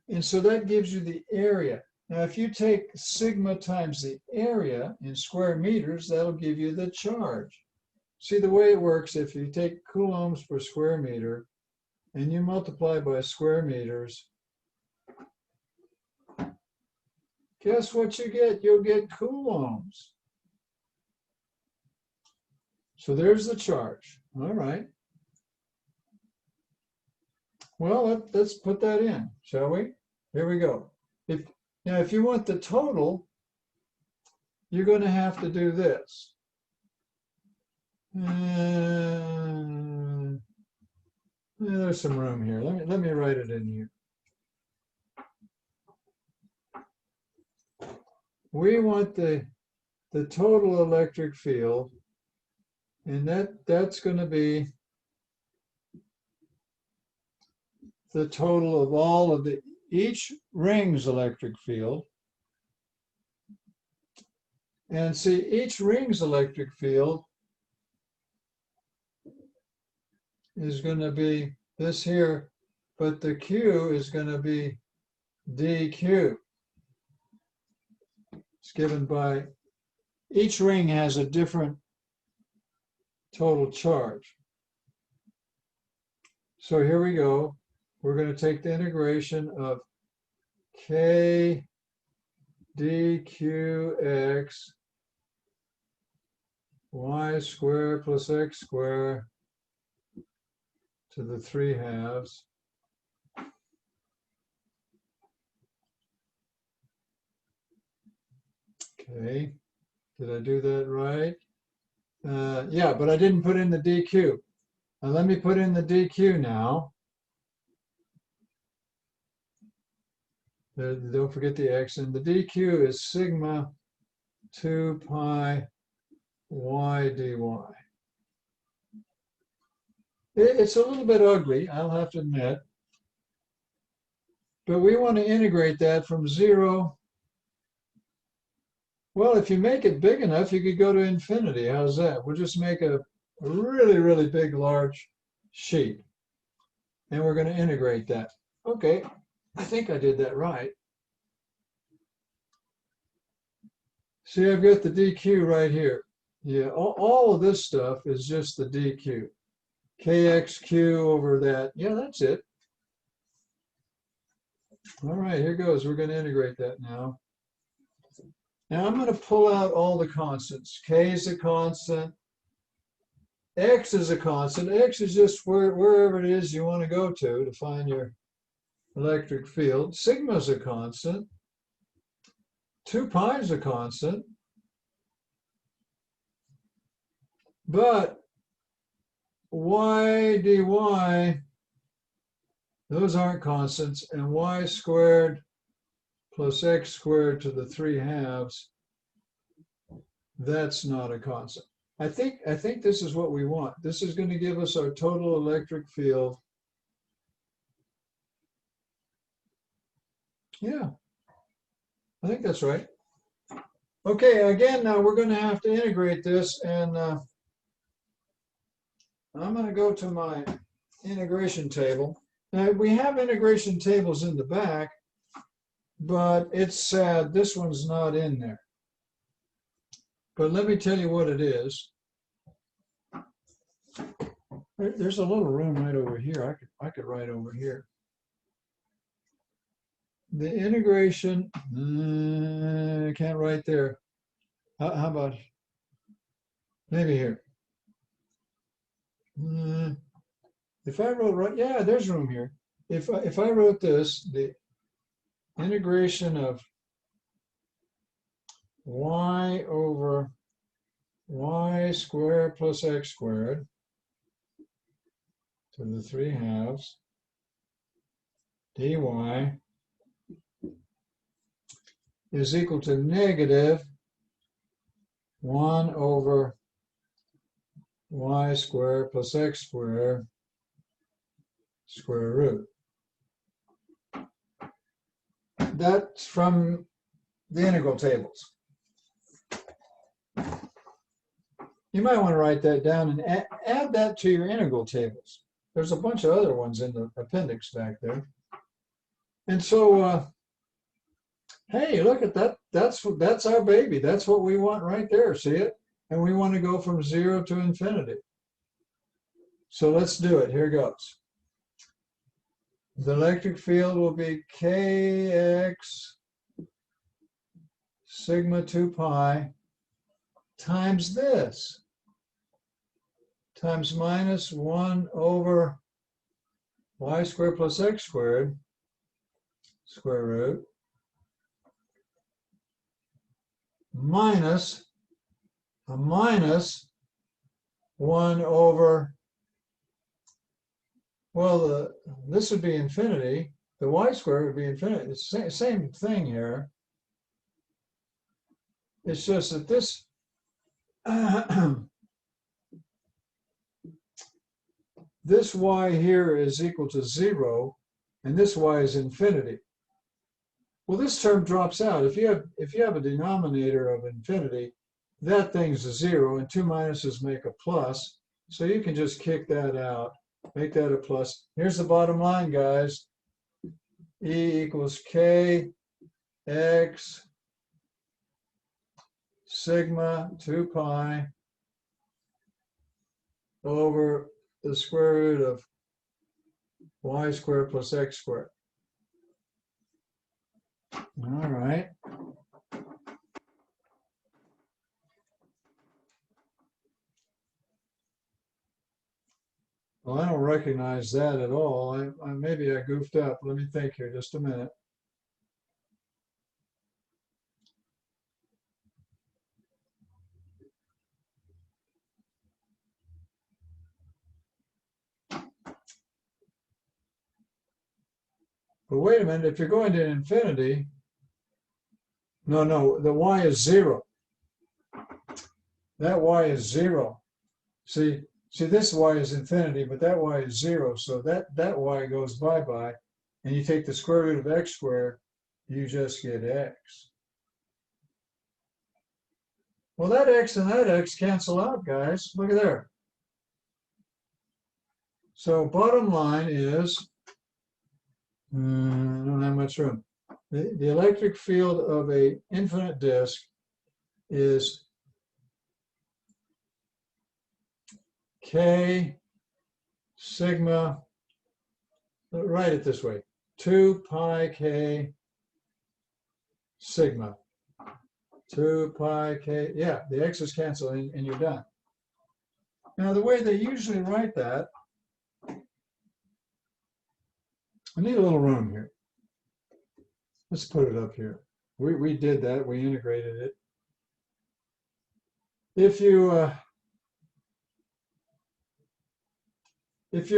And so that gives you the area. Now, if you take sigma times the area in square meters, that'll give you the charge. See, the way it works, if you take coulombs per square meter and you multiply by square meters, guess what you get? You'll get coulombs. So there's the charge. All right. Well, let's put that in, shall we? Here we go. Now, if you want the total, you're going to have to do this. There's some room here. Let me write it in here. We want the total electric field, and that's going to be the total of all of each ring's electric field. And see, each ring's electric field is going to be this here, but the Q is going to be dq. It's given by, each ring has a different total charge. So here we go. We're going to take the integration of K dqx y squared plus x squared to the 3/2. Okay, did I do that right? Yeah, but I didn't put in the DQ. Now let me put in the DQ now. Don't forget the X, and the DQ is sigma 2 pi y dy. It's a little bit ugly, I'll have to admit, but we want to integrate that from 0. Well, if you make it big enough, you could go to infinity. How's that? We'll just make a really, really big, large sheet, and we're going to integrate that. Okay, I think I did that right. See, I've got the DQ right here. Yeah, all of this stuff is just the DQ. KXQ over that. Yeah, that's it. All right, here goes. We're going to integrate that now. Now I'm going to pull out all the constants. K is a constant. X is a constant. X is just wherever it is you want to go to find your electric field. Sigma is a constant. 2 pi is a constant. But y dy, those aren't constants, and y squared plus x squared to the 3/2, that's not a constant. I think this is what we want. This is going to give us our total electric field. Yeah, I think that's right. Okay, again, now we're going to have to integrate this, and I'm going to go to my integration table. Now, we have integration tables in the back, but it's sad this one's not in there. But let me tell you what it is. There's a little room right over here. I could write over here. The integration, I can't write there. How about maybe here? If I wrote right, yeah, there's room here. If I wrote this, the integration of y over y squared plus x squared to the 3/2 dy is equal to negative 1 over y squared plus x squared square root. That's from the integral tables. You might want to write that down and add that to your integral tables. There's a bunch of other ones in the appendix back there. And so, hey, look at that. That's our baby. That's what we want right there. See it? And we want to go from 0 to infinity. So let's do it. Here goes. The electric field will be Kx sigma 2 pi times this, times minus 1 over y squared plus x squared square root, minus a minus 1 over, well, this would be infinity. The y squared would be infinity. It's the same thing here. It's just that this this y here is equal to 0, and this y is infinity. Well, this term drops out. If you have a denominator of infinity, that thing's a 0, and 2 minuses make a plus. So you can just kick that out, make that a plus. Here's the bottom line, guys. E equals K x sigma 2 pi over the square root of y squared plus x squared. All right. Well, I don't recognize that at all. Maybe I goofed up. Let me think here just a minute. But wait a minute, if you're going to infinity, no, the y is 0. That y is 0. See, this y is infinity, but that y is 0. So that y goes bye-bye. And you take the square root of x squared, you just get x. Well, that x and that x cancel out, guys. Look at there. So bottom line is, I don't have much room. The electric field of a infinite disk is K sigma, write it this way, 2 pi K sigma. 2 pi K, yeah, the x's cancel and you're done. Now the way they usually write that, I need a little room here. Let's put it up here. We did that, we integrated it. If you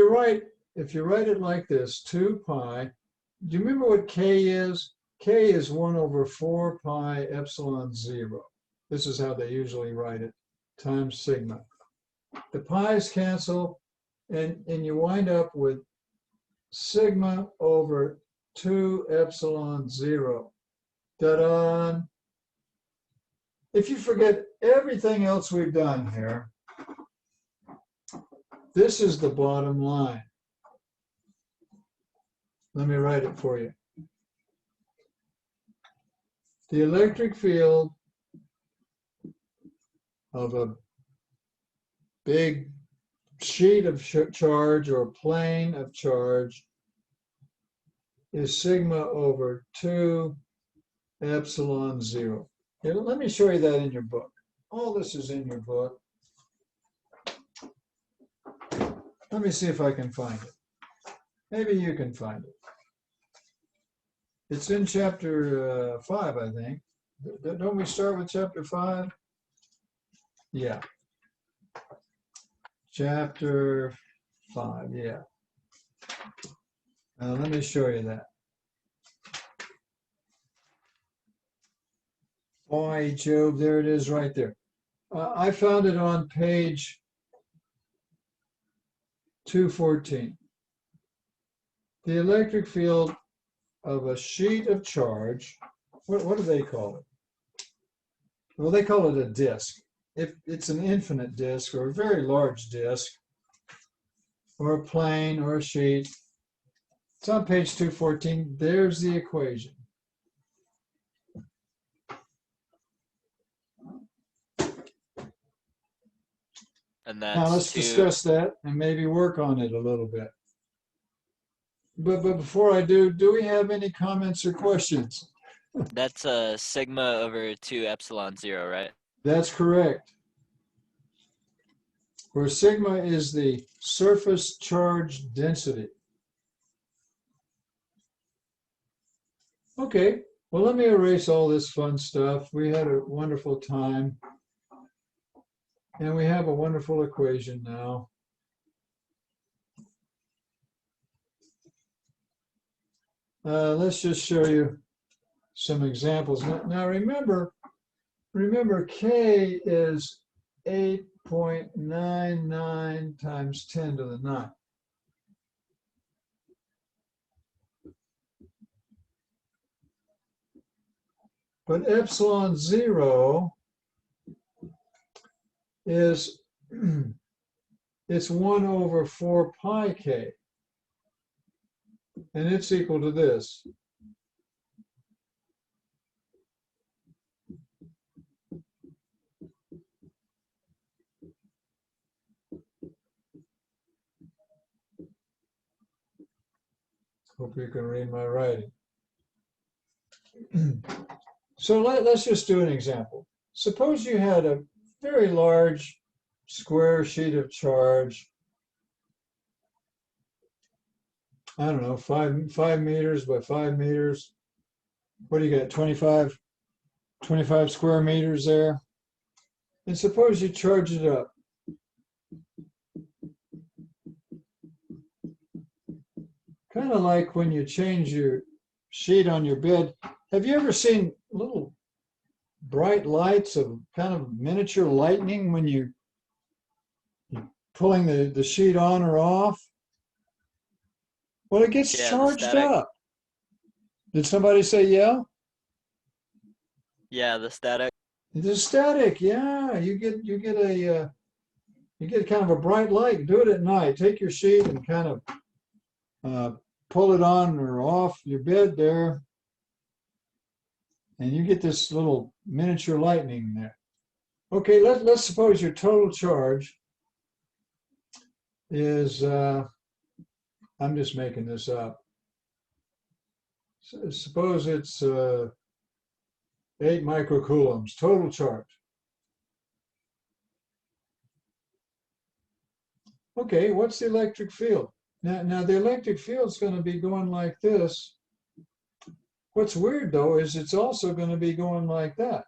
write it like this, 2 pi, do you remember what K is? K is 1 over 4 pi epsilon 0. This is how they usually write it, times sigma. The pi's cancel, and you wind up with sigma over 2 epsilon 0. Da-da! If you forget everything else we've done here, this is the bottom line. Let me write it for you. The electric field of a big sheet of charge or plane of charge is sigma over 2 epsilon 0. Here, let me show you that in your book. All this is in your book. Let me see if I can find it. Maybe you can find it. It's in chapter 5, I think. Don't we start with chapter 5? Yeah. Chapter 5, yeah. Let me show you that. Boy, Job, there it is right there. I found it on page 214. The electric field of a sheet of charge, what do they call it? Well, they call it a disk. If it's an infinite disk or a very large disk or a plane or a sheet, it's on page 214. There's the equation. And Now that's let's 2. discuss that and maybe work on it a little bit. But before I do we have any comments or questions? That's sigma over 2 epsilon 0, right? That's correct. Where sigma is the surface charge density. Okay, well, let me erase all this fun stuff. We had a wonderful time. And we have a wonderful equation now. Let's just show you some examples. Now remember K is 8.99 times 10 to the 9. But epsilon 0 is, it's 1 over 4 pi K. And it's equal to this. Hope you can read my writing. So let's just do an example. Suppose you had a very large square sheet of charge, I don't know, 5 meters by 5 meters. What do you got, 25 square meters there? And suppose you charge it up. kind of like when you change your sheet on your bed. Have you ever seen little bright lights of kind of miniature lightning when you're pulling the sheet on or off? Well, it gets Yeah, the charged static. up. Did somebody say yeah? Yeah, the static. The static, yeah. You get kind of a bright light. Do it at night. Take your sheet and kind of pull it on or off your bed there, and you get this little miniature lightning there. Okay, let's suppose your total charge is, I'm just making this up. Suppose it's 8 microcoulombs, total charge. Okay, what's the electric field? Now the electric field is going to be going like this. What's weird though is it's also going to be going like that.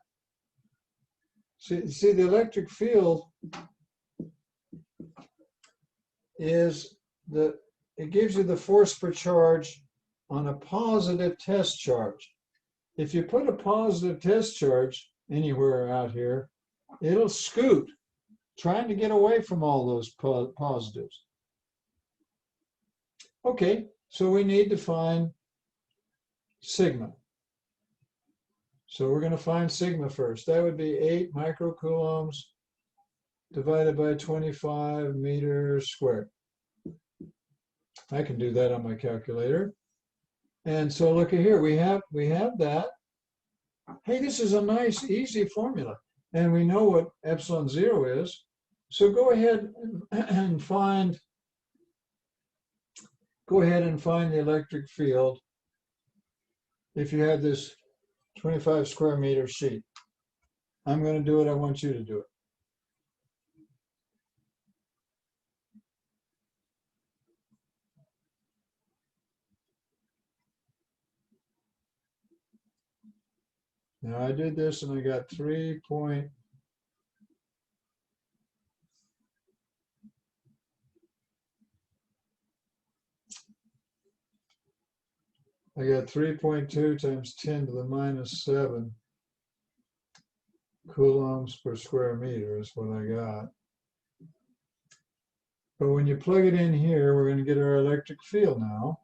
See the electric field is it gives you the force per charge on a positive test charge. If you put a positive test charge anywhere out here, it'll scoot, trying to get away from all those positives. Okay, so we need to find sigma. So we're going to find sigma first. That would be 8 microcoulombs divided by 25 meters squared. I can do that on my calculator. And so look at here, we have that. Hey, this is a nice, easy formula. And we know what epsilon 0 is. So go ahead and find the electric field if you have this 25 square meter sheet. I'm going to do it. I want you to do it. Now I did this and I got 3 point. I got 3.2 times 10 to the minus 7 coulombs per square meter is what I got. But when you plug it in here, we're going to get our electric field now.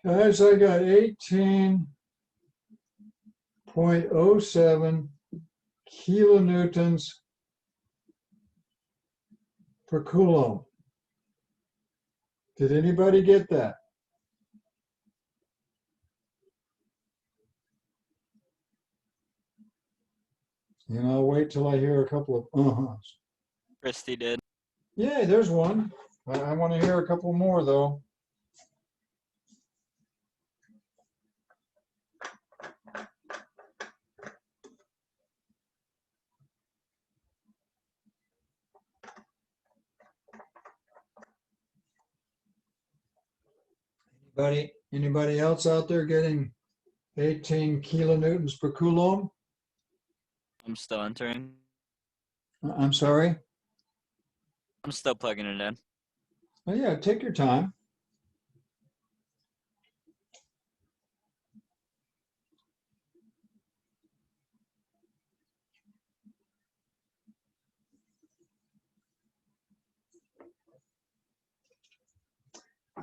Guys, I got 18.07 kilonewtons per coulomb. Did anybody get that? And I'll wait till I hear a couple of uh-huhs. Christy did. Yay, there's one. I want to hear a couple more though. Anybody else out there getting 18 kilonewtons per coulomb? I'm still entering. I'm sorry. I'm still plugging it in. Oh yeah, take your time.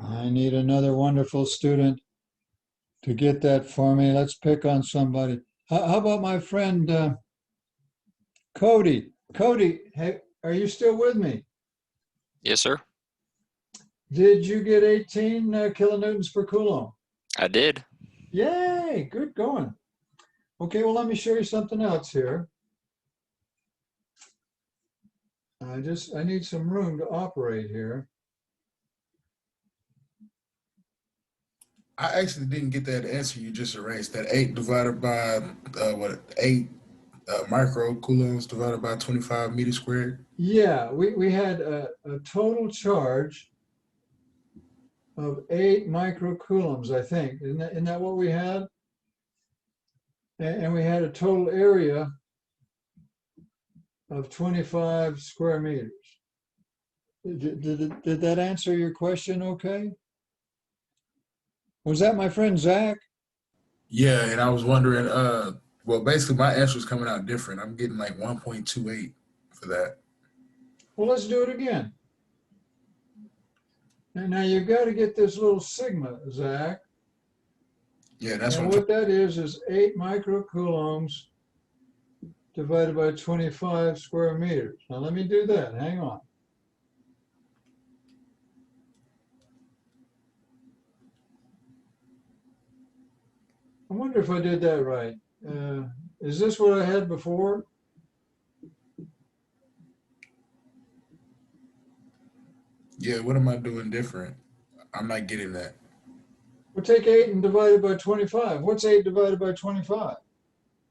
I need another wonderful student to get that for me. Let's pick on somebody. How about my friend Cody? Cody, hey, are you still with me? Yes, sir. Did you get 18 kilonewtons per coulomb? I did. Yay, good going. Okay, well, let me show you something else here. I need some room to operate here. I actually didn't get that answer you just erased. That 8 divided by 8 microcoulombs divided by 25 meters squared. Yeah, we had a total charge of 8 microcoulombs, I think. Isn't that what we had? And we had a total area of 25 square meters. Did that answer your question okay? Was that my friend Zach? Yeah, and I was wondering, well, basically my answer is coming out different. I'm getting like 1.28 for that. Well, let's do it again. And now you've got to get this little sigma, Zach. Yeah, that's And what I'm what that is 8 microcoulombs divided by 25 square meters. Now let me do that. Hang on. I wonder if I did that right. Is this what I had before? Yeah, what am I doing different? I'm not getting that. Well, take 8 and divide it by 25. What's 8 divided by 25?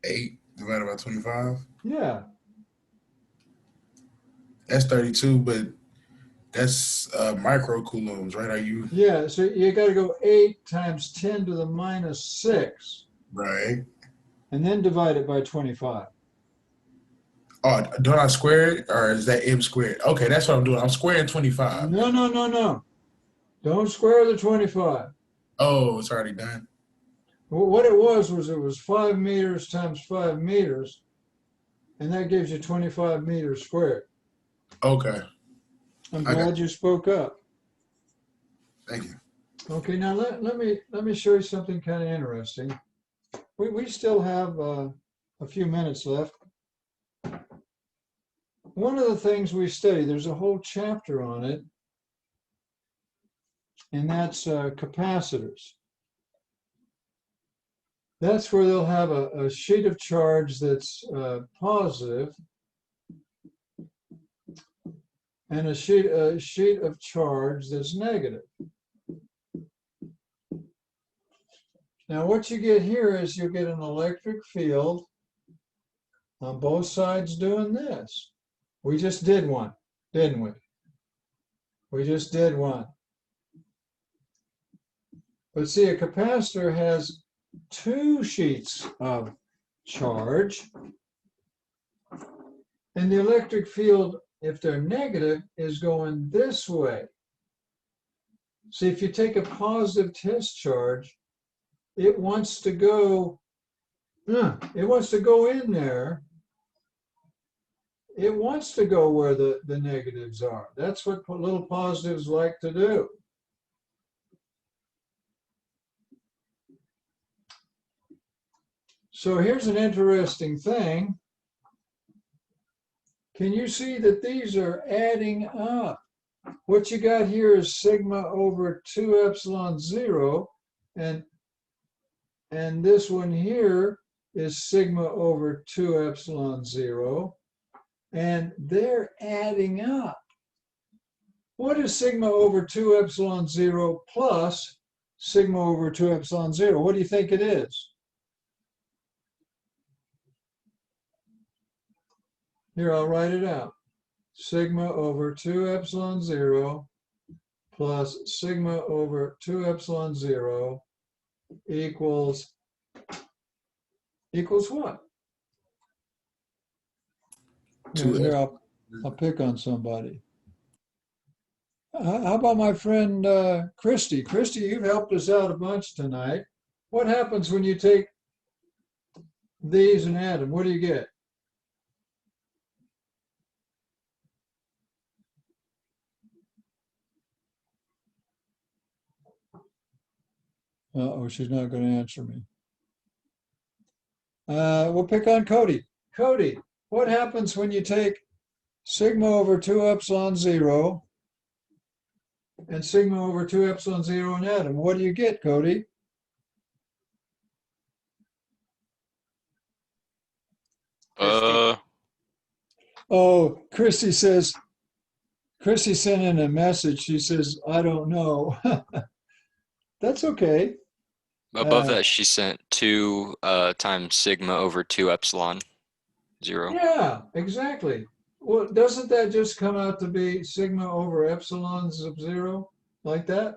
8 divided by 25? Yeah. That's 32, but that's microcoulombs, right? Are you Yeah, so you got to go 8 times 10 to the minus 6 right? and then divide it by 25. Oh, don't I square it, or is that m squared? Okay, that's what I'm doing. I'm squaring 25. No, no, no, no. Don't square the 25. Oh, it's already done. Well, what it was 5 meters times 5 meters, and that gives you 25 meters squared. Okay, I'm I got glad you spoke up. thank you. Okay, now let me show you something kind of interesting. We still have a few minutes left. One of the things we study, there's a whole chapter on it, and that's capacitors. That's where they'll have a sheet of charge that's positive and a sheet of charge that's negative. Now what you get here is you'll get an electric field on both sides doing this. We just did one, didn't we? We just did one. But see, a capacitor has 2 sheets of charge, and the electric field, if they're negative, is going this way. See, if you take a positive test charge, it wants to go in there. It wants to go where the negatives are. That's what little positives like to do. So here's an interesting thing. Can you see that these are adding up? What you got here is sigma over 2 epsilon 0, and this one here is sigma over 2 epsilon 0, and they're adding up. What is sigma over 2 epsilon 0 plus sigma over 2 epsilon 0? What do you think it is? Here, I'll write it out. Sigma over 2 epsilon 0 plus sigma over 2 epsilon 0 equals what? Here, I'll pick on somebody. How about my friend Christy? Christy, you've helped us out a bunch tonight. What happens when you take these and add them? What do you get? Uh-oh, she's not going to answer me. We'll pick on Cody. Cody, what happens when you take sigma over 2 epsilon 0 and sigma over 2 epsilon 0 and add them? What do you get, Cody? Oh, Christy sent in a message. She says, I don't know. That's okay. Above that, she sent 2 times sigma over 2 epsilon 0. Yeah, exactly. Well, doesn't that just come out to be sigma over epsilons of 0, like that?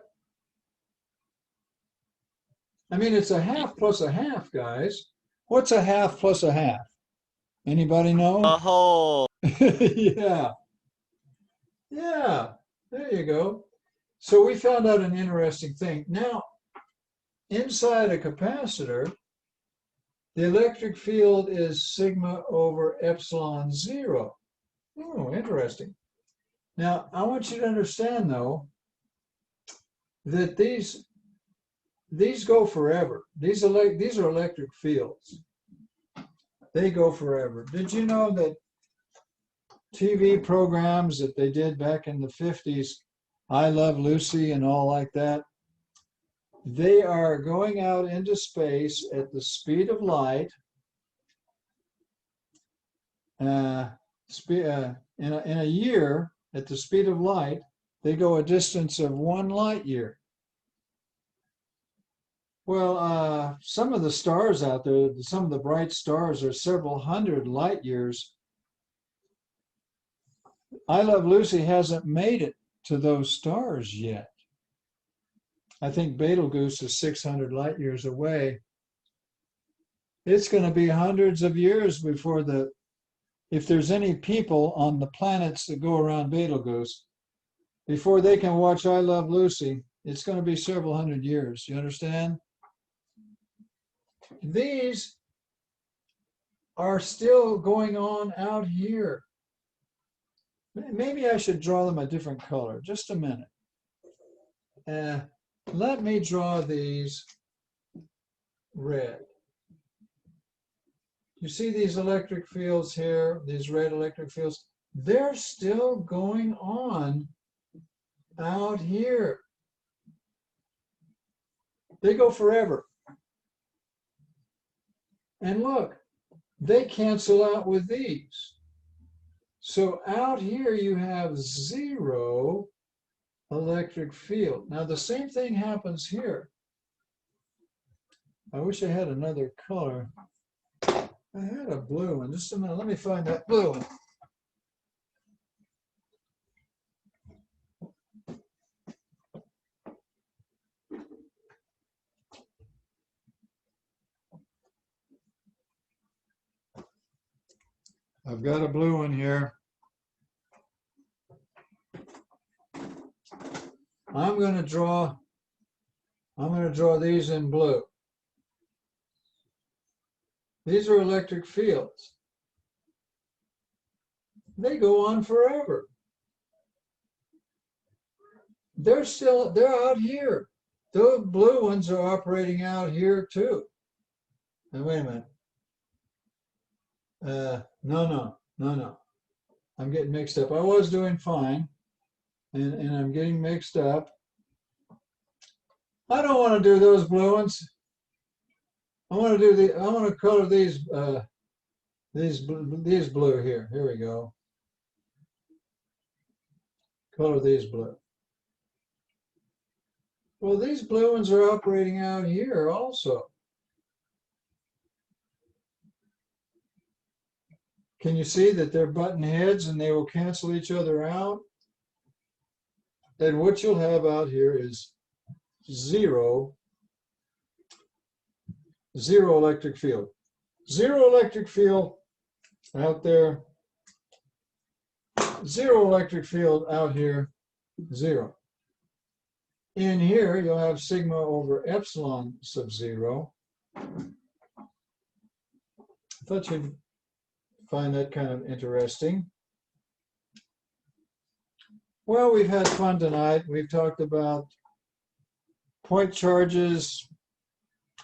I mean, it's a half plus a half, guys. What's a half plus a half? Anybody know? A whole. Yeah. Yeah. There you go. So we found out an interesting thing. Now, inside a capacitor, the electric field is sigma over epsilon zero. Oh, interesting. Now, I want you to understand, though, that these go forever. These are electric fields. They go forever. Did you know that TV programs that they did back in the 50s, I Love Lucy and all like that, they are going out into space at the speed of light. In a year, at the speed of light, they go a distance of 1 light year. Well, some of the stars out there, some of the bright stars are several hundred light years. I Love Lucy hasn't made it to those stars yet. I think Betelgeuse is 600 light years away. It's going to be hundreds of years before if there's any people on the planets that go around Betelgeuse, before they can watch I Love Lucy, it's going to be several hundred years. You understand? These are still going on out here. Maybe I should draw them a different color. Just a minute. Let me draw these red. You see these electric fields here, these red electric fields? They're still going on out here. They go forever. And look, they cancel out with these. So out here you have 0 electric field. Now the same thing happens here. I wish I had another color. I had a blue one. Just a minute. Let me find that blue one. I've got a blue one here. I'm going to draw these in blue. These are electric fields. They go on forever. They're out here. Those blue ones are operating out here too. Now wait a minute. No. I'm getting mixed up. I was doing fine, and I'm getting mixed up. I don't want to do those blue ones. I want to color these blue here. Here we go. Color these blue. Well, these blue ones are operating out here also. Can you see that they're button heads and they will cancel each other out? And what you'll have out here is 0 electric field. 0 electric field out there. 0 electric field out here. 0. In here, you'll have sigma over epsilon sub 0. I thought you'd find that kind of interesting. Well, we've had fun tonight. We've talked about point charges,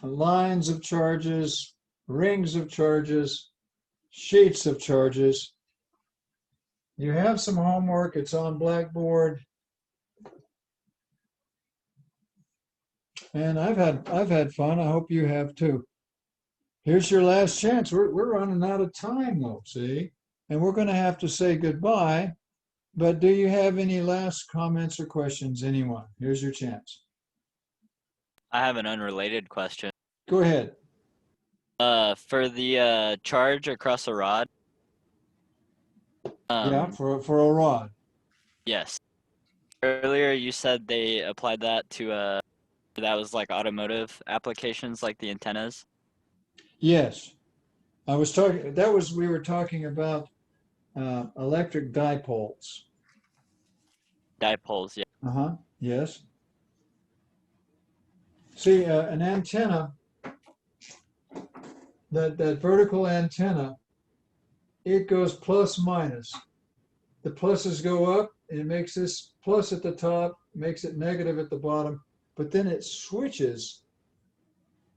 lines of charges, rings of charges, sheets of charges. You have some homework. It's on Blackboard. And I've had fun. I hope you have too. Here's your last chance. We're running out of time though, see? And we're going to have to say goodbye. But do you have any last comments or questions, anyone? Here's your chance. I have an unrelated question. Go ahead. For the charge across a rod. Yeah, for a rod. Yes. Earlier you said they applied that to that was like automotive applications like the antennas. Yes. I was talking, that was, we were talking about electric dipoles. Dipoles, yeah. Uh-huh, yes. See, an antenna, that vertical antenna, it goes plus minus. The pluses go up, it makes this plus at the top, makes it negative at the bottom, but then it switches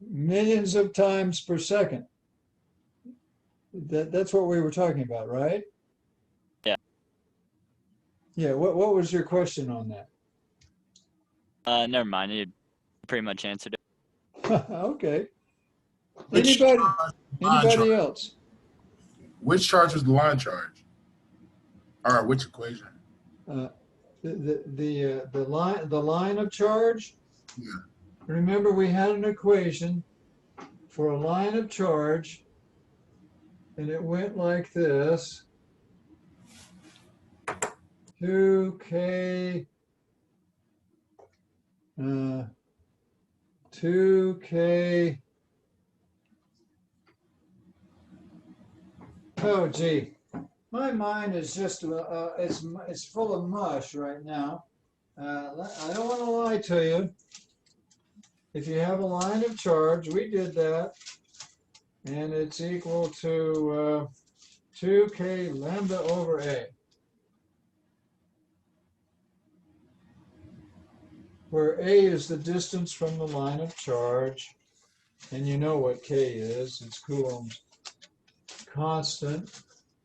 millions of times per second. That's what we were talking about, right? Yeah. Yeah, what was your question on that? Never mind. You pretty much answered it. Okay. Which Anybody else? Which charge was the line charge? Or which equation? The line of charge. Yeah. Remember, we had an equation for a line of charge, and it went like this: 2K 2K. Oh, gee. My mind is just, it's full of mush right now. I don't want to lie to you. If you have a line of charge, we did that, and it's equal to 2K lambda over A, where A is the distance from the line of charge, and you know what K is. It's Coulomb's constant.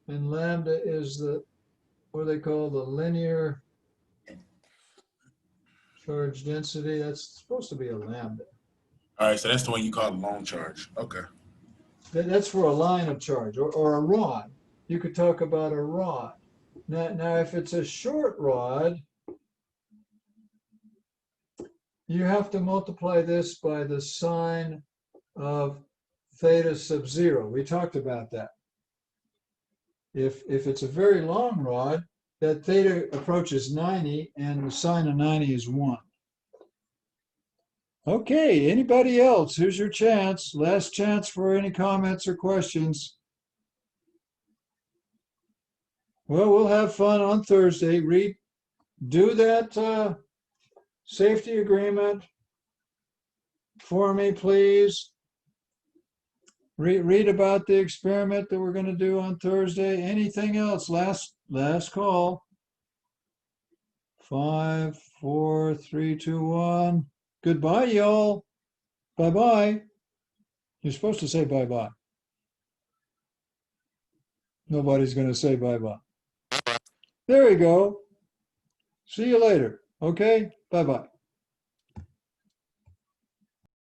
And lambda is what they call the linear charge density. That's supposed to be a lambda. All right, so that's the one you call the long charge. Okay. That's for a line of charge, or a rod. You could talk about a rod. Now, if it's a short rod, you have to multiply this by the sine of theta sub 0. We talked about that. If it's a very long rod, that theta approaches 90, and the sine of 90 is 1. Okay, anybody else? Here's your chance. Last chance for any comments or questions. Well, we'll have fun on Thursday. Do that safety agreement for me, please. Read about the experiment that we're going to do on Thursday. Anything else? Last call. 5, 4, 3, 2, 1. Goodbye, y'all. Bye-bye. You're supposed to say bye-bye. Nobody's going to say bye-bye. There we go. See you later. Okay? Bye-bye.